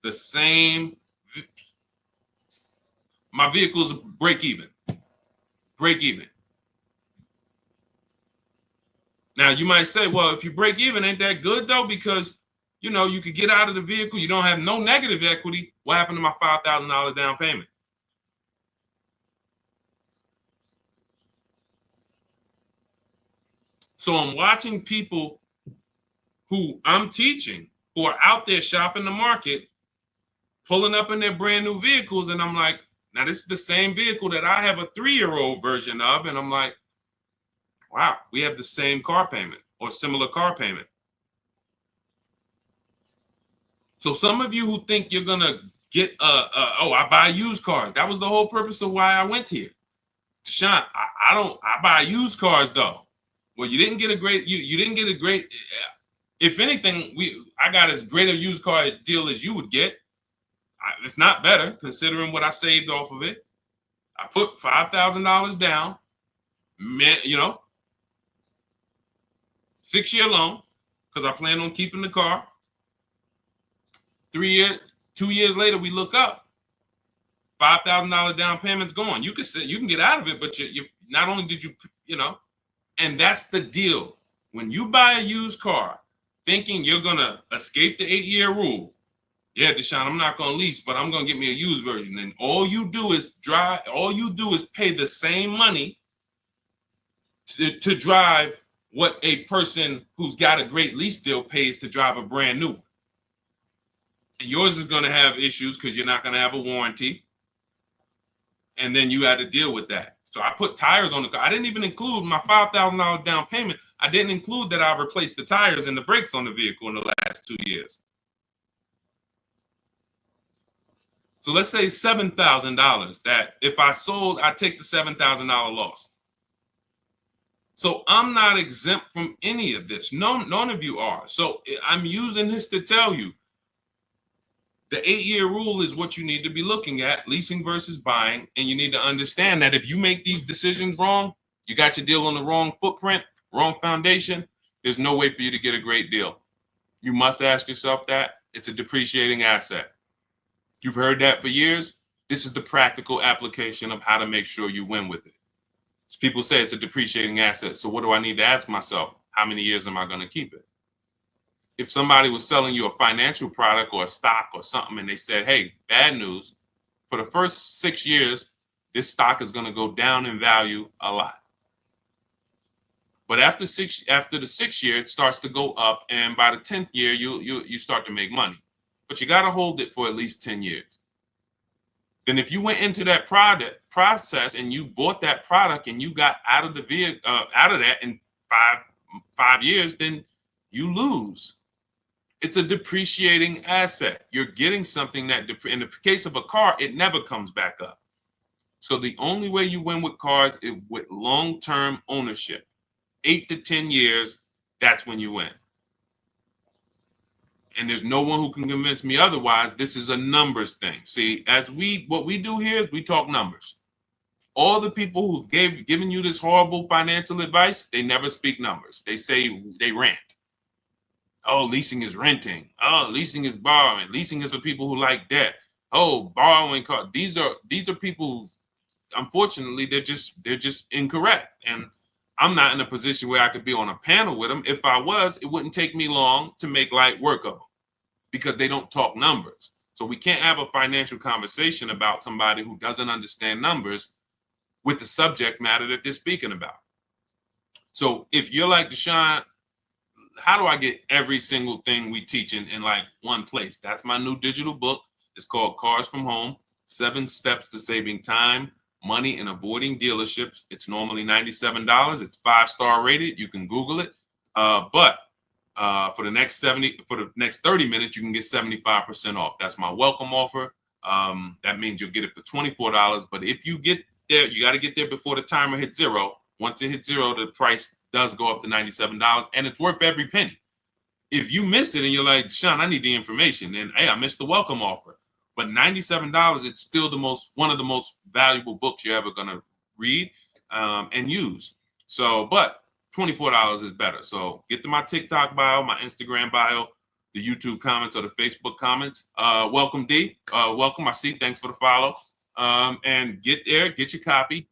The same. My vehicle's break even. Break even. Now, you might say, well, if you break even, ain't that good, though? Because, you know, you could get out of the vehicle. You don't have no negative equity. What happened to my $5,000 down payment? So I'm watching people who I'm teaching who are out there shopping the market, pulling up in their brand new vehicles. And I'm like, now this is the same vehicle that I have a 3-year-old version of. And I'm like, wow, we have the same car payment or similar car payment. So some of you who think you're going to get, I buy used cars. That was the whole purpose of why I went here. Deshone, I buy used cars though. Well, you didn't get a great, you didn't get a great, if anything, I got as great a used car deal as you would get. It's not better considering what I saved off of it. I put $5,000 down, you know, 6-year loan, because I plan on keeping the car. 2 years later, we look up, $5,000 down payment's gone. You can get out of it, but you not only did you know, and that's the deal. When you buy a used car, thinking you're gonna escape the 8-year rule, yeah, Deshone, I'm not gonna lease, but I'm gonna get me a used version. And all you do is pay the same money to drive what a person who's got a great lease deal pays to drive a brand new one. And yours is gonna have issues because you're not gonna have a warranty. And then you had to deal with that. So I put tires on the car. I didn't even include my $5,000 down payment. I didn't include that I replaced the tires and the brakes on the vehicle in the last 2 years. So let's say $7,000 that if I sold, I take the $7,000 loss. So I'm not exempt from any of this. None of you are. So I'm using this to tell you the 8-year rule is what you need to be looking at, leasing versus buying. And you need to understand that if you make these decisions wrong, you got your deal on the wrong footprint, wrong foundation, there's no way for you to get a great deal. You must ask yourself that. It's a depreciating asset. You've heard that for years. This is the practical application of how to make sure you win with it. So people say it's a depreciating asset. So what do I need to ask myself? How many years am I going to keep it? If somebody was selling you a financial product or a stock or something and they said, hey, bad news, for the first 6 years, this stock is going to go down in value a lot. But after the 6th year, it starts to go up. And by the 10th year, you start to make money. But you got to hold it for at least 10 years. Then if you went into that process and you bought that product and you got out of that in five years, then you lose. It's a depreciating asset. You're getting something that, in the case of a car, it never comes back up. So the only way you win with cars is with long-term ownership. 8 to 10 years, that's when you win. And there's no one who can convince me otherwise. This is a numbers thing. See, what we do here is we talk numbers. All the people who given you this horrible financial advice, they never speak numbers. They rant. Oh, leasing is renting. Oh, leasing is borrowing. Leasing is for people who like debt. Oh, borrowing car. These are people who, unfortunately, they're just incorrect. And I'm not in a position where I could be on a panel with them. If I was, it wouldn't take me long to make light work of them because they don't talk numbers. So we can't have a financial conversation about somebody who doesn't understand numbers with the subject matter that they're speaking about. So if you're like Deshone, how do I get every single thing we teach in like one place? That's my new digital book. It's called Cars from Home, 7 Steps to Saving Time, Money, and Avoiding Dealerships. It's normally $97. It's 5-star rated. You can Google it. But for the next 30 minutes, you can get 75% off. That's my welcome offer. That means you'll get it for $24. But if you get there, you got to get there before the timer hits 0. Once it hits 0, the price does go up to $97, and it's worth every penny. If you miss it and you're like, Deshone, I need the information, and hey, I missed the welcome offer. But $97, it's still one of the most valuable books you're ever gonna read and use. So, but $24 is better. So get to my TikTok bio, my Instagram bio, the YouTube comments or the Facebook comments. Welcome, D. Welcome. I see. Thanks for the follow. And get there, get your copy.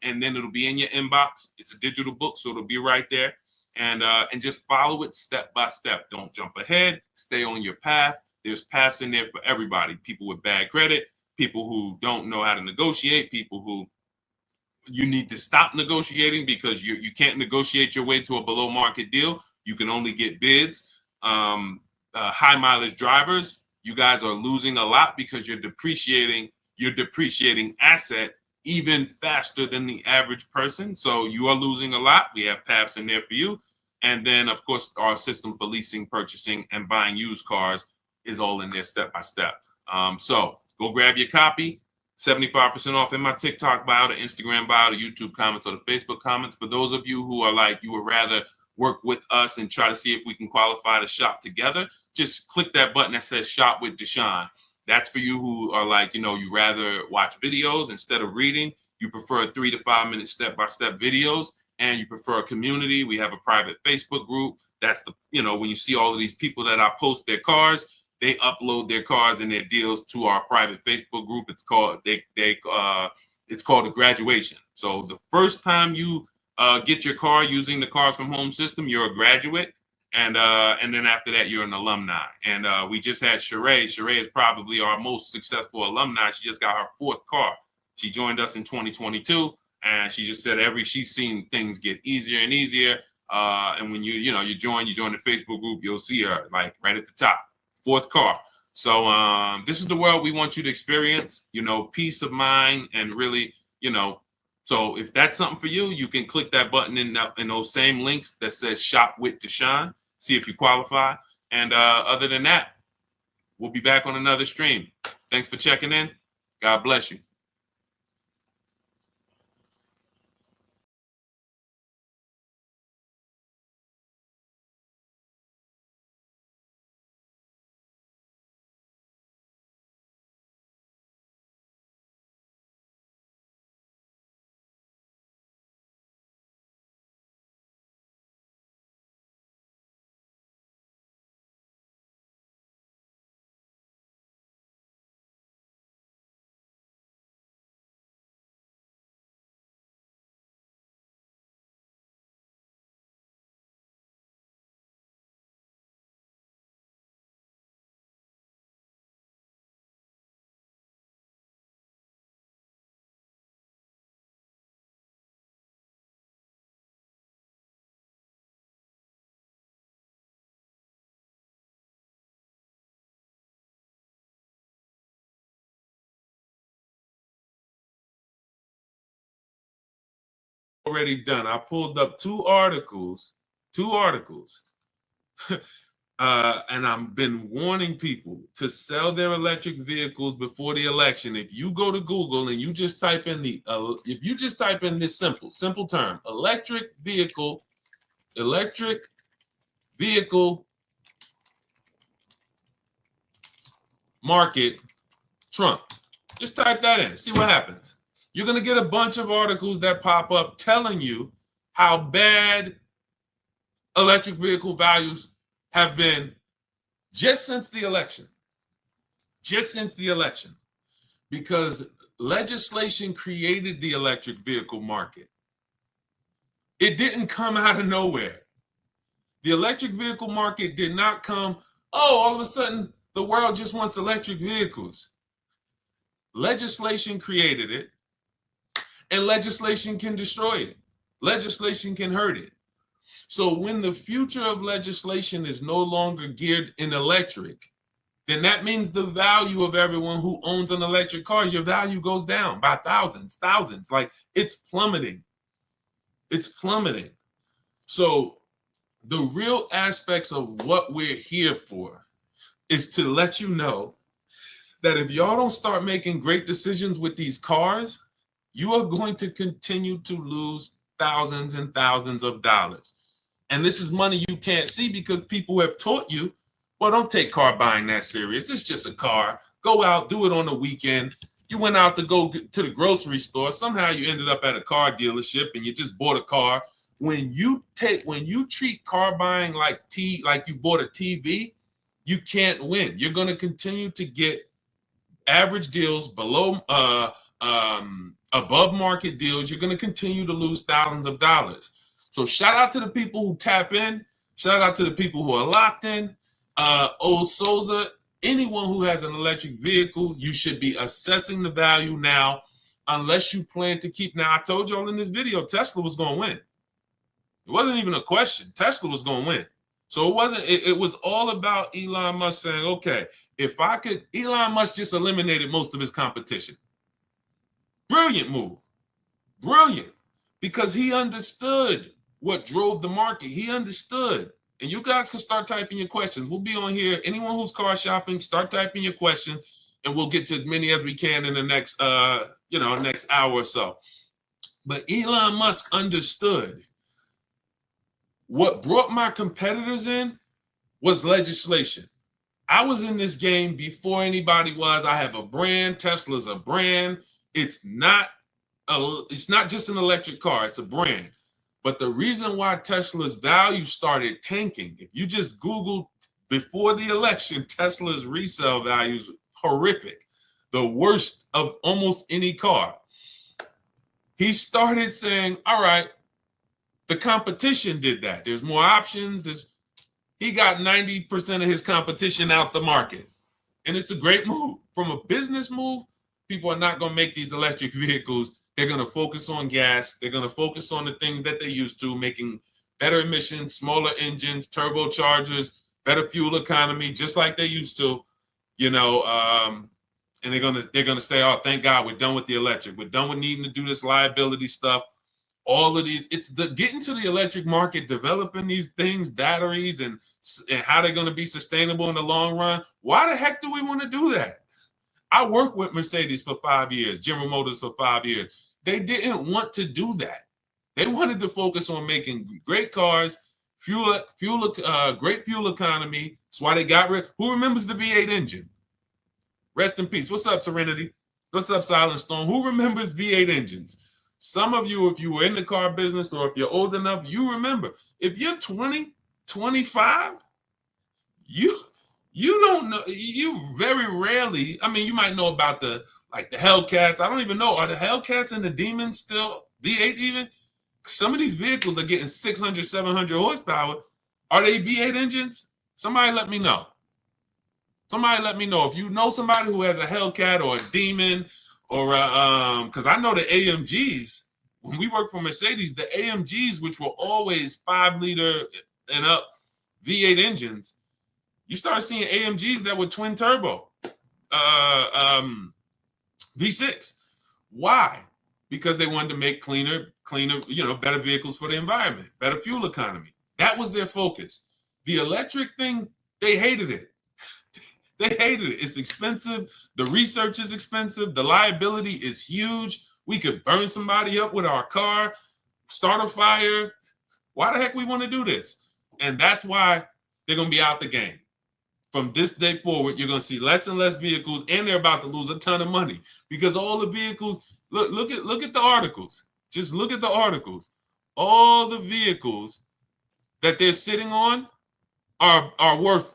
And then it'll be in your inbox. It's a digital book, so it'll be right there. And just follow it step by step. Don't jump ahead. Stay on your path. There's paths in there for everybody. People with bad credit, people who don't know how to negotiate, people who you need to stop negotiating because you can't negotiate your way to a below market deal. You can only get bids. High mileage drivers, you guys are losing a lot because you're depreciating asset even faster than the average person. So you are losing a lot. We have paths in there for you. And then, of course, our system for leasing, purchasing, and buying used cars is all in there step by step. So go grab your copy. 75% off in my TikTok bio, the Instagram bio, the YouTube comments, or the Facebook comments. For those of you who are like, you would rather work with us and try to see if we can qualify to shop together, just click that button that says Shop with Deshone. That's for you who are like, you rather watch videos instead of reading. You prefer 3 to 5 minute step-by-step videos, and you prefer a community. We have a private Facebook group. That's when you see all of these people that I post their cars, they upload their cars and their deals to our private Facebook group. It's called it's called a graduation. So the first time you get your car using the Cars from Home system, you're a graduate. And then after that, you're an alumni. And we just had Sheree. Sheree is probably our most successful alumni. She just got her 4th car. She joined us in 2022, and she just said she's seen things get easier and easier. And when you join the Facebook group, you'll see her like right at the top, 4th car. So this is the world we want you to experience. Peace of mind and really, So if that's something for you, you can click that button in those same links that says Shop with Deshone. See if you qualify. And other than that, we'll be back on another stream. Thanks for checking in. God bless you. Already done. I pulled up two articles, and I've been warning people to sell their electric vehicles before the election. If you go to Google and you just type in this simple term, electric vehicle market, Trump. Just type that in, see what happens. You're going to get a bunch of articles that pop up telling you how bad electric vehicle values have been just since the election. Because legislation created the electric vehicle market. It didn't come out of nowhere. The electric vehicle market did not come, oh, all of a sudden the world just wants electric vehicles. Legislation created it, and legislation can destroy it. Legislation can hurt it. So when the future of legislation is no longer geared in electric, then that means the value of everyone who owns an electric car, your value goes down by thousands. Like, it's plummeting. It's plummeting. So the real aspects of what we're here for is to let you know that if y'all don't start making great decisions with these cars, you are going to continue to lose thousands and thousands of dollars. And this is money you can't see because people have taught you, well, don't take car buying that serious. It's just a car. Go out, do it on the weekend. You went out to go to the grocery store. Somehow you ended up at a car dealership and you just bought a car. When you treat car buying like you bought a TV, you can't win. You're going to continue to get average deals below above market deals. You're going to continue to lose thousands of dollars. So shout out to the people who tap in. Shout out to the people who are locked in. Old Souza, anyone who has an electric vehicle, you should be assessing the value now, unless you plan to keep. Now, I told y'all in this video, Tesla was going to win. It wasn't even a question. Tesla was going to win. So it was all about Elon Musk saying, okay, Elon Musk just eliminated most of his competition. Brilliant move. Brilliant. Because he understood what drove the market. He understood. And you guys can start typing your questions. We'll be on here. Anyone who's car shopping, start typing your questions, and we'll get to as many as we can in the next next hour or so. But Elon Musk understood. What brought my competitors in was legislation. I was in this game before anybody was. I have a brand. Tesla's a brand. It's not just an electric car. It's a brand. But the reason why Tesla's value started tanking, if you just Google before the election, Tesla's resale value is horrific, the worst of almost any car. He started saying, all right, the competition did that. There's more options. He got 90% of his competition out the market. And it's a great move. From a business move, people are not going to make these electric vehicles. They're going to focus on gas. They're going to focus on the things that they used to, making better emissions, smaller engines, turbochargers, better fuel economy, just like they used to, and they're going to say, oh, thank God we're done with the electric. We're done with needing to do this liability stuff. All of these, it's getting to the electric market, developing these things, batteries, and how they're going to be sustainable in the long run. Why the heck do we want to do that? I worked with Mercedes for 5 years, General Motors for 5 years. They didn't want to do that. They wanted to focus on making great cars, great fuel economy. That's why they got rid. Who remembers the V8 engine? Rest in peace. What's up, Serenity? What's up, Silent Storm? Who remembers V8 engines? Some of you, if you were in the car business or if you're old enough, you remember. If you're 20, 25, you don't know. You very rarely. I mean, you might know about the Hellcats. I don't even know. Are the Hellcats and the Demons still V8 even? Some of these vehicles are getting 600, 700 horsepower. Are they V8 engines? Somebody let me know. Somebody let me know. If you know somebody who has a Hellcat or a Demon, or because I know the AMGs, when we worked for Mercedes, the AMGs, which were always 5-liter and up V8 engines, you start seeing AMGs that were twin turbo V6. Why? Because they wanted to make cleaner, better vehicles for the environment, better fuel economy. That was their focus. The electric thing, they hated it. They hated it. It's expensive. The research is expensive. The liability is huge. We could burn somebody up with our car, start a fire. Why the heck we want to do this? And that's why they're going to be out the game. From this day forward, you're going to see less and less vehicles, and they're about to lose a ton of money because all the vehicles, look at the articles. Just look at the articles. All the vehicles that they're sitting on are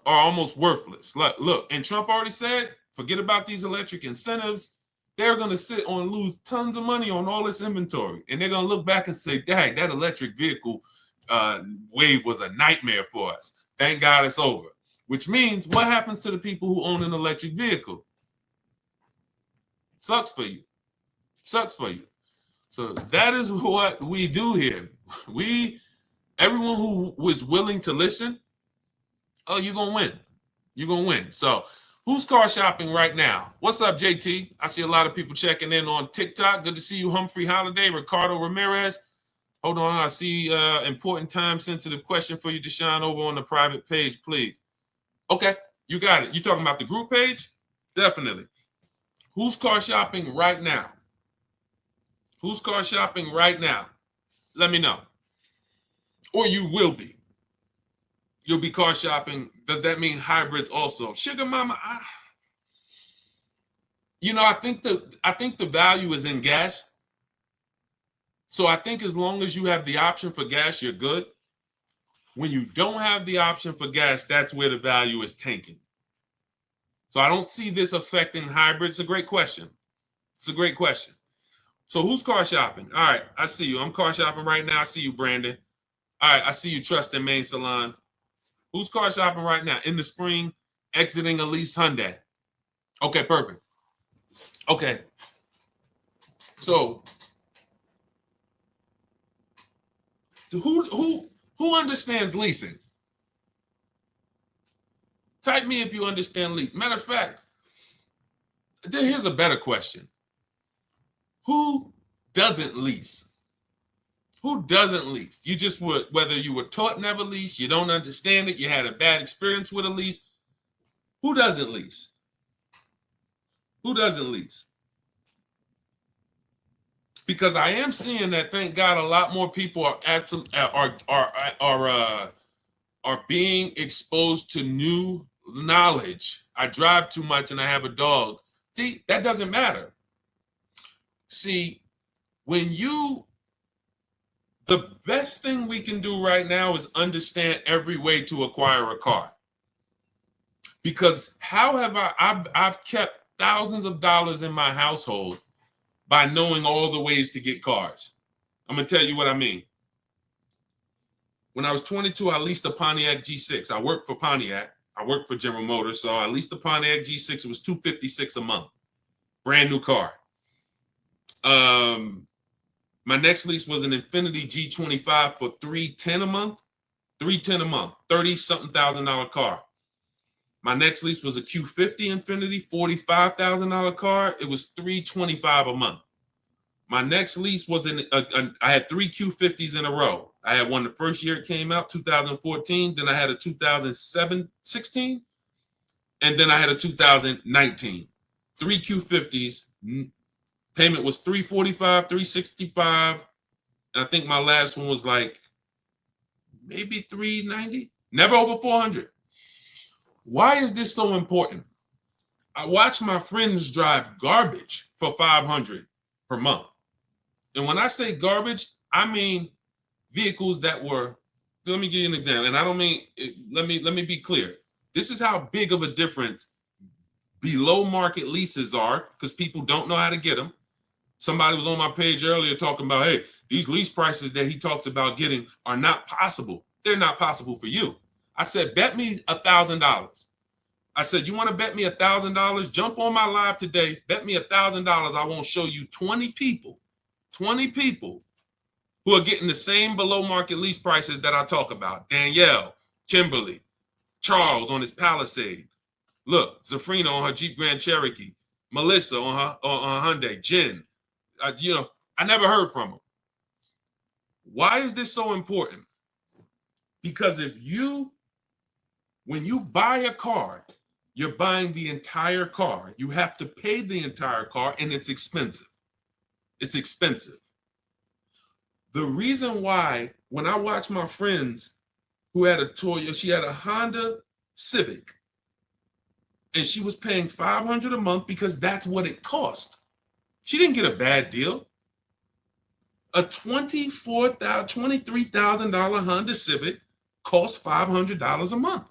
almost worthless. Look, and Trump already said, forget about these electric incentives. they're going to sit and lose tons of money on all this inventory. And they're going to look back and say, dang, that electric vehicle wave was a nightmare for us. Thank God it's over. Which means what happens to the people who own an electric vehicle? Sucks for you. Sucks for you. So that is what we do here. Everyone who was willing to listen, oh, you're going to win. You're going to win. So who's car shopping right now? What's up, JT? I see a lot of people checking in on TikTok. Good to see you, Humphrey Holiday, Ricardo Ramirez. Hold on, I see important time-sensitive question for you, Deshone, over on the private page, please. Okay, you got it. You talking about the group page? Definitely. Who's car shopping right now? Who's car shopping right now? Let me know. Or you will be. You'll be car shopping. Does that mean hybrids also? Sugar mama, I think the value is in gas. So I think as long as you have the option for gas, you're good. When you don't have the option for gas, that's where the value is tanking. So I don't see this affecting hybrids. It's a great question. It's a great question. So who's car shopping? All right, I see you. I'm car shopping right now. I see you, Brandon. All right, I see you, Trust in Main Salon. Who's car shopping right now? In the spring, exiting a lease Hyundai. Okay, perfect. Okay. So who understands leasing? Type me if you understand lease. Matter of fact, here's a better question. Who doesn't lease? Who doesn't lease? You just would, whether you were taught never lease, you don't understand it, you had a bad experience with a lease. Who doesn't lease? Who doesn't lease? Because I am seeing that, thank God, a lot more people are being exposed to new knowledge. I drive too much and I have a dog. See, that doesn't matter. See, the best thing we can do right now is understand every way to acquire a car. Because how have I've kept thousands of dollars in my household by knowing all the ways to get cars. I'm going to tell you what I mean. When I was 22, I leased a Pontiac G6. I worked for Pontiac. I worked for General Motors. So I leased a Pontiac G6. It was $256 a month. Brand new car. My next lease was an Infiniti G25 for $310 a month. $310 a month. 30-something $1,000 car. My next lease was a Q50 Infiniti, $45,000 car. It was $325 a month. My next lease was I had 3 Q50s in a row. I had one the first year it came out, 2014. Then I had a 2016, and then I had a 2019. 3 Q50s. Payment was $345, $365, and I think my last one was like maybe $390. Never over $400. Why is this so important? I watch my friends drive garbage for $500 per month. And when I say garbage, I mean vehicles that were, let me give you an example. And I don't mean, let me be clear. This is how big of a difference below market leases are, because people don't know how to get them. Somebody was on my page earlier talking about, hey, these lease prices that he talks about getting are not possible. They're not possible for you. I said, bet me $1,000. I said, you want to bet me $1,000? Jump on my live today. Bet me $1,000. I won't show you 20 people who are getting the same below market lease prices that I talk about. Danielle, Kimberly, Charles on his Palisade. Look, Zafrina on her Jeep Grand Cherokee. Melissa on her Hyundai. Jen. I never heard from them. Why is this so important? Because when you buy a car, you're buying the entire car. You have to pay the entire car, and it's expensive. It's expensive. The reason why, when I watch my friends who had a Toyota, she had a Honda Civic, and she was paying $500 a month because that's what it cost. She didn't get a bad deal. A $23,000 Honda Civic costs $500 a month.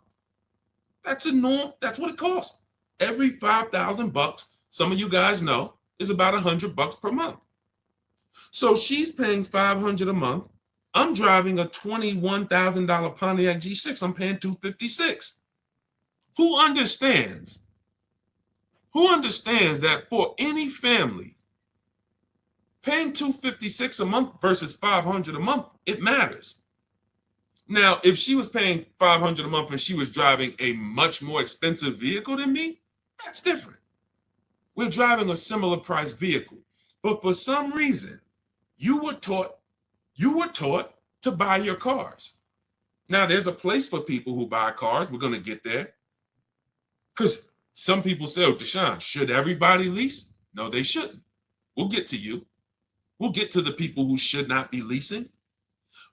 That's a norm. That's what it costs. Every $5,000, some of you guys know, is about $100 per month. So she's paying $500 a month. I'm driving a $21,000 Pontiac G6. I'm paying $256. Who understands? Who understands that for any family, paying $256 a month versus $500 a month, it matters. Now, if she was paying $500 a month and she was driving a much more expensive vehicle than me, that's different. We're driving a similar price vehicle. But for some reason, you were taught to buy your cars. Now, there's a place for people who buy cars. We're going to get there. Because some people say, oh, Deshone, should everybody lease? No, they shouldn't. We'll get to you. We'll get to the people who should not be leasing.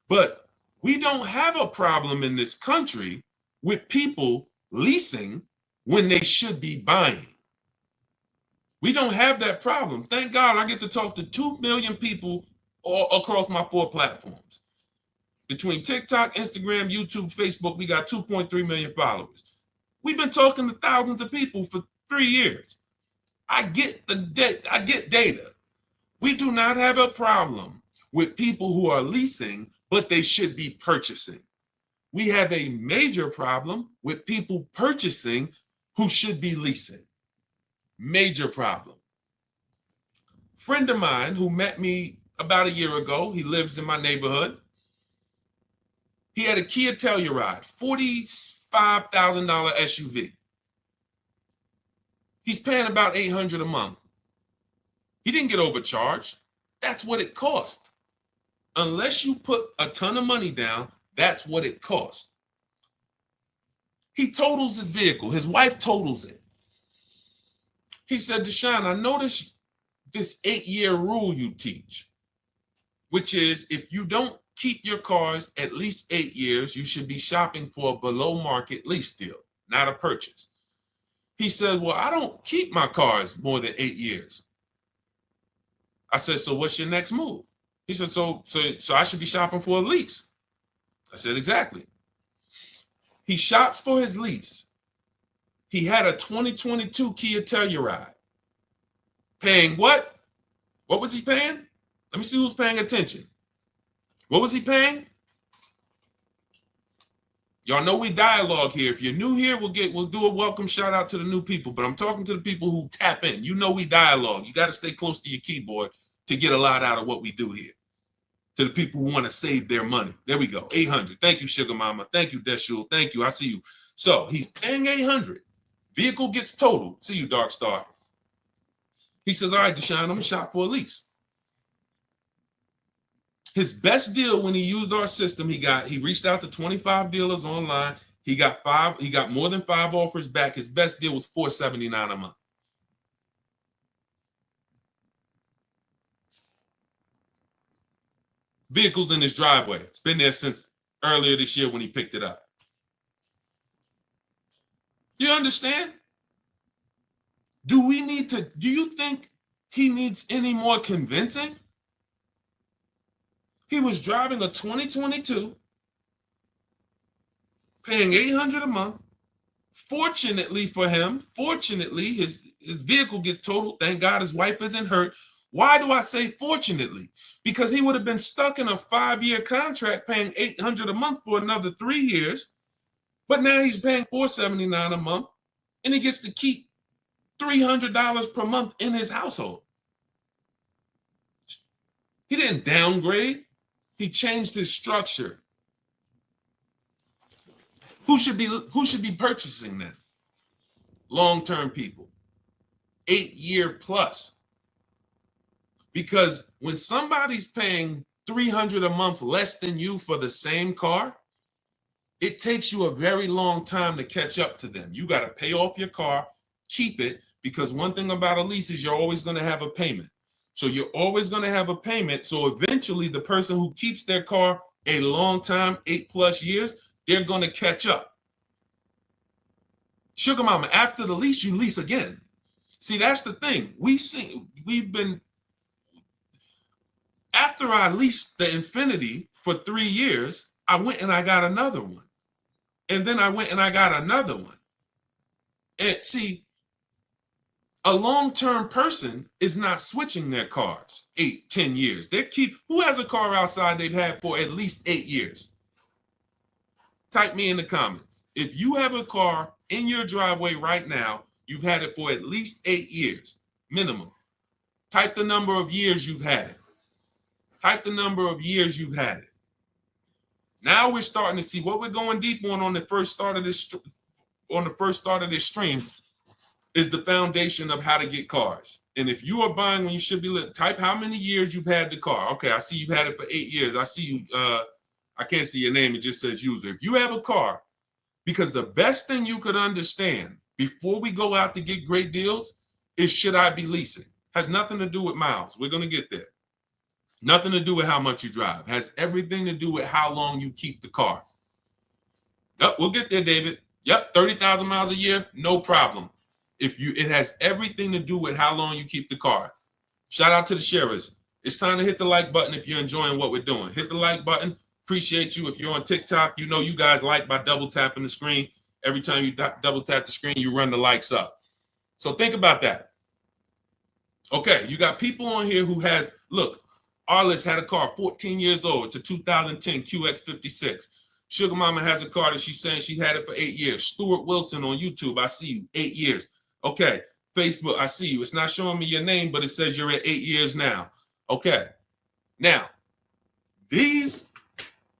But we don't have a problem in this country with people leasing when they should be buying. We don't have that problem. Thank God I get to talk to 2 million people all across my 4 platforms. Between TikTok, Instagram, YouTube, Facebook, we got 2.3 million followers. We've been talking to thousands of people for 3 years. I get data. We do not have a problem with people who are leasing, but they should be purchasing. We have a major problem with people purchasing who should be leasing. Major problem. Friend of mine who met me about a year ago, he lives in my neighborhood. He had a Kia Telluride, $45,000 SUV. He's paying about $800 a month. He didn't get overcharged. That's what it cost. Unless you put a ton of money down, that's what it cost. He totals his vehicle. His wife totals it. He said, Deshone, I noticed this 8-year rule you teach, which is if you don't keep your cars at least 8 years, you should be shopping for a below market lease deal, not a purchase. He said, well, I don't keep my cars more than 8 years. I said, so what's your next move? He said, so I should be shopping for a lease. I said, exactly. He shops for his lease. He had a 2022 Kia Telluride. Paying what? What was he paying? Let me see who's paying attention. What was he paying? Y'all know we dialogue here. If you're new here, we'll do a welcome shout out to the new people. But I'm talking to the people who tap in. You know we dialogue. You got to stay close to your keyboard to get a lot out of what we do here. To the people who want to save their money. There we go. 800. Thank you, Sugar Mama. Thank you, Deshone. Thank you. I see you. So he's paying 800. Vehicle gets totaled. See you, Dark Star. He says, all right, Deshone, I'm going to shop for a lease. His best deal when he used our system, he reached out to 25 dealers online. He got more than 5 offers back. His best deal was $479 a month. Vehicles in his driveway. It's been there since earlier this year when he picked it up. You understand? Do you think he needs any more convincing? He was driving a 2022, paying $800 a month. Fortunately for him, his vehicle gets totaled. Thank God his wife isn't hurt. Why do I say fortunately? Because he would have been stuck in a 5-year contract paying $800 a month for another 3 years. But now he's paying $479 a month, and he gets to keep $300 per month in his household. He didn't downgrade. He changed his structure. Who should be purchasing that? Long-term people. 8-year plus. Because when somebody's paying $300 a month less than you for the same car, it takes you a very long time to catch up to them. You got to pay off your car, keep it, because one thing about a lease is you're always going to have a payment. So you're always going to have a payment. So eventually the person who keeps their car a long time, 8+ years, they're going to catch up. Sugar Mama, after the lease, you lease again. See, that's the thing. After I leased the Infinity for 3 years, I went and I got another one. And then I went and I got another one. And see, A long-term person is not switching their cars 8, 10 years. Who has a car outside they've had for at least 8 years? Type me in the comments. If you have a car in your driveway right now, you've had it for at least 8 years, minimum. Type the number of years you've had it. Type the number of years you've had it. Now we're starting to see what we're going deep on the first start of this stream is the foundation of how to get cars. And if you are buying when you should be, type how many years you've had the car. Okay, I see you've had it for 8 years. I see you, I can't see your name, it just says user. If you have a car, because the best thing you could understand before we go out to get great deals is, should I be leasing? Has nothing to do with miles. We're going to get there. Nothing to do with how much you drive. Has everything to do with how long you keep the car. Yep, we'll get there, David. Yep, 30,000 miles a year, no problem. It has everything to do with how long you keep the car. Shout out to the sharers. It's time to hit the like button if you're enjoying what we're doing. Hit the like button. Appreciate you. If you're on TikTok, you know you guys like by double tapping the screen. Every time you double tap the screen, you run the likes up. So think about that. Okay, you got people on here who has, look, Arliss had a car, 14 years old. It's a 2010 QX56. Sugar Mama has a car that she's saying she had it for 8 years. Stuart Wilson on YouTube, I see you, 8 years. Okay, Facebook, I see you. It's not showing me your name, but it says you're at 8 years now. Okay, now, these,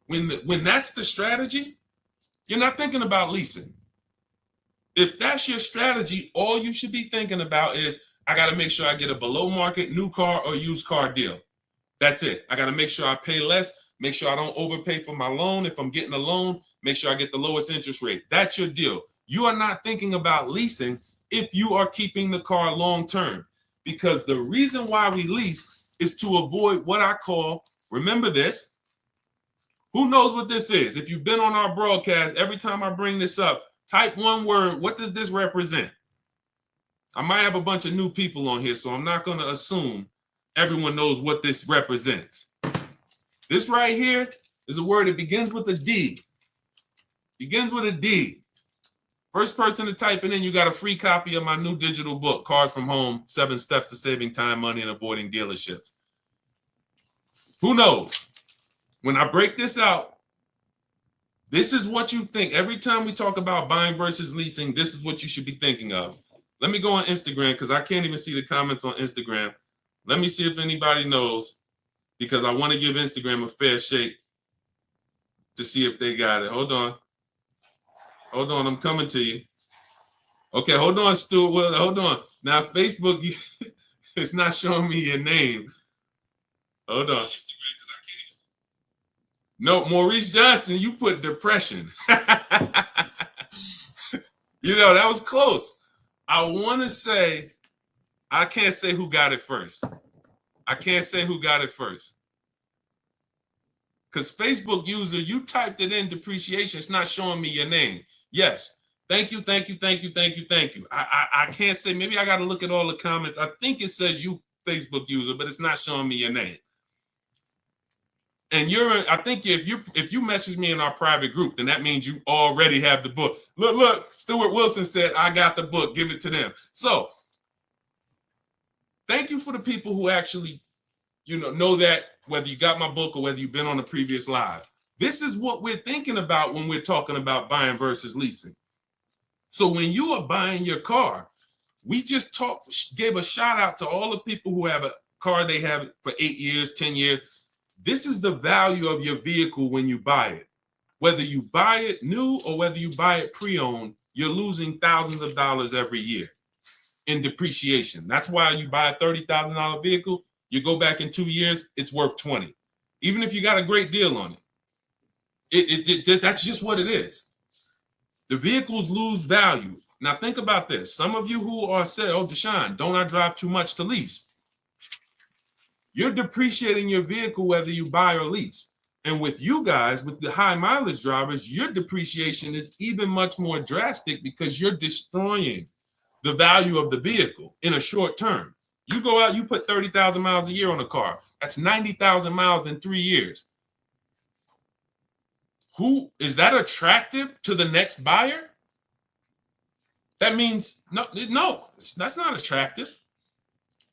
when that's the strategy, you're not thinking about leasing. If that's your strategy, all you should be thinking about is, I got to make sure I get a below market new car or used car deal. That's it. I got to make sure I pay less, make sure I don't overpay for my loan. If I'm getting a loan, make sure I get the lowest interest rate. That's your deal. You are not thinking about leasing if you are keeping the car long term, because the reason why we lease is to avoid what I call, remember this, who knows what this is? If you've been on our broadcast, every time I bring this up, type one word, what does this represent? I might have a bunch of new people on here, so I'm not going to assume everyone knows what this represents. This right here is a word that begins with a D. Begins with a D. First person to type it in, you got a free copy of my new digital book, Cars from Home, 7 Steps to Saving Time, Money, and Avoiding Dealerships. Who knows? When I break this out, this is what you think. Every time we talk about buying versus leasing, this is what you should be thinking of. Let me go on Instagram because I can't even see the comments on Instagram. Let me see if anybody knows, because I want to give Instagram a fair shake to see if they got it. Hold on. Hold on, I'm coming to you. Okay, hold on, Stuart. Well, hold on. Now, Facebook, it's not showing me your name. Hold on. No, Maurice Johnson, you put depression. You know, that was close. I want to say, I can't say who got it first. I can't say who got it first. Because Facebook user, you typed it in depreciation. It's not showing me your name. Yes. Thank you, thank you, thank you, thank you, thank you. I can't say, maybe I got to look at all the comments. I think it says you Facebook user, but it's not showing me your name. And I think if you message me in our private group, then that means you already have the book. Look, Stuart Wilson said, I got the book, give it to them. So thank you for the people who actually, know that, whether you got my book or whether you've been on the previous live. This is what we're thinking about when we're talking about buying versus leasing. So when you are buying your car, we just gave a shout out to all the people who have a car they have for 8 years, 10 years. This is the value of your vehicle when you buy it. Whether you buy it new or whether you buy it pre-owned, you're losing thousands of dollars every year in depreciation. That's why you buy a $30,000 vehicle, you go back in 2 years, it's worth 20. Even if you got a great deal on it. That's just what it is. The vehicles lose value. Now think about this. Some of you who are saying, oh, Deshone, don't I drive too much to lease? You're depreciating your vehicle whether you buy or lease. And with you guys, with the high mileage drivers, your depreciation is even much more drastic because you're destroying the value of the vehicle in a short term. You go out, you put 30,000 miles a year on a car. That's 90,000 miles in 3 years. Who is that attractive to the next buyer? That means no, that's not attractive.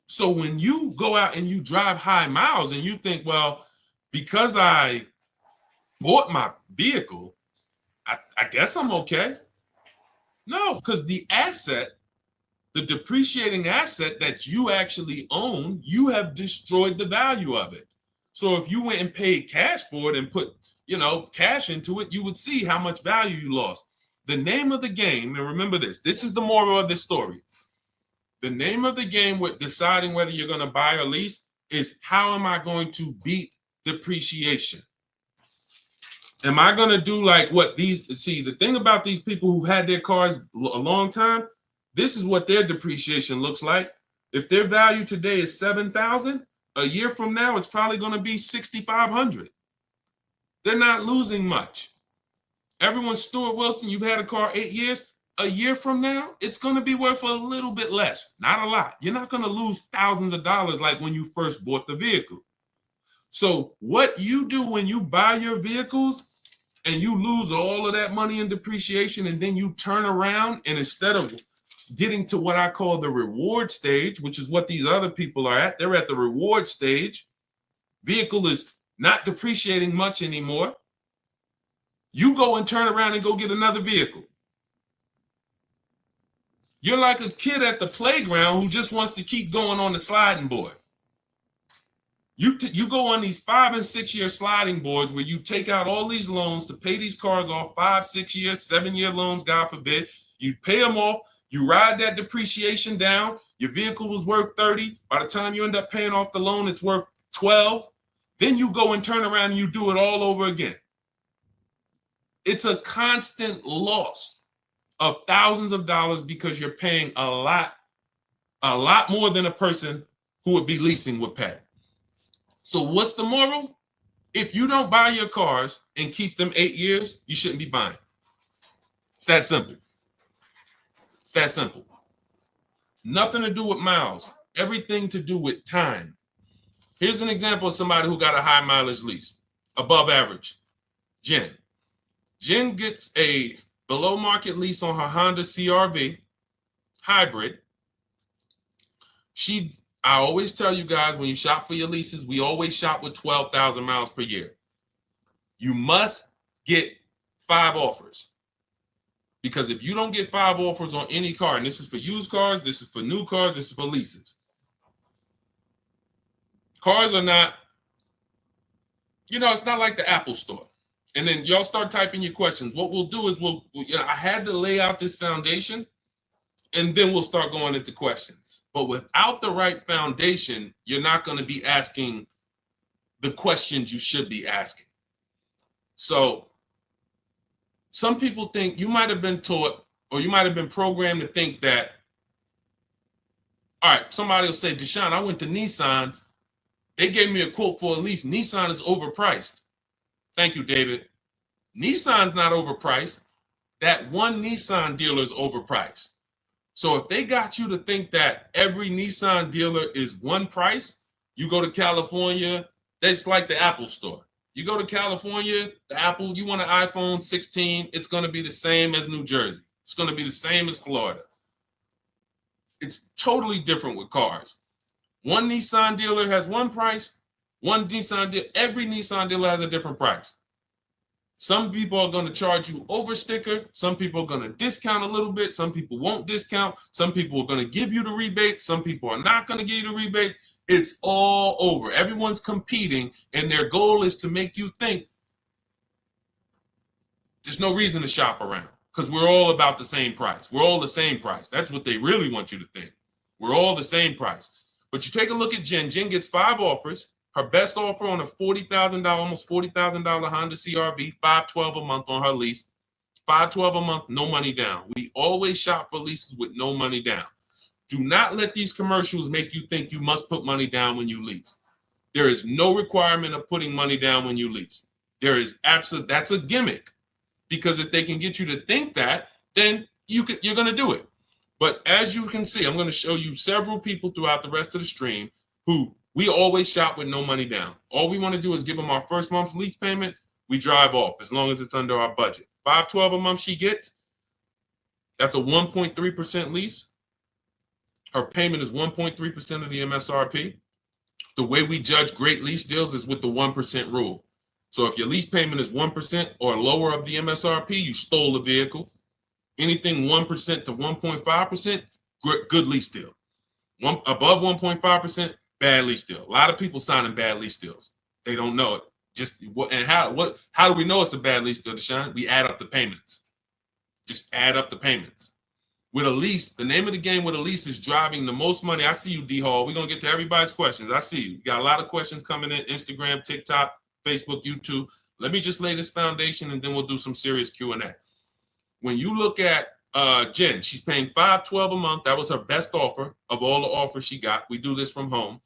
So when you go out and you drive high miles and you think, well, because I bought my vehicle, I guess I'm okay. No, because the asset, the depreciating asset that you actually own, you have destroyed the value of it. So if you went and paid cash for it and put, cash into it, you would see how much value you lost. The name of the game, and remember this is the moral of this story. The name of the game with deciding whether you're going to buy or lease is, how am I going to beat depreciation? Am I going to do like what the thing about these people who've had their cars a long time, this is what their depreciation looks like. If their value today is 7,000, a year from now, it's probably going to be 6,500. They're not losing much. Everyone, Stuart Wilson, you've had a car 8 years. A year from now, it's going to be worth a little bit less, not a lot. You're not going to lose thousands of dollars like when you first bought the vehicle. So what you do when you buy your vehicles and you lose all of that money in depreciation, and then you turn around and instead of getting to what I call the reward stage, which is what these other people are at, they're at the reward stage. Vehicle is not depreciating much anymore. You go and turn around and go get another vehicle. You're like a kid at the playground who just wants to keep going on the sliding board. You go on these 5 and 6 year sliding boards where you take out all these loans to pay these cars off, 5, 6 years, 7 year loans, God forbid. You pay them off. You ride that depreciation down. Your vehicle was worth 30. By the time you end up paying off the loan, it's worth 12. Then you go and turn around and you do it all over again. It's a constant loss of thousands of dollars because you're paying a lot more than a person who would be leasing would pay. So what's the moral? If you don't buy your cars and keep them 8 years, you shouldn't be buying. It's that simple. It's that simple. Nothing to do with miles. Everything to do with time. Here's an example of somebody who got a high mileage lease, above average. Jen. Jen gets a below market lease on her Honda CR-V hybrid. I always tell you guys, when you shop for your leases, we always shop with 12,000 miles per year. You must get 5 offers. Because if you don't get 5 offers on any car, and this is for used cars, this is for new cars, this is for leases. Cars are not, it's not like the Apple store. And then y'all start typing your questions. What we'll do is I had to lay out this foundation, and then we'll start going into questions. But without the right foundation, you're not going to be asking the questions you should be asking. So some people think, you might have been taught, or you might have been programmed to think that, all right, somebody will say, Deshone, I went to Nissan. They gave me a quote for a lease. Nissan is overpriced. Thank you, David. Nissan's not overpriced. That one Nissan dealer is overpriced. So if they got you to think that every Nissan dealer is one price, you go to California, that's like the Apple store. You go to California, the Apple, you want an iPhone 16, it's going to be the same as New Jersey. It's going to be the same as Florida. It's totally different with cars. One Nissan dealer has one price. Every Nissan dealer has a different price. Some people are going to charge you over sticker. Some people are going to discount a little bit. Some people won't discount. Some people are going to give you the rebate. Some people are not going to give you the rebate. It's all over. Everyone's competing, and their goal is to make you think there's no reason to shop around because we're all about the same price. We're all the same price. That's what they really want you to think. We're all the same price. But you take a look at Jen. Jen gets 5 offers. Her best offer on a $40,000, almost $40,000 Honda CR-V, $512 a month on her lease. $512 a month, no money down. We always shop for leases with no money down. Do not let these commercials make you think you must put money down when you lease. There is no requirement of putting money down when you lease. That's a gimmick. Because if they can get you to think that, then you're going to do it. But as you can see, I'm going to show you several people throughout the rest of the stream who we always shop with no money down. All we want to do is give them our first month's lease payment. We drive off as long as it's under our budget. $512 a month she gets. That's a 1.3% lease. Her payment is 1.3% of the MSRP. The way we judge great lease deals is with the 1% rule. So if your lease payment is 1% or lower of the MSRP, you stole the vehicle. Anything 1% to 1.5%, good lease deal. Above 1.5%, bad lease deal. A lot of people signing bad lease deals. They don't know it. How do we know it's a bad lease deal, Deshone? We add up the payments. Just add up the payments. With a lease, the name of the game with a lease is driving the most money. I see you, D Hall. We're gonna get to everybody's questions. I see you. You got a lot of questions coming in: Instagram, TikTok, Facebook, YouTube. Let me just lay this foundation, and then we'll do some serious Q&A. When you look at Jen, she's paying $512 a month. That was her best offer of all the offers she got. We do this from home.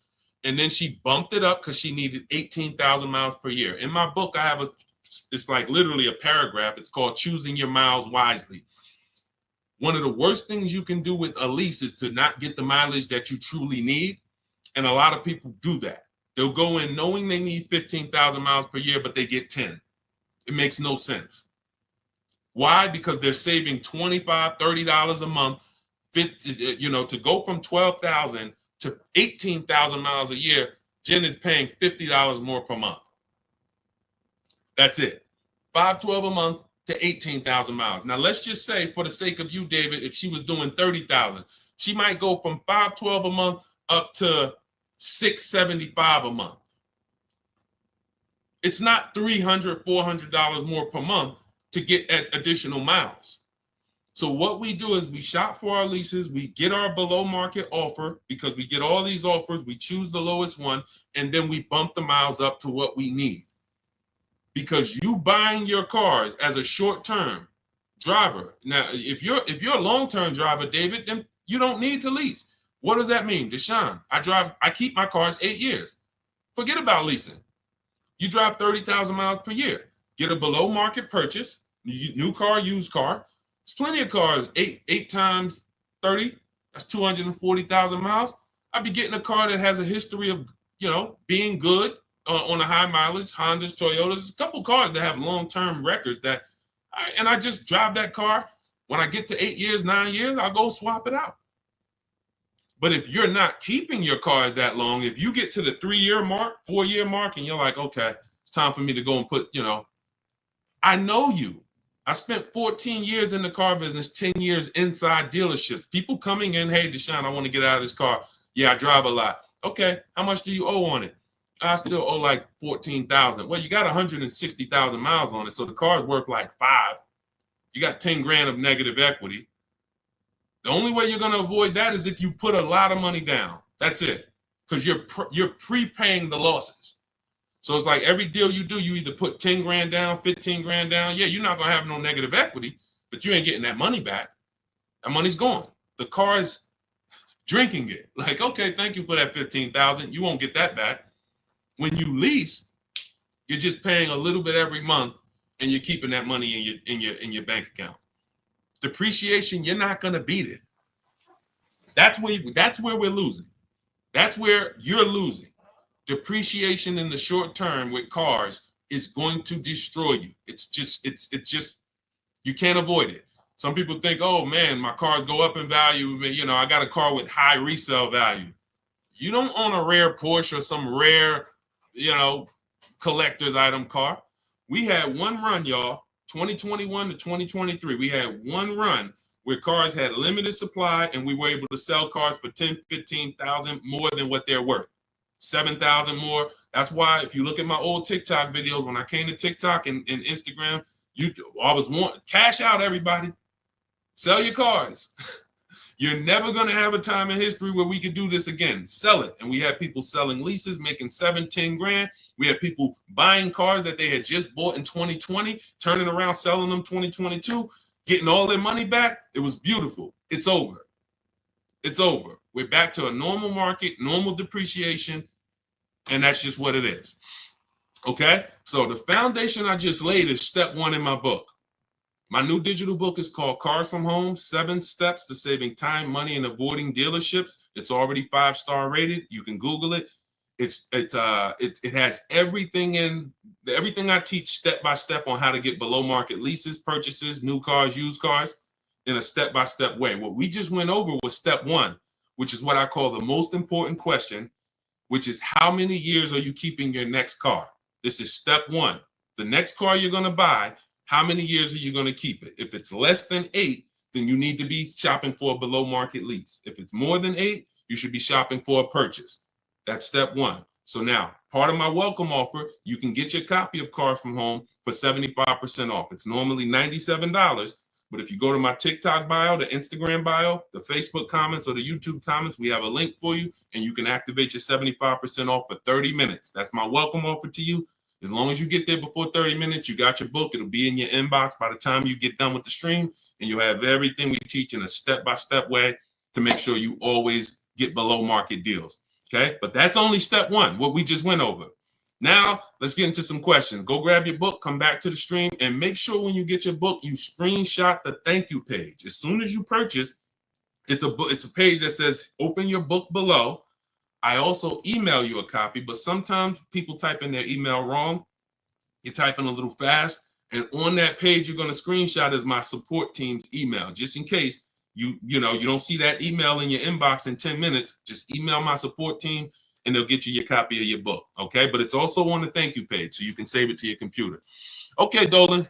And then she bumped it up because she needed 18,000 miles per year. In my book, I have it's like literally a paragraph. It's called Choosing Your Miles Wisely. One of the worst things you can do with a lease is to not get the mileage that you truly need. And a lot of people do that. They'll go in knowing they need 15,000 miles per year, but they get 10. It makes no sense. Why? Because they're saving $25, $30 a month, to go from 12,000 to 18,000 miles a year. Jen is paying $50 more per month. That's it. $512 a month to 18,000 miles. Now let's just say, for the sake of you, David, if she was doing 30,000, she might go from $512 a month up to $675 a month. It's not $300, $400 more per month to get additional miles. So what we do is we shop for our leases, we get our below market offer, because we get all these offers, we choose the lowest one, and then we bump the miles up to what we need. Because you buying your cars as a short-term driver. Now, if you're a long-term driver, David, then you don't need to lease. What does that mean? Deshone, I keep my cars 8 years. Forget about leasing. You drive 30,000 miles per year. Get a below market purchase, new car, used car. There's plenty of cars, 8 times 30, that's 240,000 miles. I'd be getting a car that has a history of, being good on a high mileage, Hondas, Toyotas, a couple cars that have long-term records and I just drive that car. When I get to 8 years, 9 years, I'll go swap it out. But if you're not keeping your cars that long, if you get to the 3-year mark, 4-year mark, and you're like, okay, it's time for me to go and put, I know you. I spent 14 years in the car business, 10 years inside dealerships. People coming in, hey, Deshone, I want to get out of this car. Yeah, I drive a lot. Okay, how much do you owe on it? I still owe like 14,000. Well, you got 160,000 miles on it, so the car is worth like 5. You got 10 grand of negative equity. The only way you're going to avoid that is if you put a lot of money down. That's it, because you're prepaying the losses. So it's like every deal you do, you either put 10 grand down, 15 grand down. Yeah, you're not going to have no negative equity, but you ain't getting that money back. That money's gone. The car is drinking it. Like, okay, thank you for that 15,000. You won't get that back. When you lease, you're just paying a little bit every month, and you're keeping that money in your bank account. Depreciation, you're not going to beat it. That's where we're losing. That's where you're losing. Depreciation in the short term with cars is going to destroy you. It's just you can't avoid it. Some people think, oh man, my cars go up in value. I got a car with high resale value. You don't own a rare Porsche or some rare, collector's item car. We had one run, y'all, 2021 to 2023. We had one run where cars had limited supply, and we were able to sell cars for 10, 15,000 more than what they're worth. 7,000 more. That's why if you look at my old TikTok videos, when I came to TikTok and Instagram, I was wanting cash out, everybody. Sell your cars. You're never going to have a time in history where we could do this again. Sell it. And we had people selling leases, making 7, 10 grand. We had people buying cars that they had just bought in 2020, turning around, selling them 2022, getting all their money back. It was beautiful. It's over. It's over. We're back to a normal market, normal depreciation, and that's just what it is. Okay? So the foundation I just laid is step 1 in my book. My new digital book is called Cars from Home, 7 Steps to Saving Time, Money, and Avoiding Dealerships. It's already 5-star rated. You can Google it. It has everything I teach step by step on how to get below market leases, purchases, new cars, used cars. in a step-by-step way. What we just went over was step one, which is what I call the most important question, which is how many years are you keeping your next car? This is step one. The next car you're going to buy, how many years are you going to keep it? If it's less than 8, then you need to be shopping for a below market lease. If it's more than 8, you should be shopping for a purchase. That's step one. So now, part of my welcome offer, you can get your copy of Cars from Home for 75% off. It's normally $97. But if you go to my TikTok bio, the Instagram bio, the Facebook comments, or the YouTube comments, we have a link for you, and you can activate your 75% off for 30 minutes. That's my welcome offer to you. As long as you get there before 30 minutes, you got your book. It'll be in your inbox by the time you get done with the stream, and you'll have everything we teach in a step-by-step way to make sure you always get below market deals. Okay? But that's only step one, what we just went over. Now, let's get into some questions. Go grab your book, come back to the stream, and make sure when you get your book, you screenshot the thank you page. As soon as you purchase, it's a page that says open your book below. I also email you a copy, but sometimes people type in their email wrong. You're typing a little fast, and on that page, you're going to screenshot as my support team's email, just in case you don't see that email in your inbox in 10 minutes. Just email my support team, and they'll get you your copy of your book, okay? But it's also on the thank you page, so you can save it to your computer. Okay, Dolan,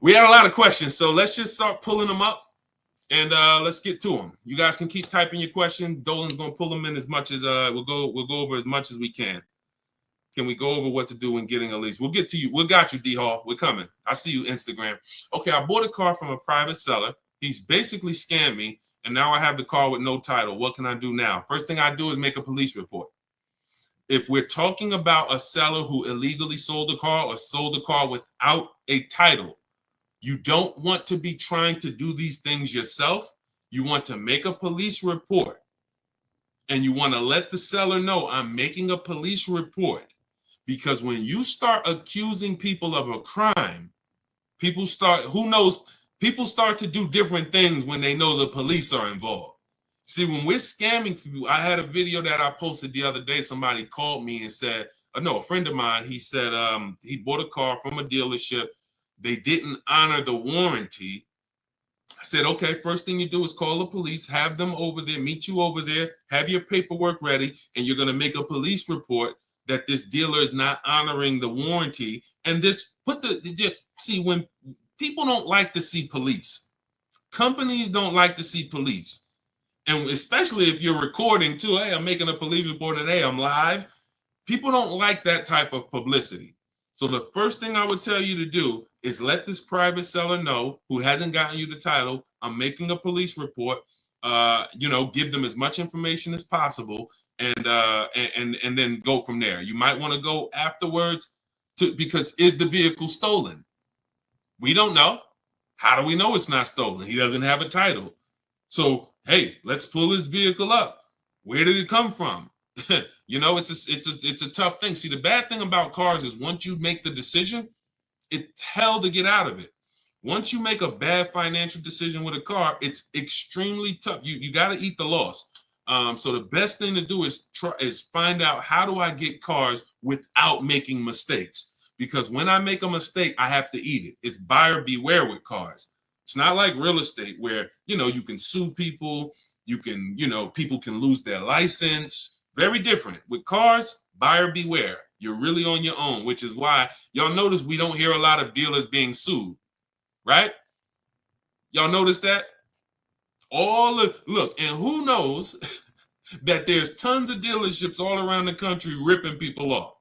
we had a lot of questions, so let's just start pulling them up, and let's get to them. You guys can keep typing your questions. Dolan's gonna pull them in as much as we'll go over as much as we can. Can we go over what to do when getting a lease? We'll get to you. We got you, D Hall. We're coming. I see you, Instagram. Okay, I bought a car from a private seller. He's basically scammed me, and now I have the car with no title. What can I do now? First thing I do is make a police report. If we're talking about a seller who illegally sold a car or sold a car without a title, you don't want to be trying to do these things yourself. You want to make a police report, and you want to let the seller know I'm making a police report, because when you start accusing people of a crime, people start to do different things when they know the police are involved. See, when we're scamming people, I had a video that I posted the other day. Somebody called me and said, a friend of mine, he said he bought a car from a dealership. They didn't honor the warranty. I said, okay, first thing you do is call the police, have them over there, meet you over there, have your paperwork ready, and you're going to make a police report that this dealer is not honoring the warranty. And this see, when people don't like to see police, companies don't like to see police. And especially if you're recording too, hey, I'm making a police report and hey, I'm live. People don't like that type of publicity. So the first thing I would tell you to do is let this private seller know who hasn't gotten you the title, I'm making a police report. Give them as much information as possible, and then go from there. You might want to go afterwards because is the vehicle stolen? We don't know. How do we know it's not stolen? He doesn't have a title. So, hey, let's pull his vehicle up. Where did it come from? It's a tough thing. See, the bad thing about cars is once you make the decision, it's hell to get out of it. Once you make a bad financial decision with a car, it's extremely tough. You got to eat the loss. So the best thing to do is find out, how do I get cars without making mistakes? Because when I make a mistake, I have to eat it. It's buyer beware with cars. It's not like real estate where, you can sue people. People can lose their license. Very different. With cars, buyer beware. You're really on your own, which is why y'all notice we don't hear a lot of dealers being sued, right? Y'all notice that? Look, and who knows that there's tons of dealerships all around the country ripping people off.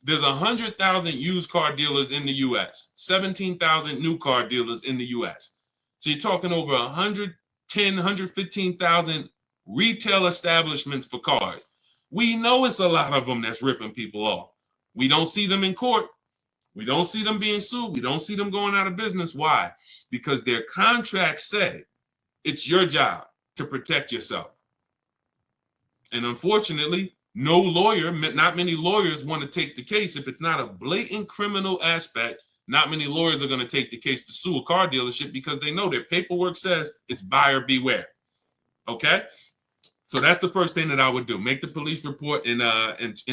There's 100,000 used car dealers in the U.S., 17,000 new car dealers in the U.S. So you're talking over 110, 115,000 retail establishments for cars. We know it's a lot of them that's ripping people off. We don't see them in court. We don't see them being sued. We don't see them going out of business. Why? Because their contracts say it's your job to protect yourself. And unfortunately, not many lawyers want to take the case. If it's not a blatant criminal aspect, not many lawyers are going to take the case to sue a car dealership because they know their paperwork says it's buyer beware. Okay? So that's the first thing that I would do. Make the police report and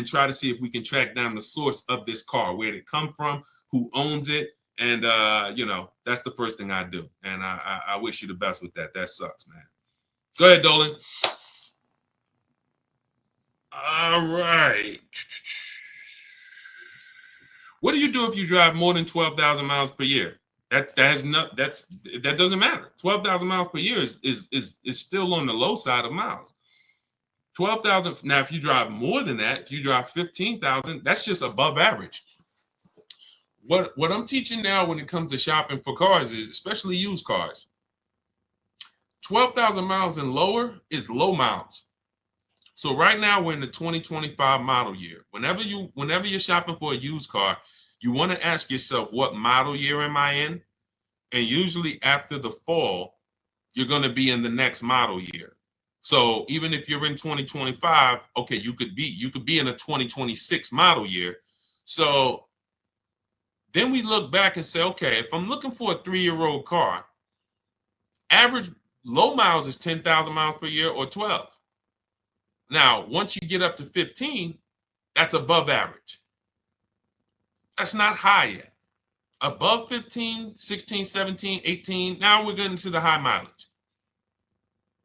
try to see if we can track down the source of this car, where did it come from, who owns it, And you know, that's the first thing I do. And I wish you the best with that. That sucks, man. Go ahead, Dolan. All right. What do you do if you drive more than 12,000 miles per year? That doesn't matter. 12,000 miles per year is still on the low side of miles. 12,000. Now, if you drive more than that, if you drive 15,000, that's just above average. What I'm teaching now when it comes to shopping for cars is, especially used cars, 12,000 miles and lower is low miles. So right now we're in the 2025 model year. Whenever you're shopping for a used car, you want to ask yourself, what model year am I in? And usually after the fall, you're going to be in the next model year. So even if you're in 2025, okay, you could be in a 2026 model year. So then we look back and say, okay, if I'm looking for a 3-year-old car, average low miles is 10,000 miles per year or 12. Now, once you get up to 15, that's above average. That's not high yet. Above 15, 16, 17, 18, now we're getting to the high mileage.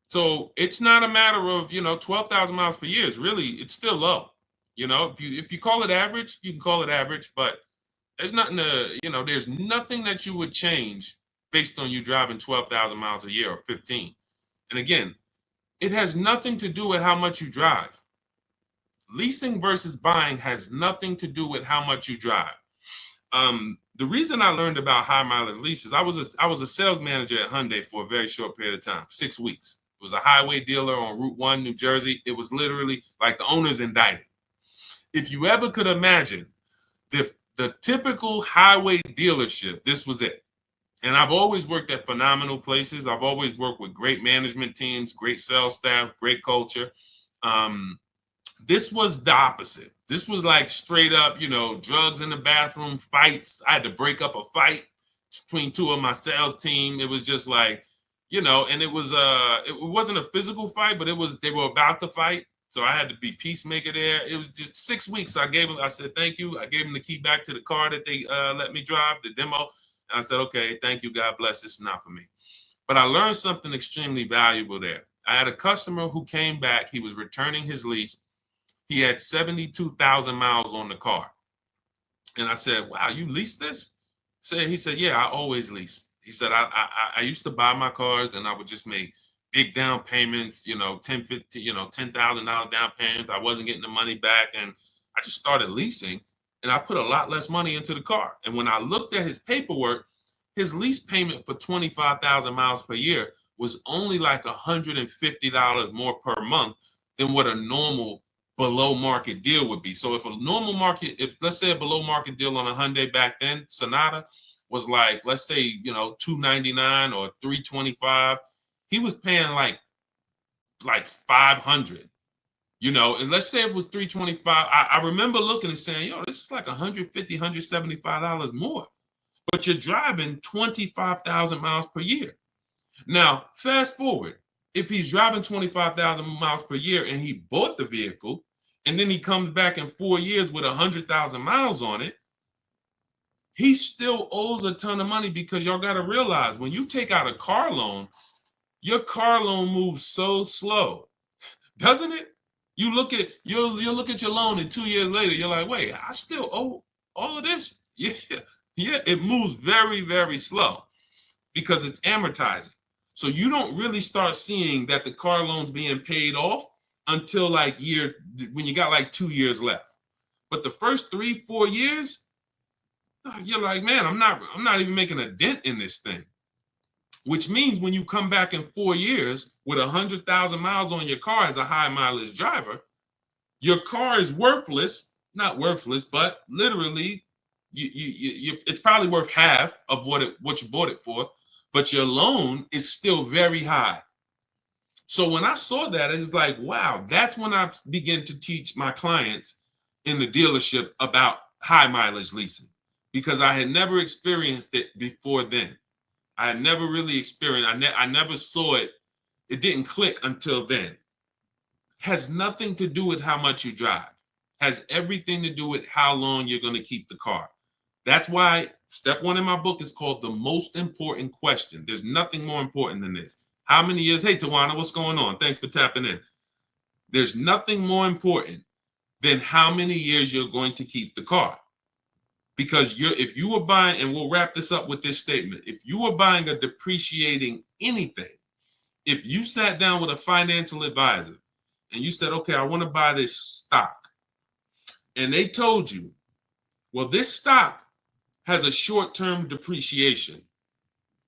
So it's not a matter of, 12,000 miles per year is really, it's still low. If you call it average, you can call it average, but there's nothing there's nothing that you would change based on you driving 12,000 miles a year or 15. And again, it has nothing to do with how much you drive. Leasing versus buying has nothing to do with how much you drive. The reason I learned about high mileage leases, I was a sales manager at Hyundai for a very short period of time, 6 weeks. It was a highway dealer on Route 1, New Jersey. It was literally like the owner's indicted. If you ever could imagine the typical highway dealership, this was it. And I've always worked at phenomenal places. I've always worked with great management teams, great sales staff, great culture. This was the opposite. This was like straight up, drugs in the bathroom, fights. I had to break up a fight between two of my sales team. It was just like, and it wasn't a physical fight, but they were about to fight. So I had to be peacemaker there. It was just 6 weeks. I said, thank you. I gave them the key back to the car that they let me drive, the demo. And I said, okay, thank you. God bless. It's not for me. But I learned something extremely valuable there. I had a customer who came back. He was returning his lease. He had 72,000 miles on the car. And I said, wow, you leased this? He said, yeah, I always lease. He said, I used to buy my cars and I would just make big down payments, $10,000 down payments. I wasn't getting the money back. And I just started leasing and I put a lot less money into the car. And when I looked at his paperwork, his lease payment for 25,000 miles per year was only like $150 more per month than what a normal below market deal would be. So if let's say a below market deal on a Hyundai back then, Sonata was like, let's say, $299 or $325, he was paying like $500, and let's say it was $325. I remember looking and saying, this is like $150, $175 more, but you're driving 25,000 miles per year. Now, fast forward. If he's driving 25,000 miles per year and he bought the vehicle and then he comes back in 4 years with 100,000 miles on it, he still owes a ton of money because y'all got to realize when you take out a car loan, your car loan moves so slow, doesn't it? You look at your loan and 2 years later, you're like, wait, I still owe all of this? Yeah, it moves very, very slow because it's amortizing. So you don't really start seeing that the car loan's being paid off until when you got like 2 years left. But the first 3-4 years, you're like, man, I'm not even making a dent in this thing. Which means when you come back in 4 years with 100,000 miles on your car as a high mileage driver, your car is worthless, not worthless, but literally it's probably worth half of what you bought it for. But your loan is still very high. So when I saw that, it's like, wow, that's when I began to teach my clients in the dealership about high mileage leasing, because I had never experienced it before then. I had never really experienced, I never saw it. It didn't click until then. Has nothing to do with how much you drive. Has everything to do with how long you're going to keep the car. That's why step one in my book is called the most important question. There's nothing more important than this. How many years? Hey, Tawana, what's going on? Thanks for tapping in. There's nothing more important than how many years you're going to keep the car. Because if you were buying, and we'll wrap this up with this statement, if you were buying a depreciating anything, if you sat down with a financial advisor and you said, okay, I want to buy this stock, and they told you, well, this stock has a short-term depreciation,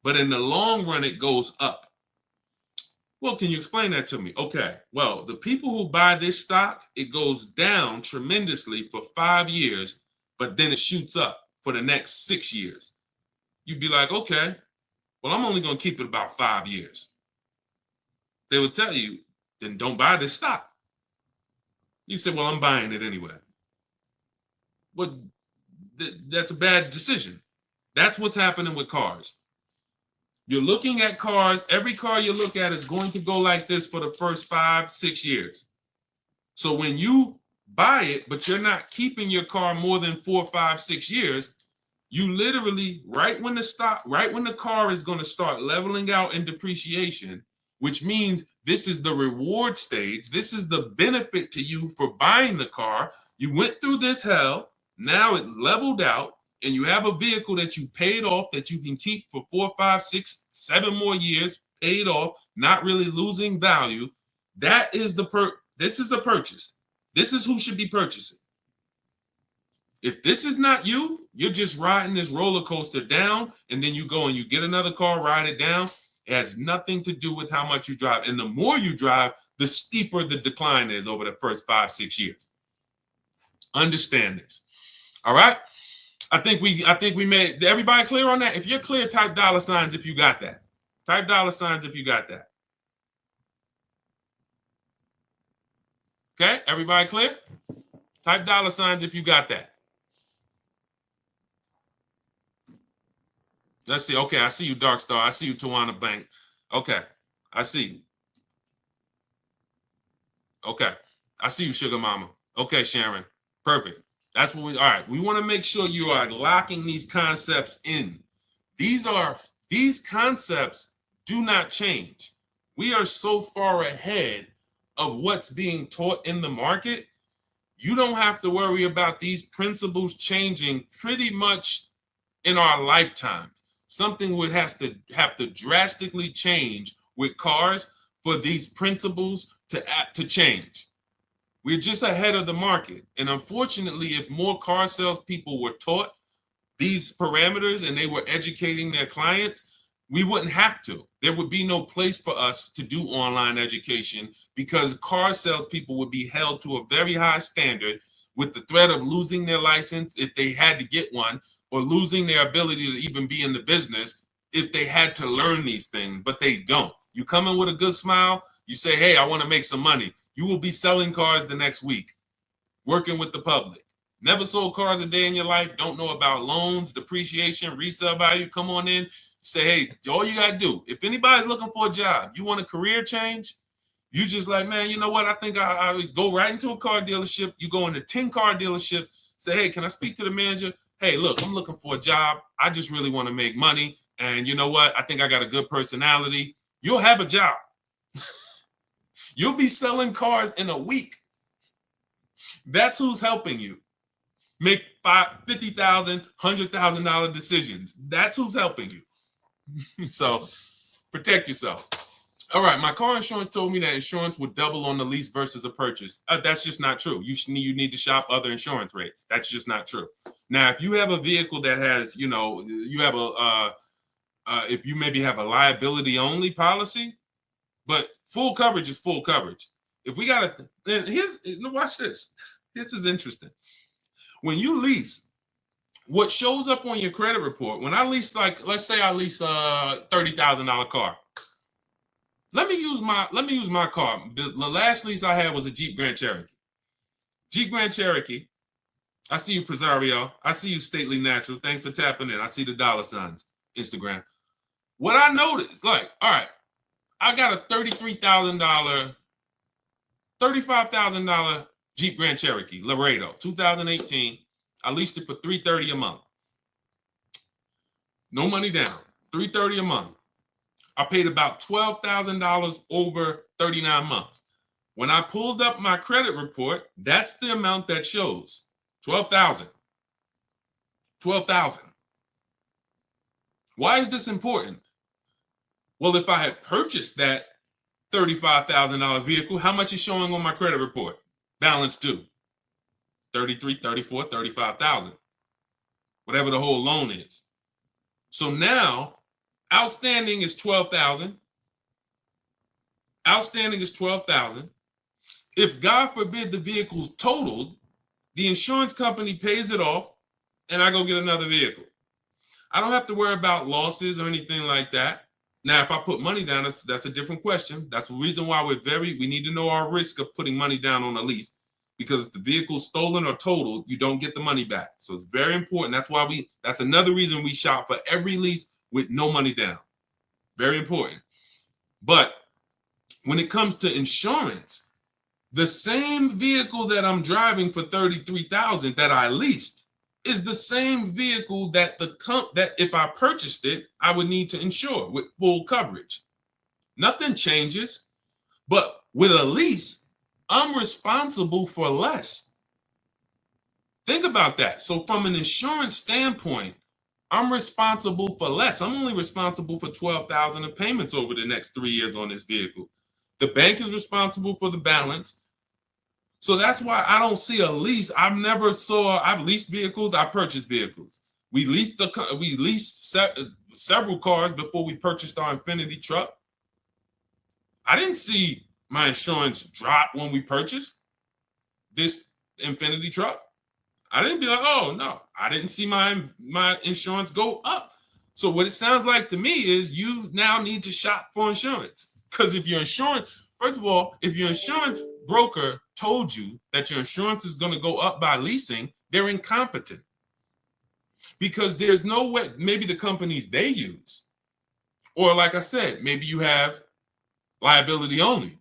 but in the long run, it goes up. Well, can you explain that to me? Okay, well, the people who buy this stock, it goes down tremendously for 5 years, but then it shoots up for the next 6 years. You'd be like, okay, well, I'm only going to keep it about 5 years. They would tell you, then don't buy this stock. You said, well, I'm buying it anyway. Well, that's a bad decision. That's what's happening with cars. You're looking at cars. Every car you look at is going to go like this for the first 5, 6 years. So when you buy it, but you're not keeping your car more than 4, 5, 6 years, you literally, right when the car is going to start leveling out in depreciation, which means this is the reward stage. This is the benefit to you for buying the car. You went through this hell. Now it leveled out, and you have a vehicle that you paid off that you can keep for 4, 5, 6, 7 more years, paid off, not really losing value. That is this is the purchase. This is who should be purchasing. If this is not you, you're just riding this roller coaster down, and then you go and you get another car, ride it down. It has nothing to do with how much you drive. And the more you drive, the steeper the decline is over the first 5, 6 years. Understand this. All right. I think we made everybody clear on that. If you're clear, type $signs if you got that. Type $signs if you got that. Okay, everybody clear? Type $signs if you got that. Let's see. Okay, I see you, Dark Star. I see you, Tawana Bank. Okay, I see you. Okay, I see you, Sugar Mama. Okay, Sharon. Perfect. That's what all right. We want to make sure you are locking these concepts in. These concepts do not change. We are so far ahead of what's being taught in the market. You don't have to worry about these principles changing pretty much in our lifetime. Something would have to drastically change with cars for these principles to change. We're just ahead of the market. And unfortunately, if more car salespeople were taught these parameters and they were educating their clients, we wouldn't have to. There would be no place for us to do online education because car salespeople would be held to a very high standard with the threat of losing their license if they had to get one, or losing their ability to even be in the business if they had to learn these things, but they don't. You come in with a good smile, you say, hey, I want to make some money. You will be selling cars the next week, working with the public. Never sold cars a day in your life, don't know about loans, depreciation, resale value. Come on in, say, hey, all you got to do, if anybody's looking for a job, you want a career change, you just like, man, you know what? I think I would go right into a car dealership. You go into 10 car dealerships, say, hey, can I speak to the manager? Hey, look, I'm looking for a job. I just really want to make money. And you know what? I think I got a good personality. You'll have a job. You'll be selling cars in a week. That's who's helping you make $50,000, $100,000 decisions. That's who's helping you. So protect yourself. All right, my car insurance told me that insurance would double on the lease versus a purchase. That's just not true. You need to shop other insurance rates. That's just not true. Now, if you have a vehicle that has, you have if you maybe have a liability only policy, but full coverage is full coverage. If we got watch this. This is interesting. When you lease, what shows up on your credit report, when I lease, let's say I lease a $30,000 car. Let me use my car. The last lease I had was a Jeep Grand Cherokee. Jeep Grand Cherokee. I see you, Presario. I see you, Stately Natural. Thanks for tapping in. I see the $signs, Instagram. What I noticed, all right, I got a $33,000, $35,000 Jeep Grand Cherokee Laredo, 2018. I leased it for $330 a month. No money down, $330 a month. I paid about $12,000 over 39 months. When I pulled up my credit report, that's the amount that shows. 12,000. 12,000. Why is this important? Well, if I had purchased that $35,000 vehicle, how much is showing on my credit report? Balance due. 33, 34, 35,000. Whatever the whole loan is. So now outstanding is 12,000. Outstanding is 12,000. If God forbid the vehicle's totaled, the insurance company pays it off and I go get another vehicle. I don't have to worry about losses or anything like that. Now, if I put money down, that's a different question. That's the reason why we need to know our risk of putting money down on a lease, because if the vehicle's stolen or totaled, you don't get the money back. So it's very important. That's another reason we shop for every lease with no money down. Very important. But when it comes to insurance, the same vehicle that I'm driving for $33,000 that I leased is the same vehicle that that if I purchased it, I would need to insure with full coverage. Nothing changes, but with a lease, I'm responsible for less. Think about that. So from an insurance standpoint, I'm responsible for less. I'm only responsible for $12,000 of payments over the next 3 years on this vehicle. The bank is responsible for the balance. So that's why I don't see a lease. I've leased vehicles. I purchased vehicles. We leased several cars before we purchased our Infinity truck. I didn't see my insurance drop when we purchased this Infinity truck. I didn't be like, oh no, I didn't see my insurance go up. So what it sounds like to me is you now need to shop for insurance. Because if your insurance broker told you that your insurance is going to go up by leasing, they're incompetent. Because there's no way, maybe the companies they use, or like I said, maybe you have liability only.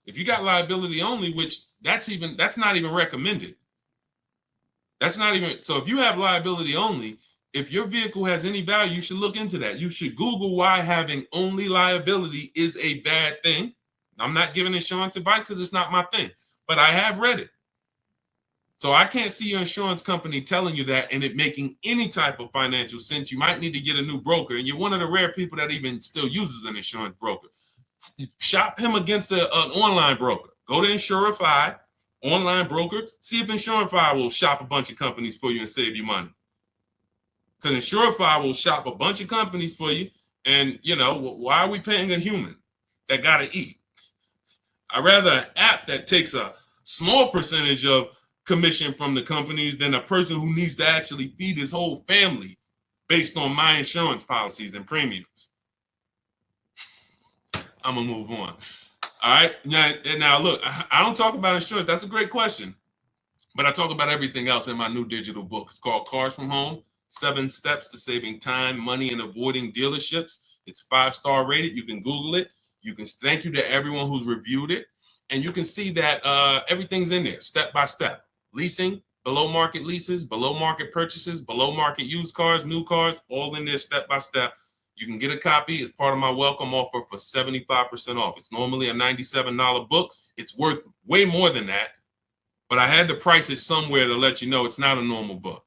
If you got liability only, which that's not even recommended. So if you have liability only, if your vehicle has any value, you should look into that. You should Google why having only liability is a bad thing. I'm not giving insurance advice because it's not my thing, but I have read it. So I can't see your insurance company telling you that and it making any type of financial sense. You might need to get a new broker, and you're one of the rare people that even still uses an insurance broker. Shop him against an online broker. Go to Insurify, online broker. See if Insurify will shop a bunch of companies for you and save you money. Because Insurify will shop a bunch of companies for you, and why are we paying a human that got to eat? I'd rather an app that takes a small percentage of commission from the companies than a person who needs to actually feed his whole family based on my insurance policies and premiums. I'm going to move on. All right. Now, look, I don't talk about insurance. That's a great question. But I talk about everything else in my new digital book. It's called Cars from Home, 7 Steps to Saving Time, Money, and Avoiding Dealerships. It's 5-star rated. You can Google it. You can thank you to everyone who's reviewed it. And you can see that everything's in there, step by step. Leasing, below market leases, below market purchases, below market used cars, new cars, all in there step by step. You can get a copy as part of my welcome offer for 75% off. It's normally a $97 book. It's worth way more than that. But I had to price it somewhere to let you know it's not a normal book.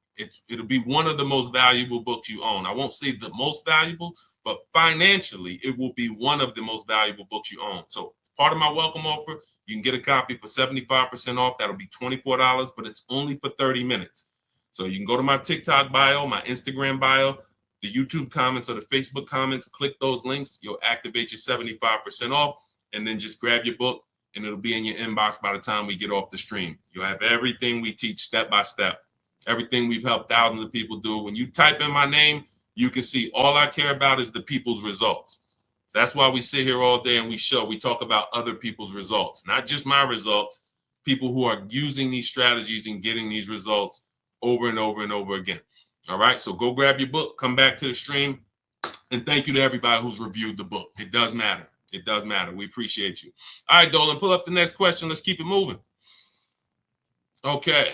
It'll be one of the most valuable books you own. I won't say the most valuable, but financially, it will be one of the most valuable books you own. So part of my welcome offer, you can get a copy for 75% off. That'll be $24, but it's only for 30 minutes. So you can go to my TikTok bio, my Instagram bio, the YouTube comments or the Facebook comments, click those links. You'll activate your 75% off, and then just grab your book, and it'll be in your inbox by the time we get off the stream. You'll have everything we teach step by step, everything we've helped thousands of people do. When you type in my name, you can see all I care about is the people's results. That's why we sit here all day and we talk about other people's results, not just my results, people who are using these strategies and getting these results over and over and over again. All right, so go grab your book, come back to the stream, and thank you to everybody who's reviewed the book. It does matter. It does matter. We appreciate you. All right, Dolan, pull up the next question. Let's keep it moving. Okay.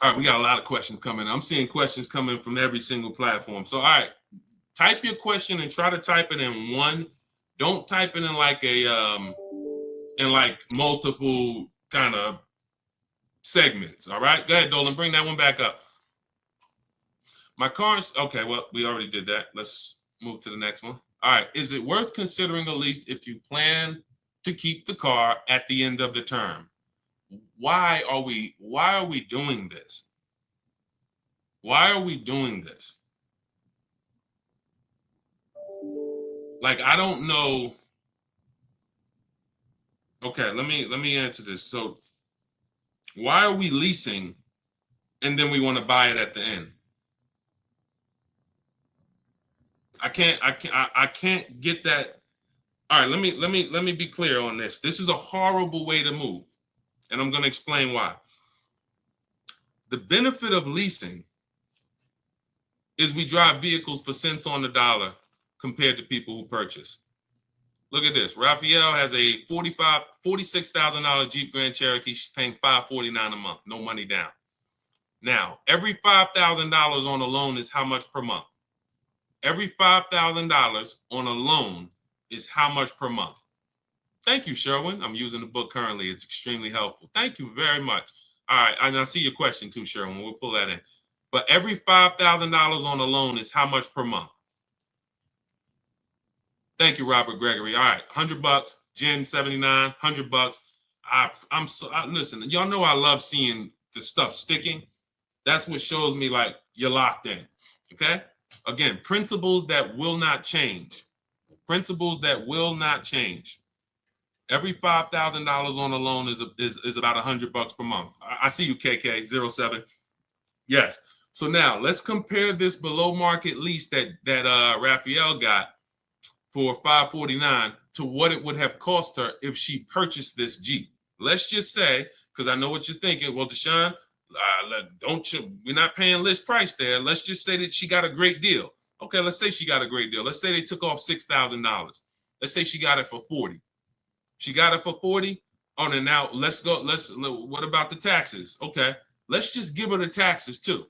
All right, we got a lot of questions coming. I'm seeing questions coming from every single platform. So, all right, type your question and try to type it in one. Don't type it in like multiple kind of segments. All right, go ahead, Dolan, bring that one back up. My car's okay. Well, we already did that. Let's move to the next one. All right, is it worth considering a lease if you plan to keep the car at the end of the term? Why are we doing this? Why are we doing this? Like, I don't know. Okay, let me answer this. So, why are we leasing and then we want to buy it at the end? I can't get that. All right, let me be clear on this. This is a horrible way to move, and I'm going to explain why. The benefit of leasing is we drive vehicles for cents on the dollar compared to people who purchase. Look at this. Raphael has a $46,000 Jeep Grand Cherokee. She's paying $549 a month, no money down. Now, every $5,000 on a loan is how much per month? Every $5,000 on a loan is how much per month? Thank you, Sherwin. I'm using the book currently. It's extremely helpful. Thank you very much. All right, and I see your question too, Sherwin. We'll pull that in. But every $5,000 on a loan is how much per month? Thank you, Robert Gregory. All right, $100. Jen 79, $100. Listen. Y'all know I love seeing the stuff sticking. That's what shows me like you're locked in. Okay. Again, principles that will not change. Principles that will not change. Every $5,000 on a loan is about $100 per month. I see you, KK07. Yes. So now let's compare this below market lease that Raphael got for $549 to what it would have cost her if she purchased this Jeep. Let's just say, because I know what you're thinking. Well, Deshone, we're not paying list price there. Let's just say that she got a great deal. Okay, let's say she got a great deal. Let's say they took off $6,000. Let's say she got it for 40. She got it for 40. Oh, and now what about the taxes? Okay, let's just give her the taxes too.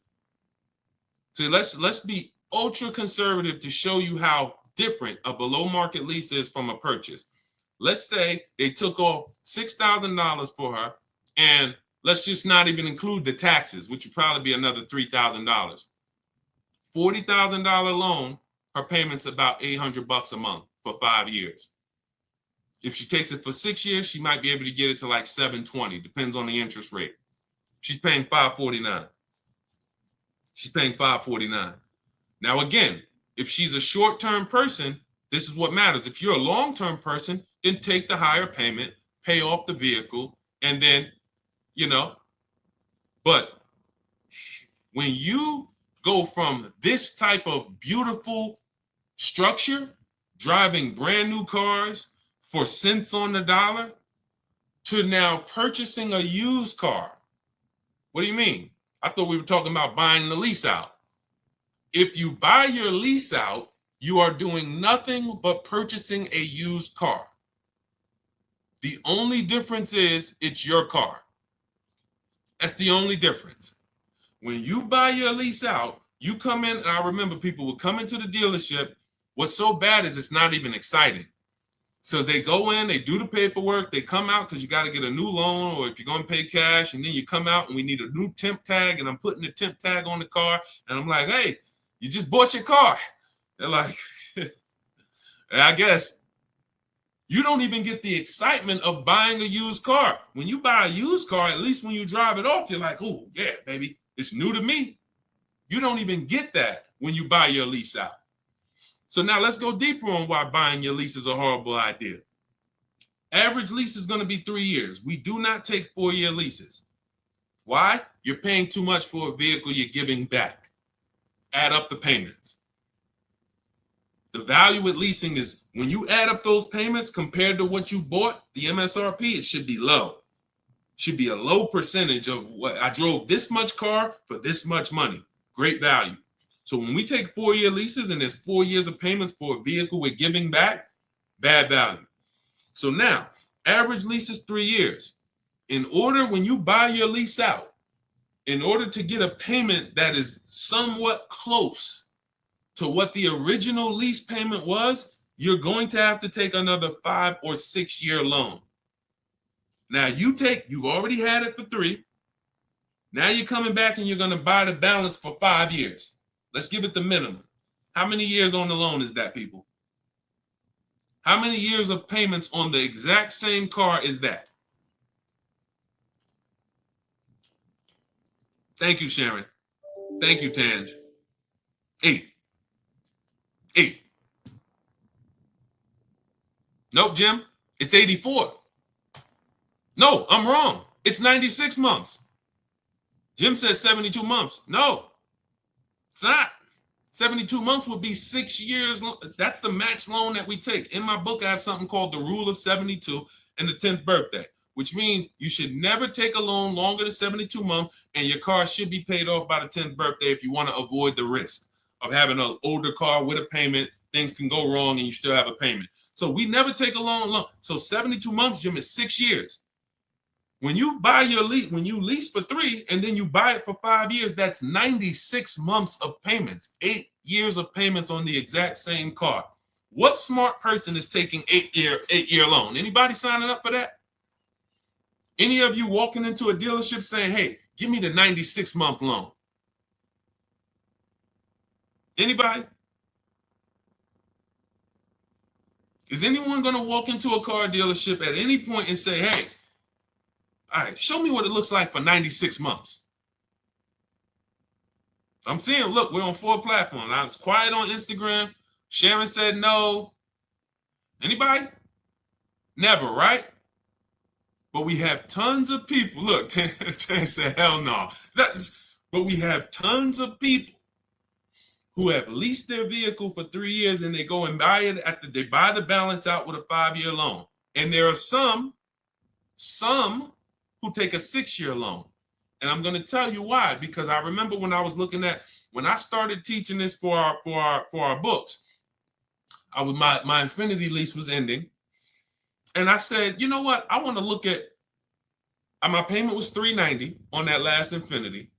So let's be ultra conservative to show you how different a below market lease is from a purchase. Let's say they took off $6,000 for her, and let's just not even include the taxes, which would probably be another $3,000. $40,000 loan, her payment's about $800 a month for 5 years. If she takes it for 6 years, she might be able to get it to like $720, depends on the interest rate. She's paying $549. She's paying $549. Now, again, if she's a short-term person, this is what matters. If you're a long-term person, then take the higher payment, pay off the vehicle, and then, but when you go from this type of beautiful structure, driving brand new cars for cents on the dollar, to now purchasing a used car. What do you mean? I thought we were talking about buying the lease out. If you buy your lease out, you are doing nothing but purchasing a used car. The only difference is it's your car. That's the only difference. When you buy your lease out, you come in, and I remember people would come into the dealership. What's so bad is it's not even exciting. So they go in, they do the paperwork, they come out because you got to get a new loan, or if you're going to pay cash, and then you come out and we need a new temp tag, and I'm putting the temp tag on the car, and I'm like, hey, you just bought your car. They're like, I guess you don't even get the excitement of buying a used car. When you buy a used car, at least when you drive it off, you're like, oh, yeah, baby, it's new to me. You don't even get that when you buy your lease out. So now let's go deeper on why buying your lease is a horrible idea. Average lease is going to be 3 years. We do not take 4-year leases. Why? You're paying too much for a vehicle you're giving back. Add up the payments. The value with leasing is when you add up those payments compared to what you bought, the MSRP, it should be low. Should be a low percentage of what I drove this much car for this much money. Great value. So when we take 4-year leases and there's 4 years of payments for a vehicle we're giving back, bad value. So now, average lease is 3 years. In order, when you buy your lease out, in order to get a payment that is somewhat close to what the original lease payment was, you're going to have to take another 5 or 6 year loan. Now you've already had it for 3. Now you're coming back and you're going to buy the balance for 5 years. Let's give it the minimum. How many years on the loan is that, people? How many years of payments on the exact same car is that? Thank you, Sharon. Thank you, Tanj. 8. 8. Nope, Jim. It's 84. No, I'm wrong. It's 96 months. Jim says 72 months. No, it's not. 72 months would be 6 years. That's the max loan that we take. In my book, I have something called the rule of 72 and the 10th birthday, which means you should never take a loan longer than 72 months, and your car should be paid off by the 10th birthday if you want to avoid the risk of having an older car with a payment. Things can go wrong and you still have a payment. So we never take a loan. So 72 months, Jim, is 6 years. When you buy your lease, when you lease for 3 and then you buy it for 5 years, that's 96 months of payments, 8 years of payments on the exact same car. What smart person is taking 8-year loan? Anybody signing up for that? Any of you walking into a dealership saying, hey, give me the 96-month loan? Anybody? Is anyone going to walk into a car dealership at any point and say, hey, all right, show me what it looks like for 96 months? I'm seeing, look, we're on 4 platforms. I was quiet on Instagram. Sharon said no. Anybody? Never, right? But we have tons of people. Look, Terry said, hell no. But we have tons of people who have leased their vehicle for 3 years and they go and buy it they buy the balance out with a 5-year loan. And there are some who take a 6-year loan. And I'm going to tell you why, because I remember when I started teaching this for our books, my Infinity lease was ending. And I said, you know what? I want to look at, my payment was $390 on that last Infinity.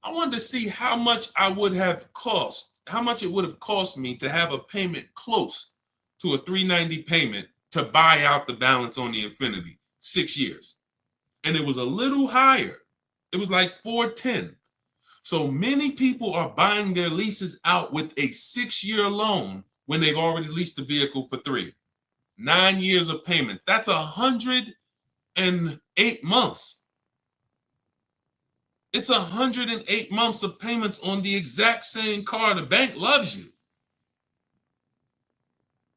I wanted to see how much it would have cost me to have a payment close to a $390 payment to buy out the balance on the Infinity, 6 years. And it was a little higher. It was like $410. So many people are buying their leases out with a 6-year loan when they've already leased the vehicle for 3. 9 years of payments. That's 108 months. It's 108 months of payments on the exact same car. The bank loves you.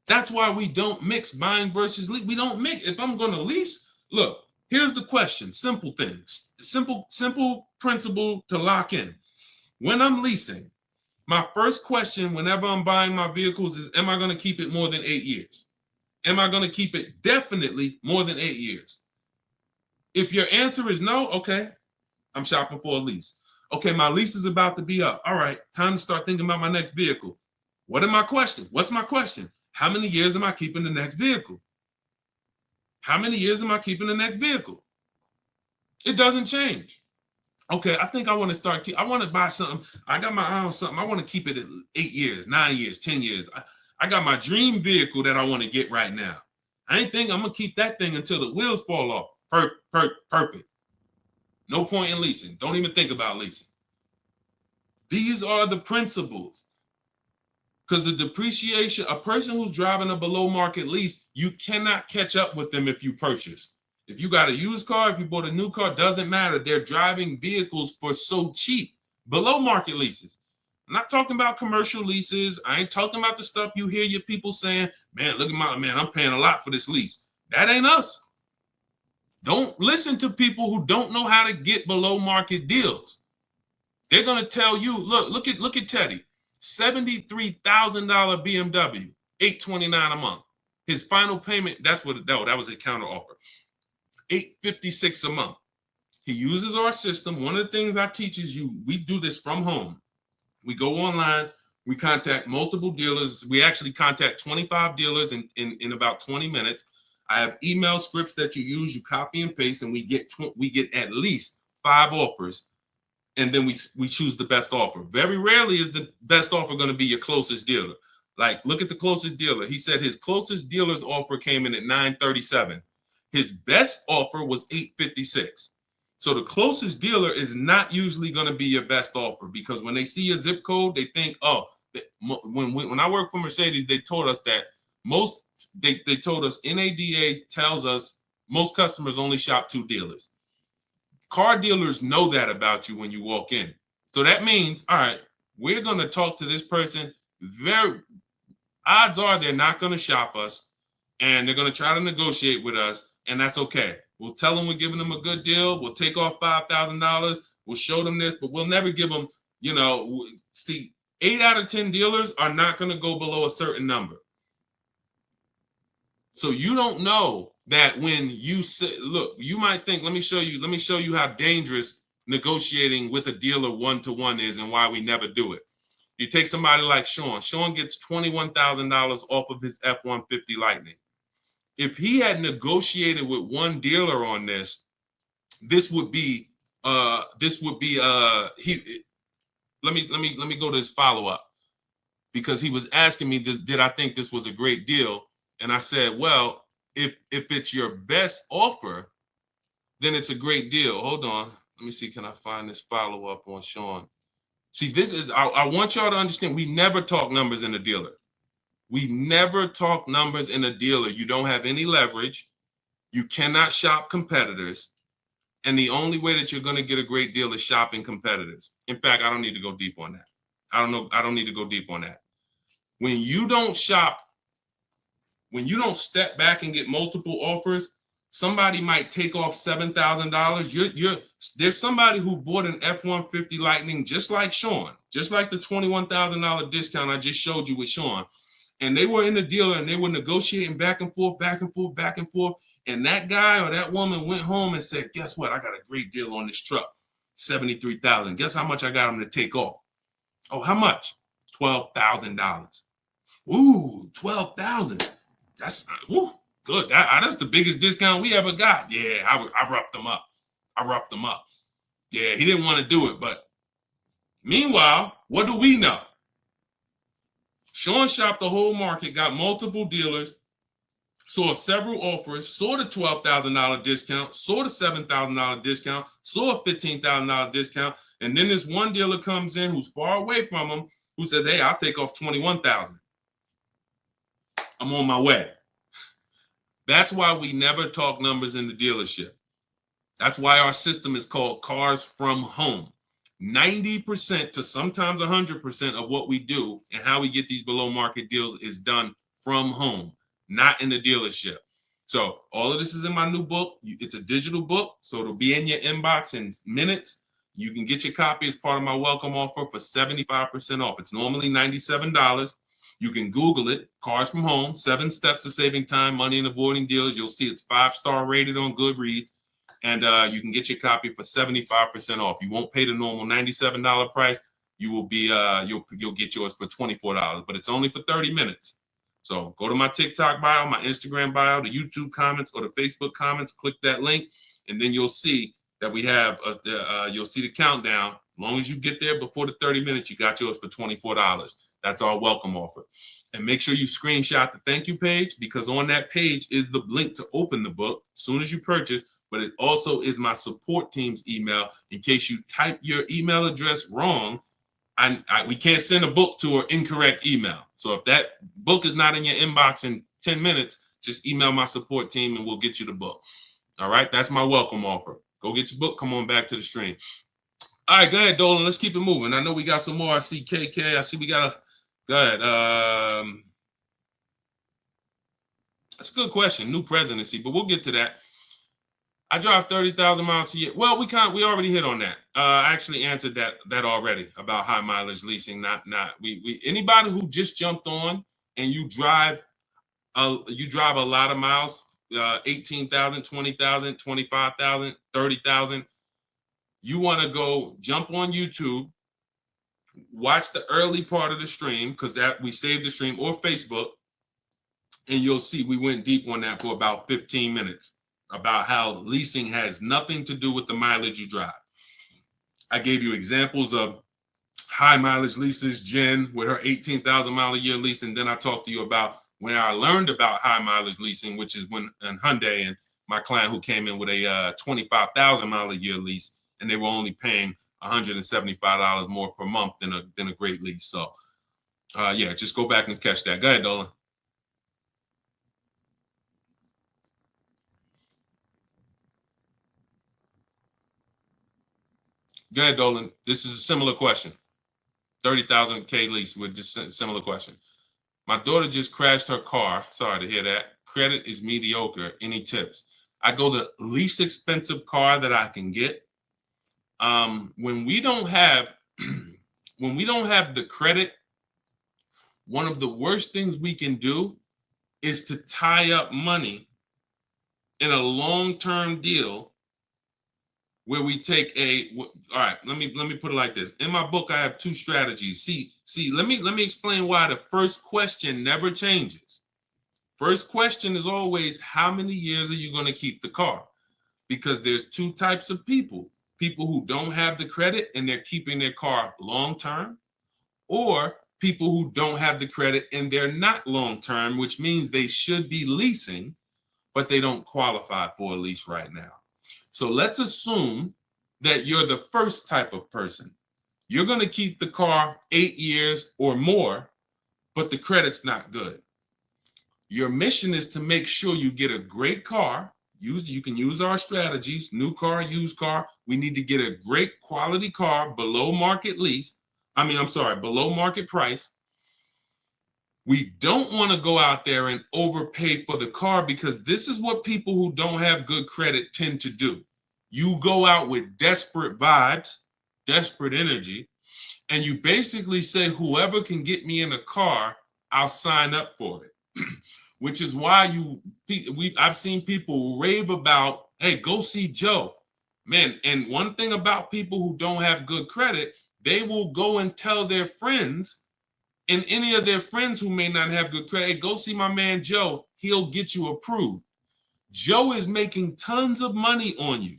That's why we don't mix buying versus lease. We don't mix. If I'm going to lease, look, here's the question. Simple things. Simple principle to lock in. When I'm leasing, my first question whenever I'm buying my vehicles is, am I going to keep it more than 8 years? Am I going to keep it definitely more than 8 years? If your answer is no, okay, I'm shopping for a lease. Okay, my lease is about to be up. All right, time to start thinking about my next vehicle. What's my question? How many years am I keeping the next vehicle? How many years am I keeping the next vehicle? It doesn't change. Okay, I think I want to buy something. I got my eye on something. I want to keep it at 8 years, 9 years, 10 years. I got my dream vehicle that I want to get right now. I ain't think I'm going to keep that thing until the wheels fall off. Perfect. No point in leasing. Don't even think about leasing. These are the principles. Because the depreciation, a person who's driving a below market lease, you cannot catch up with them if you purchase. If you got a used car, if you bought a new car, doesn't matter. They're driving vehicles for so cheap. Below market leases. I'm not talking about commercial leases. I ain't talking about the stuff you hear your people saying, man, look at I'm paying a lot for this lease. That ain't us. Don't listen to people who don't know how to get below market deals. They're going to tell you, look at Teddy. $73,000 BMW, $829 a month. His final payment, that was his counter offer. $856 a month. He uses our system. One of the things I teach is we do this from home. We go online, we contact multiple dealers. We actually contact 25 dealers in about 20 minutes. I have email scripts that you use, you copy and paste, and we get at least 5 offers and then we choose the best offer. Very rarely is the best offer going to be your closest dealer. Like, look at the closest dealer. He said his closest dealer's offer came in at 937. His best offer was 856. So the closest dealer is not usually going to be your best offer, because when they see a zip code, they think, oh, when I worked for Mercedes, they told us that they told us NADA tells us most customers only shop 2 dealers. Car dealers know that about you when you walk in. So that means, all right, we're going to talk to this person. Odds are they're not going to shop us, and they're going to try to negotiate with us, and that's okay. We'll tell them we're giving them a good deal. We'll take off $5,000. We'll show them this, but we'll never give them, see, 8 out of 10 dealers are not going to go below a certain number. So you don't know that when you say, look, you might think, let me show you how dangerous negotiating with a dealer one-to-one is and why we never do it. You take somebody like Sean. Sean gets $21,000 off of his F-150 Lightning. If he had negotiated with one dealer on this, let me go to his follow-up, because he was asking me, did I think this was a great deal? And I said, well, if it's your best offer, then it's a great deal. Hold on. Let me see. Can I find this follow-up on Sean? See, this is, I want y'all to understand, we never talk numbers in a dealer. We never talk numbers in a dealer. You don't have any leverage. You cannot shop competitors. And the only way that you're going to get a great deal is shopping competitors. In fact, I don't need to go deep on that. I don't need to go deep on that. When you don't shop, when you don't step back and get multiple offers, somebody might take off $7,000. There's somebody who bought an F-150 Lightning just like Sean, just like the $21,000 discount I just showed you with Sean. And they were in the dealer and they were negotiating back and forth, back and forth, back and forth. And that guy or that woman went home and said, guess what? I got a great deal on this truck, $73,000. Guess how much I got him to take off? Oh, how much? $12,000. Ooh, $12,000. That's good. That's the biggest discount we ever got. Yeah, I roughed him up. Yeah, he didn't want to do it. But meanwhile, what do we know? Sean shopped the whole market, got multiple dealers, saw several offers, saw the $12,000 discount, saw the $7,000 discount, saw a $15,000 discount, and then this one dealer comes in who's far away from him, who said, hey, I'll take off $21,000. I'm on my way. That's why we never talk numbers in the dealership. That's why our system is called Cars from Home. 90% to sometimes 100% of what we do and how we get these below market deals is done from home, not in the dealership. So all of this is in my new book. It's a digital book, so it'll be in your inbox in minutes. You can get your copy as part of my welcome offer for 75% off. It's normally $97. You can Google it, Cars from Home, 7 steps to saving time, money, and avoiding dealers. You'll see it's 5-star rated on Goodreads. And you can get your copy for 75% off. You won't pay the normal $97 price. You will be you'll get yours for $24, but it's only for 30 minutes. So go to my TikTok bio, my Instagram bio, the YouTube comments, or the Facebook comments. Click that link, and then you'll see that we have you'll see the countdown. As long as you get there before the 30 minutes, you got yours for $24. That's our welcome offer. And make sure you screenshot the thank you page, because on that page is the link to open the book as soon as you purchase, but it also is my support team's email in case you type your email address wrong. We can't send a book to an incorrect email. So if that book is not in your inbox in 10 minutes, just email my support team and we'll get you the book. All right, that's my welcome offer. Go get your book. Come on back to the stream. All right, go ahead, Dolan. Let's keep it moving. I know we got some more. I see KK. I see we got a... Go ahead. That's a good question. New presidency, but we'll get to that. I drive 30,000 miles a year. Well, we already hit on that. I actually answered that already about high mileage leasing. We anybody who just jumped on and you drive a lot of miles, 18,000, 20,000, 25,000, 30,000. You want to go jump on YouTube, watch the early part of the stream, because that we saved the stream, or Facebook, and you'll see we went deep on that for about 15 minutes about how leasing has nothing to do with the mileage you drive. I gave you examples of high mileage leases, Jen with her 18,000 mile a year lease. And then I talked to you about when I learned about high mileage leasing, which is when in Hyundai and my client who came in with a 25,000 mile a year lease, and they were only paying $175 more per month than a great lease. So yeah, just go back and catch that. Go ahead, Dolan. Go ahead, Dolan. This is a similar question. 30,000 K lease with just a similar question. My daughter just crashed her car. Sorry to hear that. Credit is mediocre. Any tips? I go the least expensive car that I can get. When we don't have when we don't have the credit, one of the worst things we can do is to tie up money in a long-term deal where we take all right, let me put it like this. In my book, I have two strategies. Let me explain why the first question never changes. First question is always, how many years are you going to keep the car? Because there's two types of people who don't have the credit and they're keeping their car long term, or people who don't have the credit and they're not long term, which means they should be leasing, but they don't qualify for a lease right now. So let's assume that you're the first type of person. You're going to keep the car 8 years or more, but the credit's not good. Your mission is to make sure you get a great car. You can use our strategies, new car, used car. We need to get a great quality car below market below market price. We don't want to go out there and overpay for the car, because this is what people who don't have good credit tend to do. You go out with desperate vibes, desperate energy, and you basically say, whoever can get me in a car, I'll sign up for it. Which is why I've seen people rave about, hey, go see Joe. Man, and one thing about people who don't have good credit, they will go and tell their friends, and any of their friends who may not have good credit, hey, go see my man Joe, he'll get you approved. Joe is making tons of money on you,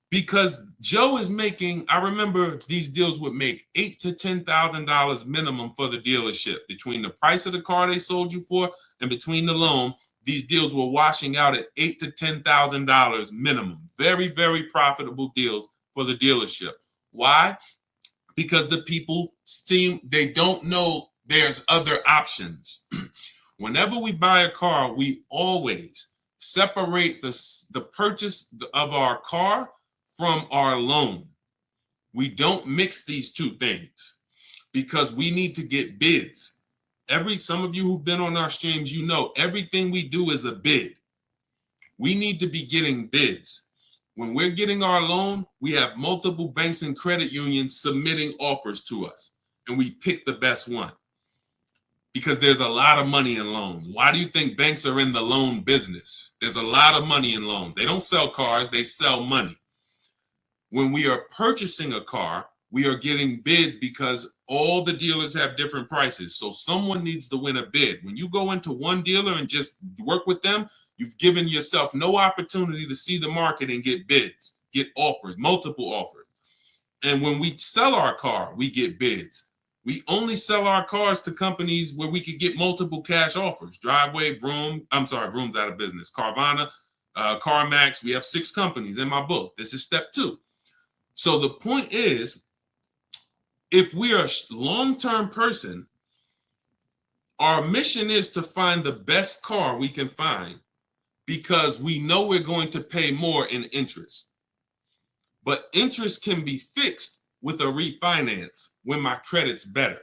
because Joe is making, I remember these deals would make $8,000 to $10,000 minimum for the dealership. Between the price of the car they sold you for and between the loan, these deals were washing out at $8,000 to $10,000 minimum. Very, very profitable deals for the dealership. Why? Because the people they don't know there's other options. Whenever we buy a car, we always separate the purchase of our car from our loan. We don't mix these two things, because we need to get bids. Some of you who've been on our streams, you know everything we do is a bid. We need to be getting bids. When we're getting our loan, we have multiple banks and credit unions submitting offers to us, and we pick the best one, because there's a lot of money in loans. Why do you think banks are in the loan business? There's a lot of money in loans. They don't sell cars, they sell money. When we are purchasing a car, we are getting bids because all the dealers have different prices. So someone needs to win a bid. When you go into one dealer and just work with them, you've given yourself no opportunity to see the market and get bids, get offers, multiple offers. And when we sell our car, we get bids. We only sell our cars to companies where we could get multiple cash offers. Driveway, Vroom's out of business. Carvana, CarMax. We have 6 companies in my book. This is step 2. So the point is, if we are a long-term person, our mission is to find the best car we can find, because we know we're going to pay more in interest. But interest can be fixed with a refinance when my credit's better.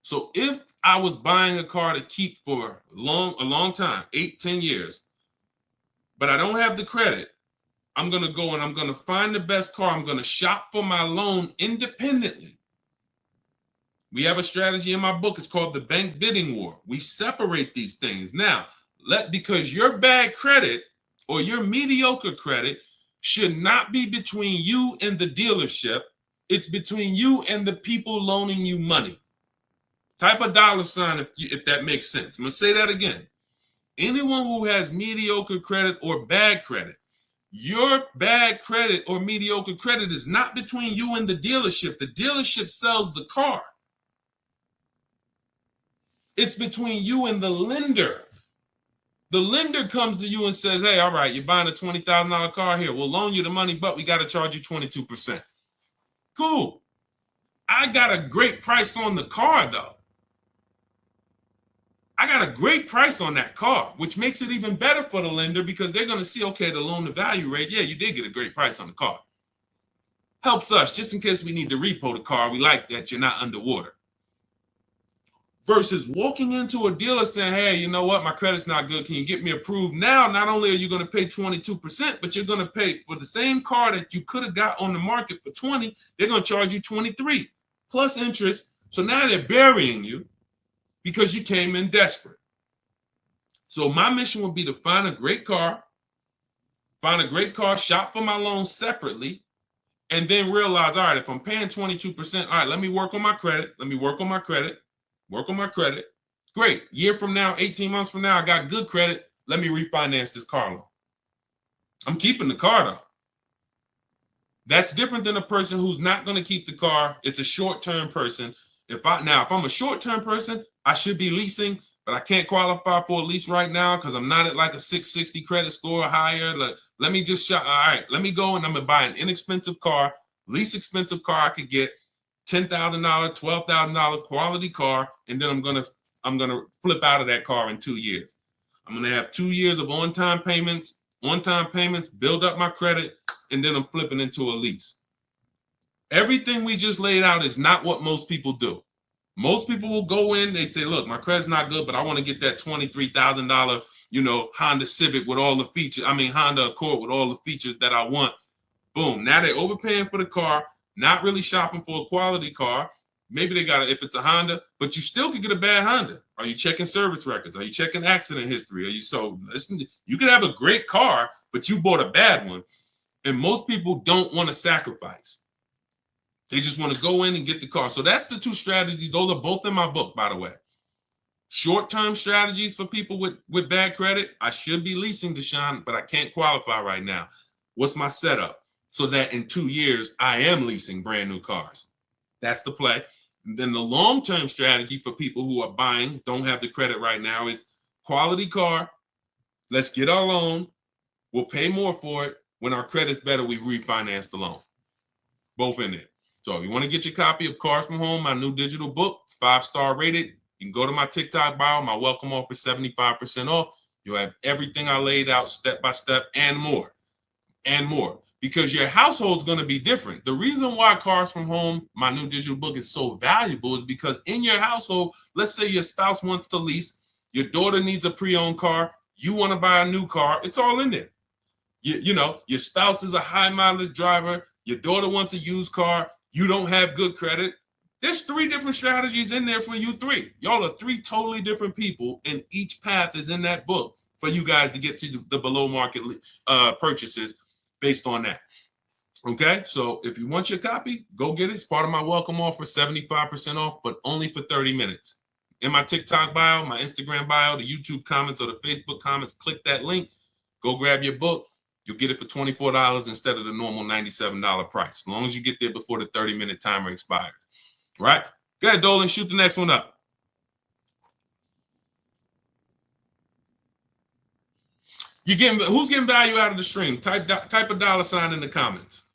So if I was buying a car to keep for a long time, 8, 10 years, but I don't have the credit, I'm going to go and I'm going to find the best car. I'm going to shop for my loan independently. We have a strategy in my book. It's called the bank bidding war. We separate these things. Now, because your bad credit or your mediocre credit should not be between you and the dealership. It's between you and the people loaning you money. Type a $sign if that makes sense. I'm going to say that again. Anyone who has mediocre credit or bad credit, Your bad credit or mediocre credit is not between you and the dealership. The dealership sells the car. It's between you and the lender. The lender comes to you and says, hey, all right, you're buying a $20,000 car here. We'll loan you the money, but we got to charge you 22%. Cool. I got a great price on the car, though. I got a great price on that car, which makes it even better for the lender because they're going to see, okay, the loan to value rate. Yeah, you did get a great price on the car. Helps us just in case we need to repo the car. We like that you're not underwater. Versus walking into a dealer saying, hey, you know what? My credit's not good. Can you get me approved? Now, not only are you going to pay 22%, but you're going to pay for the same car that you could have got on the market for 20. They're going to charge you 23 plus interest. So now they're burying you because you came in desperate. So my mission would be to find a great car, shop for my loan separately, and then realize, all right, if I'm paying 22%, all right, let me work on my credit. Work on my credit. Great. Year from now, 18 months from now, I got good credit. Let me refinance this car loan. I'm keeping the car though. That's different than a person who's not going to keep the car. It's a short-term person. If I'm a short-term person, I should be leasing, but I can't qualify for a lease right now because I'm not at like a 660 credit score or higher. Let me just shop. All right, let me go and I'm gonna buy an inexpensive car, least expensive car I could get. $10,000, $12,000 quality car, and then I'm gonna flip out of that car in 2 years. I'm gonna have 2 years of on-time payments, build up my credit, and then I'm flipping into a lease. Everything we just laid out is not what most people do. Most people will go in, they say, look, my credit's not good, but I want to get that $23,000, Honda Civic with all the features. Honda Accord with all the features that I want. Boom. Now they're overpaying for the car. Not really shopping for a quality car. Maybe they got it if it's a Honda, but you still could get a bad Honda. Are you checking service records? Are you checking accident history? You could have a great car, but you bought a bad one. And most people don't want to sacrifice. They just want to go in and get the car. So that's the two strategies. Those are both in my book, by the way. Short-term strategies for people with bad credit. I should be leasing, Deshone, but I can't qualify right now. What's my setup? So that in 2 years, I am leasing brand new cars. That's the play. And then the long-term strategy for people who are buying, don't have the credit right now, is quality car. Let's get our loan. We'll pay more for it. When our credit's better, we refinance the loan. Both in there. So if you want to get your copy of Cars from Home, my new digital book, it's 5-star rated. You can go to my TikTok bio, my welcome offer, 75% off. You'll have everything I laid out step by step and more. Because your household's going to be different. The reason why Cars from Home, my new digital book, is so valuable is because in your household, let's say your spouse wants to lease, your daughter needs a pre-owned car, you want to buy a new car, it's all in there. Your spouse is a high mileage driver, your daughter wants a used car, you don't have good credit. There's 3 different strategies in there for you 3. Y'all are 3 totally different people, and each path is in that book for you guys to get to the below market purchases based on that. Okay, so if you want your copy, go get it. It's part of my welcome offer, 75% off, but only for 30 minutes. In my TikTok bio, my Instagram bio, the YouTube comments, or the Facebook comments, click that link. Go grab your book. You'll get it for $24 instead of the normal $97 price, as long as you get there before the 30-minute timer expires. Right? Go ahead, Dolan, shoot the next one up. Who's getting value out of the stream? Type a $ in the comments.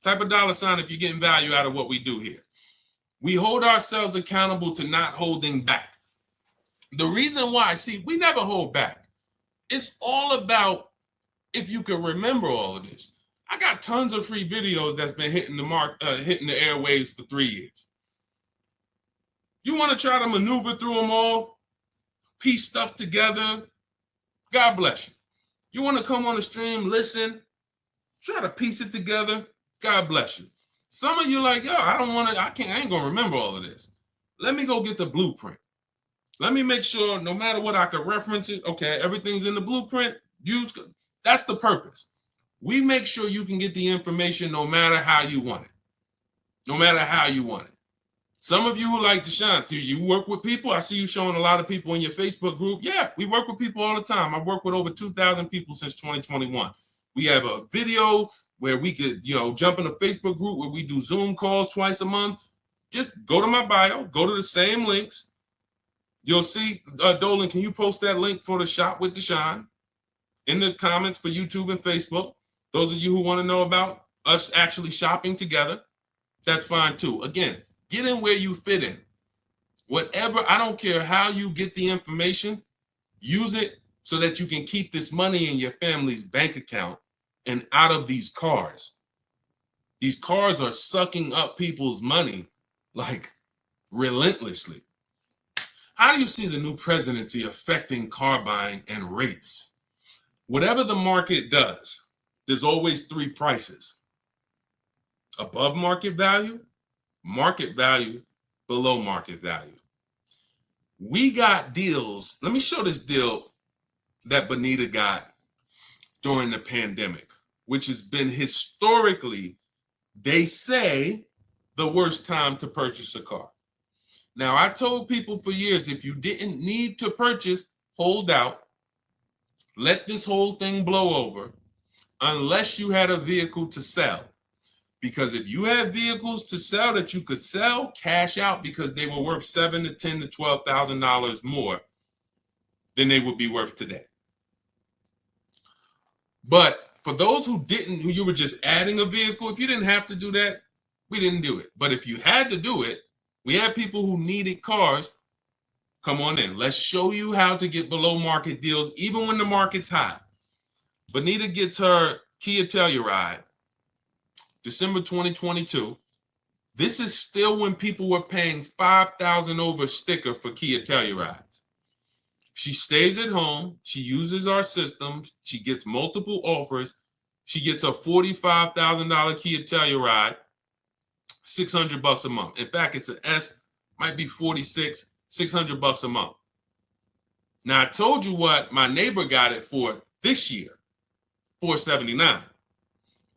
Type a $ if you're getting value out of what we do here. We hold ourselves accountable to not holding back. The reason why, we never hold back. It's all about if you can remember all of this. I got tons of free videos that's been hitting the airwaves for 3 years. You want to try to maneuver through them all, piece stuff together, God bless you. You want to come on the stream, listen, try to piece it together, God bless you. Some of you like, yo, I ain't gonna remember all of this. Let me go get the blueprint. Let me make sure no matter what I can reference it. Okay, everything's in the blueprint. That's the purpose. We make sure you can get the information no matter how you want it. No matter how you want it. Some of you who like Deshone, do you work with people? I see you showing a lot of people in your Facebook group. Yeah, we work with people all the time. I've worked with over 2,000 people since 2021. We have a video where we could, jump in a Facebook group where we do Zoom calls twice a month. Just go to my bio, go to the same links. You'll see, Dolan, can you post that link for the Shop with Deshone in the comments for YouTube and Facebook? Those of you who want to know about us actually shopping together, that's fine too. Again, get in where you fit in. Whatever, I don't care how you get the information, use it so that you can keep this money in your family's bank account and out of these cars. These cars are sucking up people's money like relentlessly. How do you see the new presidency affecting car buying and rates? Whatever the market does, there's always three prices: above market value, below market value. We got deals. Let me show this deal that Bonita got during the pandemic, which has been historically, they say, the worst time to purchase a car. Now, I told people for years, if you didn't need to purchase, hold out, let this whole thing blow over, unless you had a vehicle to sell. Because if you had vehicles to sell that you could sell, cash out, because they were worth $7,000 to $10,000 to $12,000 more than they would be worth today. But for those who didn't, who you were just adding a vehicle, if you didn't have to do that, we didn't do it. But if you had to do it, we had people who needed cars. Come on in. Let's show you how to get below market deals, even when the market's high. Bonita gets her Kia Telluride, December 2022. This is still when people were paying $5,000 over sticker for Kia Tellurides. She stays at home. She uses our system. She gets multiple offers. She gets a $45,000 Kia Telluride, $600 a month. In fact, it's an S, might be 46, $600 a month. Now, I told you what my neighbor got it for this year, $479.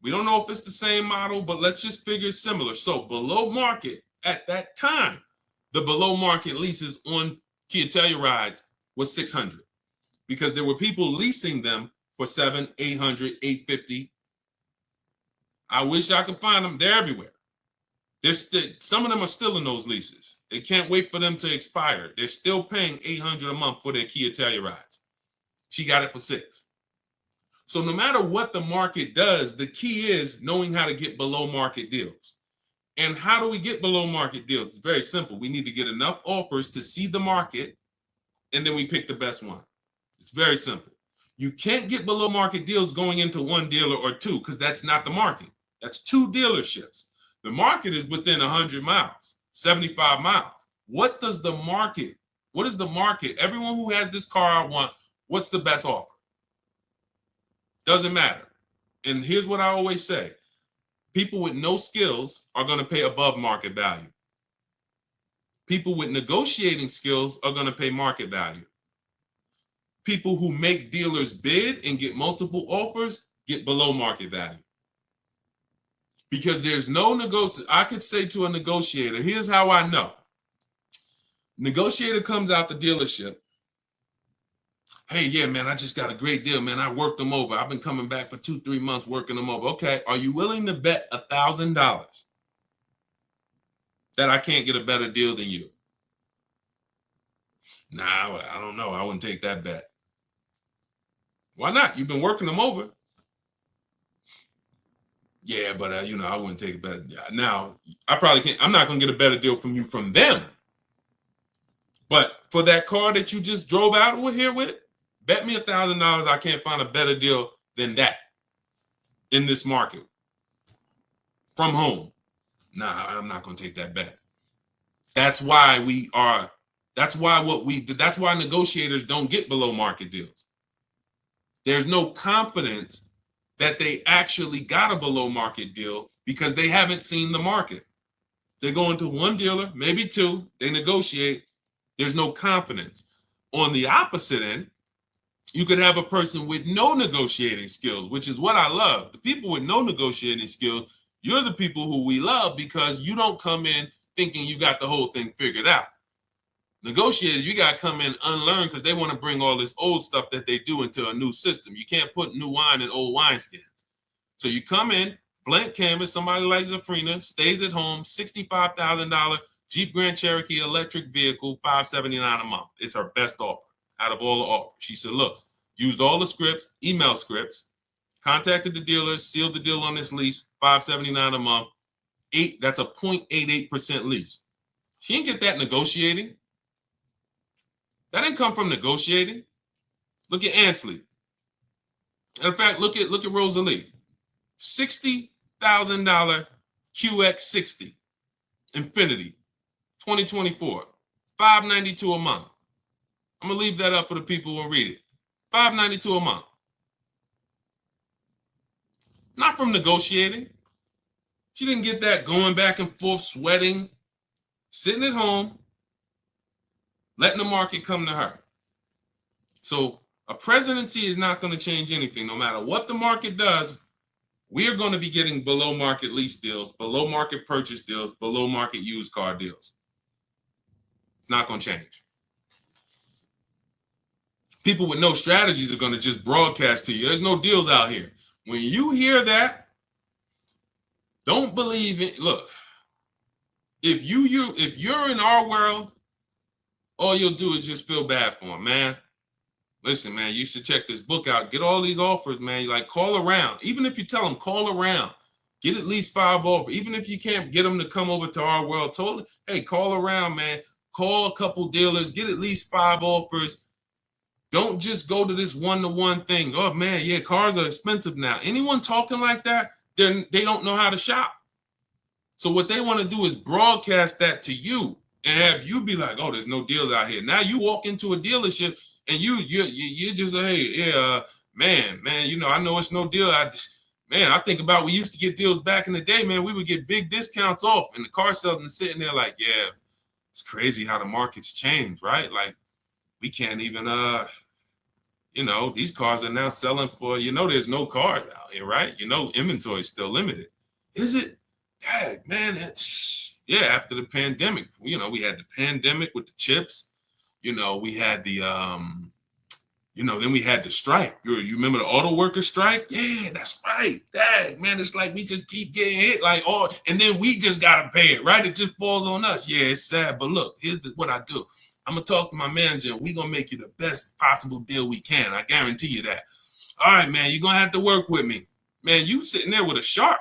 We don't know if it's the same model, but let's just figure it's similar. So below market at that time, the below market leases on Kia Tellurides was $600, because there were people leasing them for $700, $800, $850. I wish I could find them. They're everywhere. Some of them are still in those leases. They can't wait for them to expire. They're still paying $800 a month for their Kia Tellurides. She got it for $600. So no matter what the market does, the key is knowing how to get below market deals. And how do we get below market deals? It's very simple. We need to get enough offers to see the market, and then we pick the best one. It's very simple. You can't get below market deals going into one dealer or two, because that's not the market. That's two dealerships. The market is within 100 miles, 75 miles. What is the market? Everyone who has this car I want, what's the best offer? Doesn't matter. And here's what I always say. People with no skills are going to pay above market value. People with negotiating skills are going to pay market value. People who make dealers bid and get multiple offers get below market value. Because there's no I could say to a negotiator, here's how I know. Negotiator comes out the dealership. Hey, yeah, man, I just got a great deal, man. I worked them over. I've been coming back for 2-3 months working them over. Okay, are you willing to bet $1,000 that I can't get a better deal than you? Nah, I don't know. I wouldn't take that bet. Why not? You've been working them over. Yeah, but I wouldn't take a better. Now, I probably can't. I'm not gonna get a better deal from you from them. But for that car that you just drove out over here with, bet me $1,000 I can't find a better deal than that in this market from home. Nah, I'm not gonna take that bet. That's why negotiators don't get below market deals. There's no confidence that they actually got a below market deal because they haven't seen the market. They go into one dealer, maybe two, they negotiate. There's no confidence. On the opposite end, you could have a person with no negotiating skills, which is what I love. The people with no negotiating skills, you're the people who we love, because you don't come in thinking you got the whole thing figured out. Negotiators, you got to come in unlearn, because they want to bring all this old stuff that they do into a new system. You can't put new wine in old wineskins. So you come in, blank canvas, somebody like Zafrina, stays at home, $65,000 Jeep Grand Cherokee electric vehicle, $579 a month. It's her best offer out of all the offers. She said, look, used all the scripts, email scripts, contacted the dealers, sealed the deal on this lease, $579 a month. That's a 0.88% lease. She didn't get that negotiating. That didn't come from negotiating. Look at Ansley. In fact, look at Rosalie. $60,000 QX60 Infinity 2024, $592 a month. I'm gonna leave that up for the people who will read it. $592 a month. Not from negotiating. She didn't get that going back and forth, sweating, sitting at home, letting the market come to her. So a presidency is not going to change anything. No matter what the market does, we are going to be getting below market lease deals, below market purchase deals, below market used car deals. It's not going to change. People with no strategies are going to just broadcast to you. There's no deals out here. When you hear that, don't believe it. Look, if you're in our world, all you'll do is just feel bad for them, man. Listen, man, you should check this book out. Get all these offers, man. Like, call around. Even if you tell them, call around. Get at least 5 offers. Even if you can't get them to come over to our world, totally. Hey, call around, man. Call a couple dealers. Get at least 5 offers. Don't just go to this one-to-one thing. Oh, man, yeah, cars are expensive now. Anyone talking like that, they don't know how to shop. So what they want to do is broadcast that to you and have you be like, oh, there's no deals out here. Now you walk into a dealership and you just like, hey, yeah, man, you know, I know it's no deal. I think about we used to get deals back in the day, man. We would get big discounts off, and the car salesman sitting there like, yeah, it's crazy how the market's changed, right? Like, we can't even, you know, these cars are now selling for, you know, there's no cars out here, right? You know, inventory is still limited. Is it? Yeah, man, it's, yeah, after the pandemic, you know, we had the pandemic with the chips, you know, we had the, you know, then we had the strike. You remember the auto worker strike? Yeah, that's right. Dang, man, it's like we just keep getting hit, like, oh, and then we just got to pay it, right? It just falls on us. Yeah, it's sad, but look, here's what I do. I'm going to talk to my manager, and we're going to make you the best possible deal we can. I guarantee you that. All right, man, you're going to have to work with me. Man, you sitting there with a shark.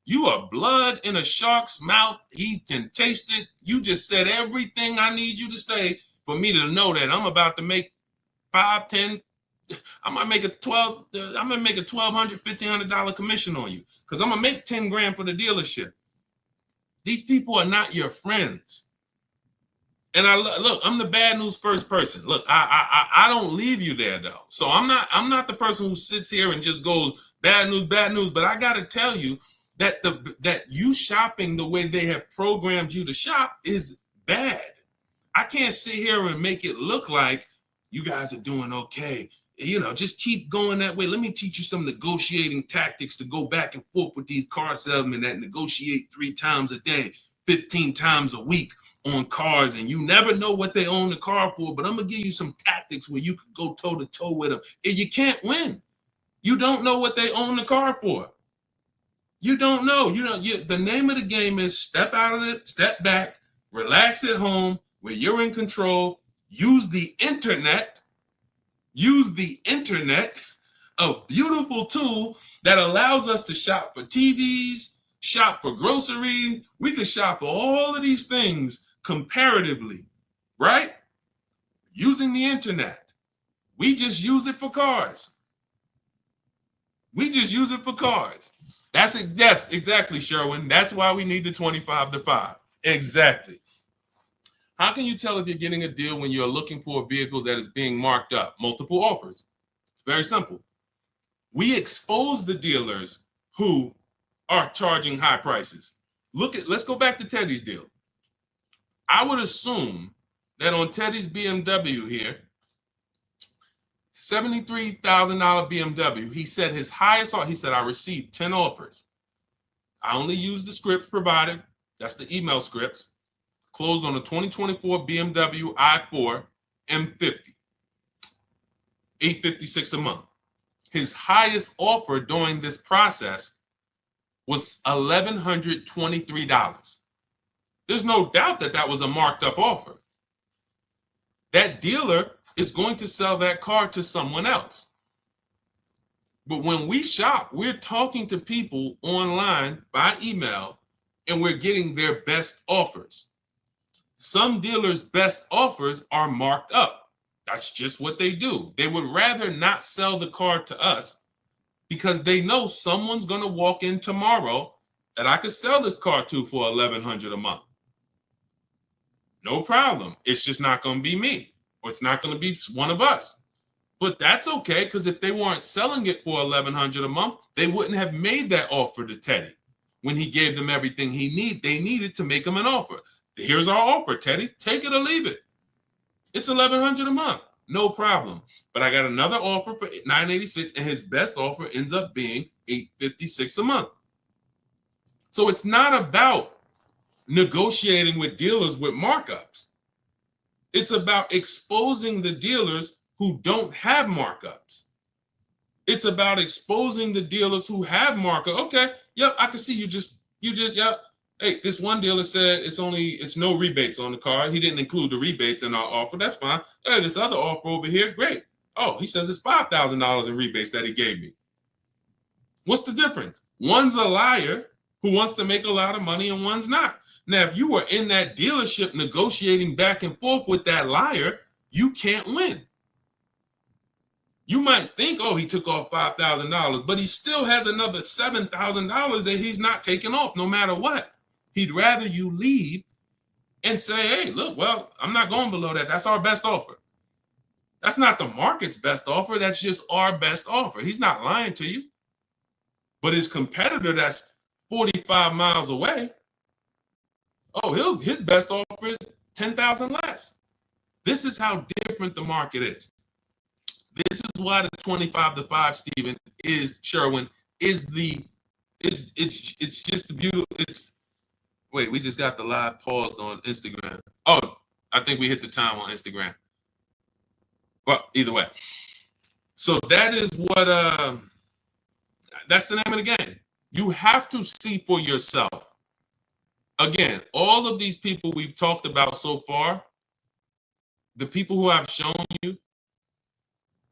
You are blood in a shark's mouth. He can taste it. You just said everything I need you to say for me to know that I'm about to make 5, 10. I might make a $1,200, $1,500 commission on you because I'm gonna make 10 grand for the dealership. These people are not your friends. And look, I'm the bad news first person. Look, I don't leave you there though. So I'm not the person who sits here and just goes bad news. But I gotta tell you, that you shopping the way they have programmed you to shop is bad. I can't sit here and make it look like you guys are doing okay. You know, just keep going that way. Let me teach you some negotiating tactics to go back and forth with these car salesmen that negotiate 3 times a day, 15 times a week on cars, and you never know what they own the car for, but I'm going to give you some tactics where you can go toe-to-toe with them. And you can't win. You don't know what they own the car for. You don't know. The name of the game is step out of it, step back, relax at home where you're in control. Use the internet. A beautiful tool that allows us to shop for TVs, shop for groceries. We can shop for all of these things comparatively, right? Using the internet. We just use it for cars. Yes, exactly, Sherwin. That's why we need the 25-5. Exactly. How can you tell if you're getting a deal when you're looking for a vehicle that is being marked up? Multiple offers. It's very simple. We expose the dealers who are charging high prices. Let's go back to Teddy's deal. I would assume that on Teddy's BMW here, $73,000 BMW. He said his highest offer, he said, I received 10 offers. I only used the scripts provided. That's the email scripts. Closed on a 2024 BMW i4 M50. $856 a month. His highest offer during this process was $1,123. There's no doubt that that was a marked up offer. That dealer is going to sell that car to someone else. But when we shop, we're talking to people online by email, and we're getting their best offers. Some dealers' best offers are marked up. That's just what they do. They would rather not sell the car to us because they know someone's going to walk in tomorrow that I could sell this car to for $1,100 a month. No problem. It's just not going to be me, or it's not going to be one of us. But that's okay, because if they weren't selling it for $1,100 a month, they wouldn't have made that offer to Teddy when he gave them everything they needed to make him an offer. Here's our offer, Teddy. Take it or leave it. It's $1,100 a month. No problem. But I got another offer for $986, and his best offer ends up being $856 a month. So it's not about negotiating with dealers with markups. It's about exposing the dealers who don't have markups. It's about exposing the dealers who have markup. Okay, yep, I can see you just, yep. Hey, this one dealer said it's no rebates on the car. He didn't include the rebates in our offer. That's fine. Hey, this other offer over here, great. Oh, he says it's $5,000 in rebates that he gave me. What's the difference? One's a liar who wants to make a lot of money, and one's not. Now, if you were in that dealership negotiating back and forth with that liar, you can't win. You might think, oh, he took off $5,000, but he still has another $7,000 that he's not taking off no matter what. He'd rather you leave and say, hey, look, well, I'm not going below that. That's our best offer. That's not the market's best offer. That's just our best offer. He's not lying to you. But his competitor that's 45 miles away, oh, his best offer is 10,000 less. This is how different the market is. This is why the 25-5, Stephen, is Sherwin, it's just the beautiful. Wait, we just got the live paused on Instagram. Oh, I think we hit the time on Instagram. Well, either way. So that is what that's the name of the game. You have to see for yourself. Again, all of these people we've talked about so far, the people who I've shown you,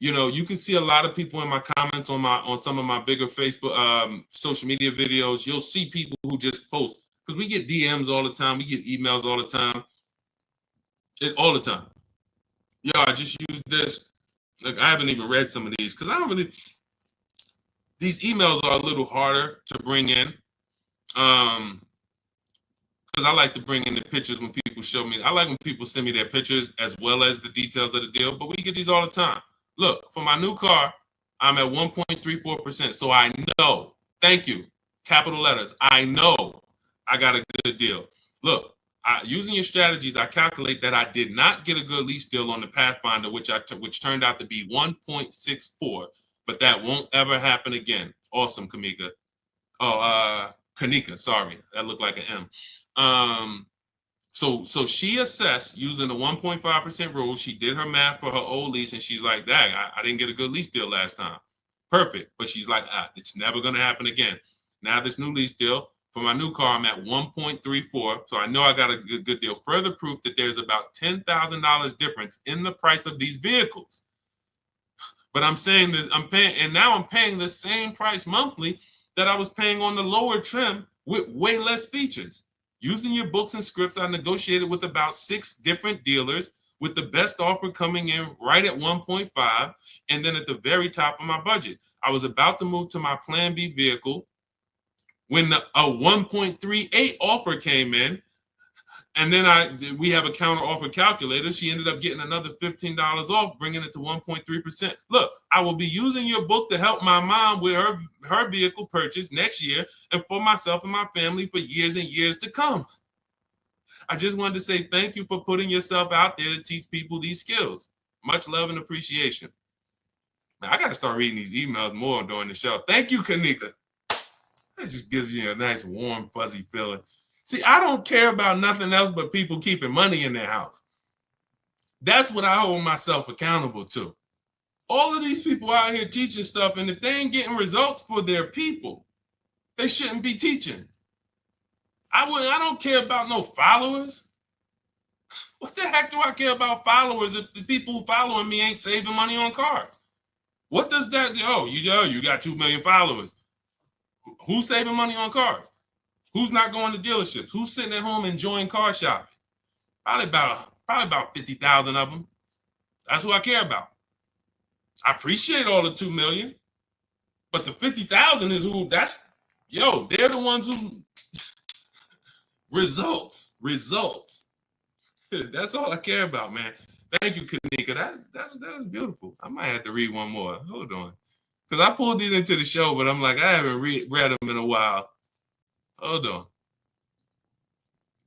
you can see a lot of people in my comments on some of my bigger Facebook social media videos. You'll see people who just post, because we get DMs all the time, we get emails all the time, all the time. Yeah, I just used this. Like, I haven't even read some of these because I don't really. These emails are a little harder to bring in, because I like to bring in the pictures when people show me. I like when people send me their pictures as well as the details of the deal. But we get these all the time. Look, for my new car, I'm at 1.34%. So I know, thank you, capital letters, I know I got a good deal. Look, using your strategies, I calculate that I did not get a good lease deal on the Pathfinder, which turned out to be 1.64, but that won't ever happen again. Awesome, Kamika. Oh, Kanika, sorry, that looked like an M. So she assessed using the 1.5% rule. She did her math for her old lease, and she's like, dang, I didn't get a good lease deal last time. Perfect. But she's like, it's never going to happen again. Now this new lease deal, for my new car, I'm at 1.34. So I know I got a good deal. Further proof that there's about $10,000 difference in the price of these vehicles. But I'm saying that I'm paying the same price monthly that I was paying on the lower trim with way less features. Using your books and scripts, I negotiated with about 6 different dealers, with the best offer coming in right at 1.5, and then at the very top of my budget. I was about to move to my Plan B vehicle when a 1.38 offer came in, and then we have a counter offer calculator. She ended up getting another $15 off, bringing it to 1.3%. Look, I will be using your book to help my mom with her vehicle purchase next year, and for myself and my family for years and years to come. I just wanted to say thank you for putting yourself out there to teach people these skills. Much love and appreciation. Now, I got to start reading these emails more during the show. Thank you, Kanika. That just gives you a nice, warm, fuzzy feeling. See, I don't care about nothing else but people keeping money in their house. That's what I hold myself accountable to. All of these people out here teaching stuff, and if they ain't getting results for their people, They shouldn't be teaching. I don't care about no followers. What the heck do I care about followers if the people who following me ain't saving money on cars? What does that do? Oh, you got 2 million followers. Who's saving money on cars? Who's not going to dealerships? Who's sitting at home enjoying car shopping? Probably about 50,000 of them. That's who I care about. I appreciate all the 2 million, but the 50,000 is who. They're the ones who results. That's all I care about, man. Thank you, Kanika. That's beautiful. I might have to read one more. Hold on, because I pulled these into the show, but I'm like, I haven't read them in a while. Hold on.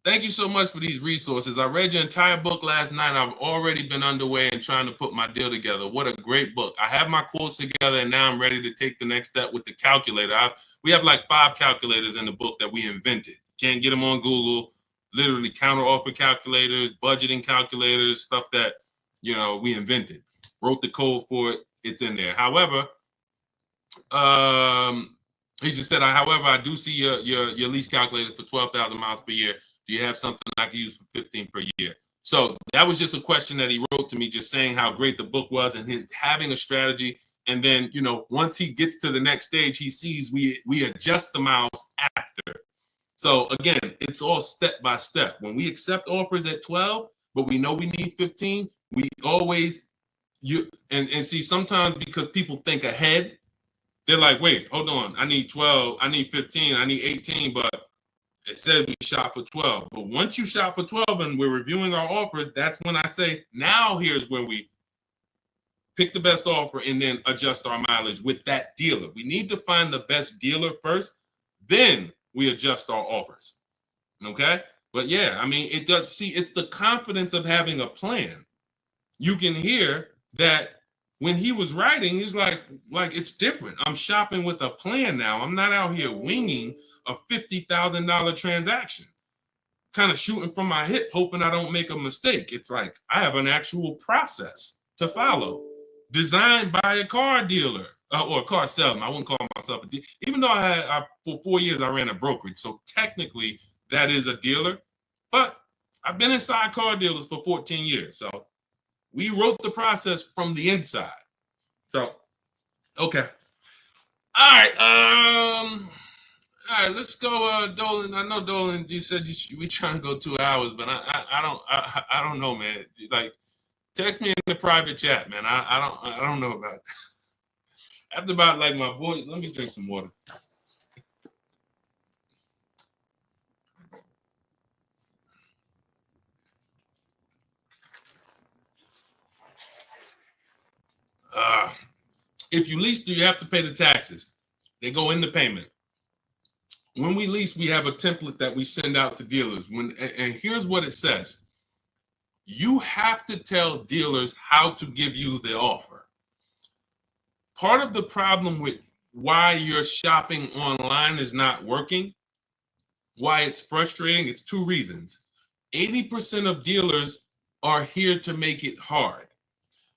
Thank you so much for these resources. I read your entire book last night. I've already been underway and trying to put my deal together. What a great book. I have my quotes together, and now I'm ready to take the next step with the calculator. We have like 5 calculators in the book that we invented. Can't get them on Google. Literally counter offer calculators, budgeting calculators, stuff that, we invented. Wrote the code for it. It's in there. However, he just said, however, I do see your lease calculators for 12,000 miles per year. Do you have something I can use for 15 per year? So that was just a question that he wrote to me, just saying how great the book was and his having a strategy. And then, once he gets to the next stage, he sees we adjust the miles after. So again, it's all step by step. When we accept offers at 12, but we know we need 15, we always see sometimes because people think ahead, they're like, wait, hold on, I need 12, I need 15, I need 18, but it said we shop for 12. But once you shop for 12 and we're reviewing our offers, that's when I say, now here's when we pick the best offer and then adjust our mileage with that dealer. We need to find the best dealer first, then we adjust our offers. Okay? But yeah, I mean, it's the confidence of having a plan. You can hear that when he was writing, he's like it's different. I'm shopping with a plan now. I'm not out here winging a $50,000 transaction, kind of shooting from my hip, hoping I don't make a mistake. It's like I have an actual process to follow, designed by a car dealer or a car salesman. I wouldn't call myself a dealer, even though for 4 years I ran a brokerage. So technically that is a dealer, but I've been inside car dealers for 14 years. So we wrote the process from the inside. So, okay. All right. Let's go, Dolan. I know, Dolan, you said we trying to go 2 hours, but I don't know, man. Like, text me in the private chat, man. I don't know about it. After about like my voice, let me drink some water. If you lease, do you have to pay the taxes? They go in the payment. When we lease, we have a template that we send out to dealers. And here's what it says. You have to tell dealers how to give you the offer. Part of the problem with why your shopping online is not working, why it's frustrating, it's 2 reasons. 80% of dealers are here to make it hard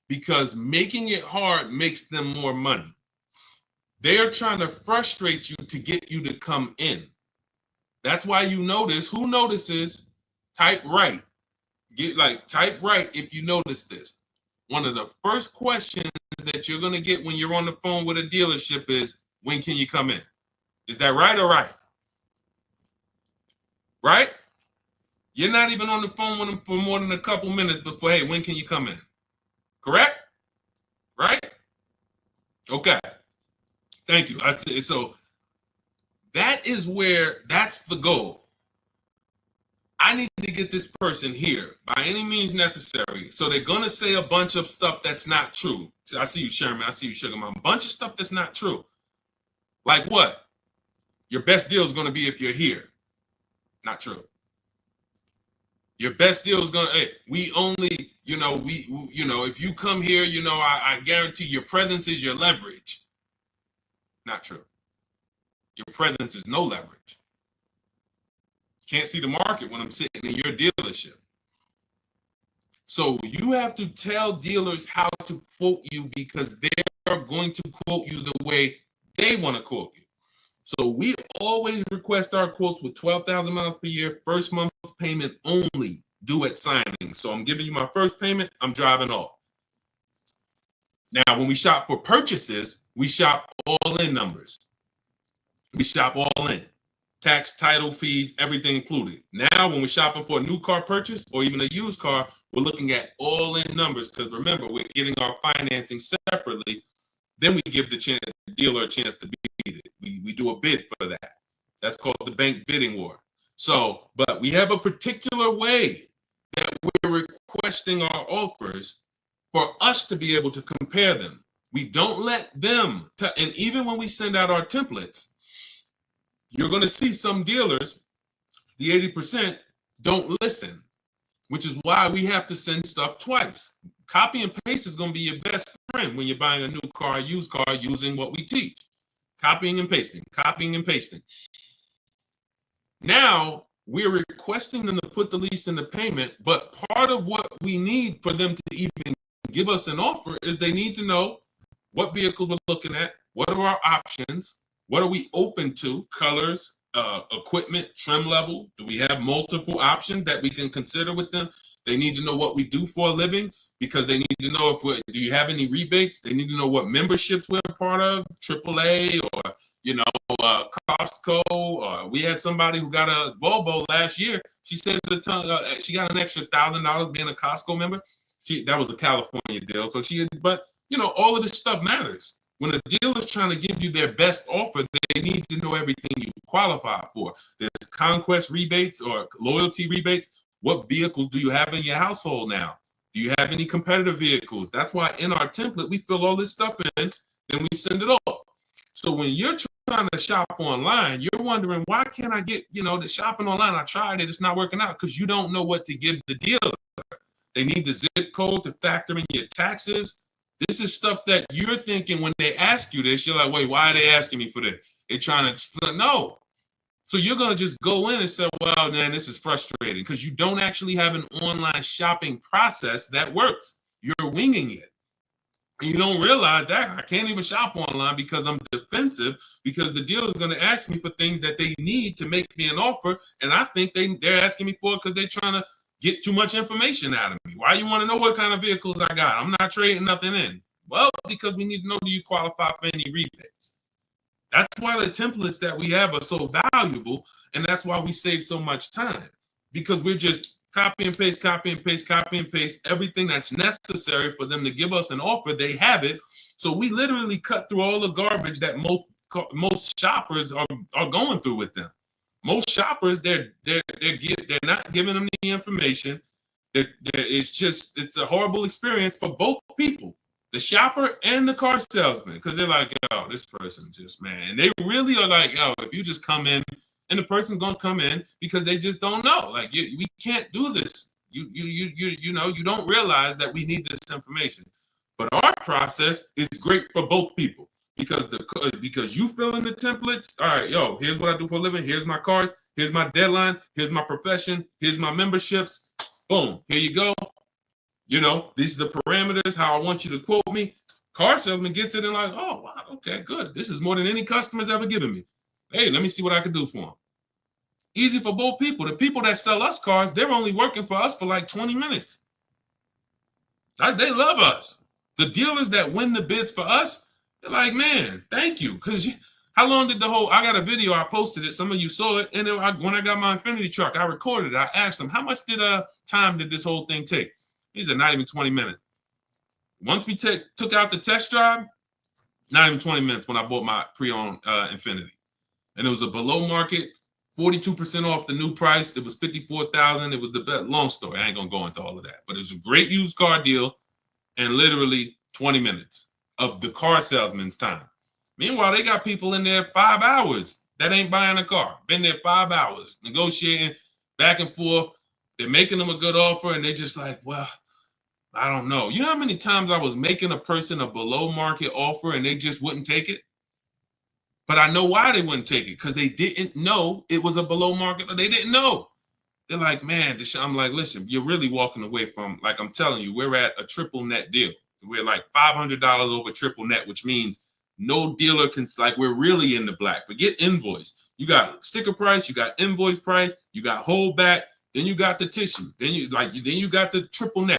because making it hard makes them more money. They're trying to frustrate you to get you to come in. That's why you notice, who notices, type right. Type right if you notice this. One of the first questions that you're going to get when you're on the phone with a dealership is, when can you come in? Is that right or right? Right? You're not even on the phone with them for more than a couple minutes before, hey, when can you come in? Correct? Right? Okay. Thank you. So that's the goal. I need to get this person here by any means necessary. So they're going to say a bunch of stuff that's not true. I see you, Sherman. I see you, Sugar Mom. A bunch of stuff that's not true. Like what? Your best deal is going to be if you're here. Not true. Your best deal is going to, hey, we only, if you come here, I guarantee your presence is your leverage. Not true. Your presence is no leverage. Can't see the market when I'm sitting in your dealership. So you have to tell dealers how to quote you because they're going to quote you the way they want to quote you. So we always request our quotes with 12,000 miles per year, first month's payment only, due at signing. So I'm giving you my first payment, I'm driving off. Now, when we shop for purchases, we shop all in numbers. We shop all in. Tax, title, fees, everything included. Now, when we're shopping for a new car purchase or even a used car, we're looking at all in numbers because remember, we're getting our financing separately. Then we give the dealer a chance to beat it. We do a bid for that. That's called the bank bidding war. So, but we have a particular way that we're requesting our offers for us to be able to compare them. We don't let them, and even when we send out our templates, you're going to see some dealers, the 80%, don't listen, which is why we have to send stuff twice. Copy and paste is going to be your best friend when you're buying a new car, used car, using what we teach. Copying and pasting, copying and pasting. Now, we're requesting them to put the lease in the payment, but part of what we need for them to even give us an offer is they need to know what vehicles we're looking at, what are our options, what are we open to, colors, equipment, trim level. Do we have multiple options that we can consider with them? They need to know what we do for a living because they need to know if do you have any rebates? They need to know what memberships we're a part of, AAA or, Costco. We had somebody who got a Volvo last year. She said she got an extra $1,000 being a Costco member. That was a California deal. So but all of this stuff matters. When a dealer's trying to give you their best offer, they need to know everything you qualify for. There's conquest rebates or loyalty rebates. What vehicles do you have in your household now? Do you have any competitive vehicles? That's why in our template, we fill all this stuff in, then we send it off. So when you're trying to shop online, you're wondering, why can't I get, the shopping online? I tried it, it's not working out because you don't know what to give the dealer. They need the zip code to factor in your taxes. This is stuff that you're thinking when they ask you this, you're like, wait, why are they asking me for this? They're trying to explain. No. So you're going to just go in and say, well, man, this is frustrating because you don't actually have an online shopping process that works. You're winging it. And you don't realize that I can't even shop online because I'm defensive because the dealer is going to ask me for things that they need to make me an offer. And I think they're asking me for it because they're trying to get too much information out of me. Why you want to know what kind of vehicles I got? I'm not trading nothing in. Well, because we need to know, do you qualify for any rebates? That's why the templates that we have are so valuable, and that's why we save so much time, because we're just copy and paste, copy and paste, copy and paste, everything that's necessary for them to give us an offer. They have it. So we literally cut through all the garbage that most shoppers are going through with them. Most shoppers, they're not giving them the information. It's a horrible experience for both people, the shopper and the car salesman, because they're like, yo, this person just, man. And they really are like, yo, if you just come in, and the person's gonna come in because they just don't know. Like, we can't do this. You don't realize that we need this information. But our process is great for both people. Because you fill in the templates. All right, yo, here's what I do for a living. Here's my cars. Here's my deadline. Here's my profession. Here's my memberships. Boom, here you go. These are the parameters, how I want you to quote me. Car salesman gets it and like, oh, wow, okay, good. This is more than any customer's ever given me. Hey, let me see what I can do for them. Easy for both people. The people that sell us cars, they're only working for us for like 20 minutes. They love us. The dealers that win the bids for us, they're like, man, thank you. Because how long did I got a video, I posted it. Some of you saw it. And when I got my Infinity truck, I recorded it. I asked them, how much time did this whole thing take? He said, not even 20 minutes. Once we took out the test drive, not even 20 minutes when I bought my pre-owned Infinity. And it was a below market, 42% off the new price. It was $54,000. It was the best. Long story. I ain't going to go into all of that. But it was a great used car deal and literally 20 minutes of the car salesman's time. Meanwhile, they got people in there 5 hours that ain't buying a car. Been there 5 hours, negotiating back and forth. They're making them a good offer, and they just like, well, I don't know. You know how many times I was making a person a below market offer and they just wouldn't take it? But I know why they wouldn't take it, because they didn't know it was a below market. They didn't know. They're like, man, I'm like, listen, you're really walking away from, like I'm telling you, we're at a triple net deal. We're like $500 over triple net, which means no dealer can, like, we're really in the black. Forget invoice. You got sticker price, you got invoice price, you got holdback, then you got the tissue, then you got the triple net.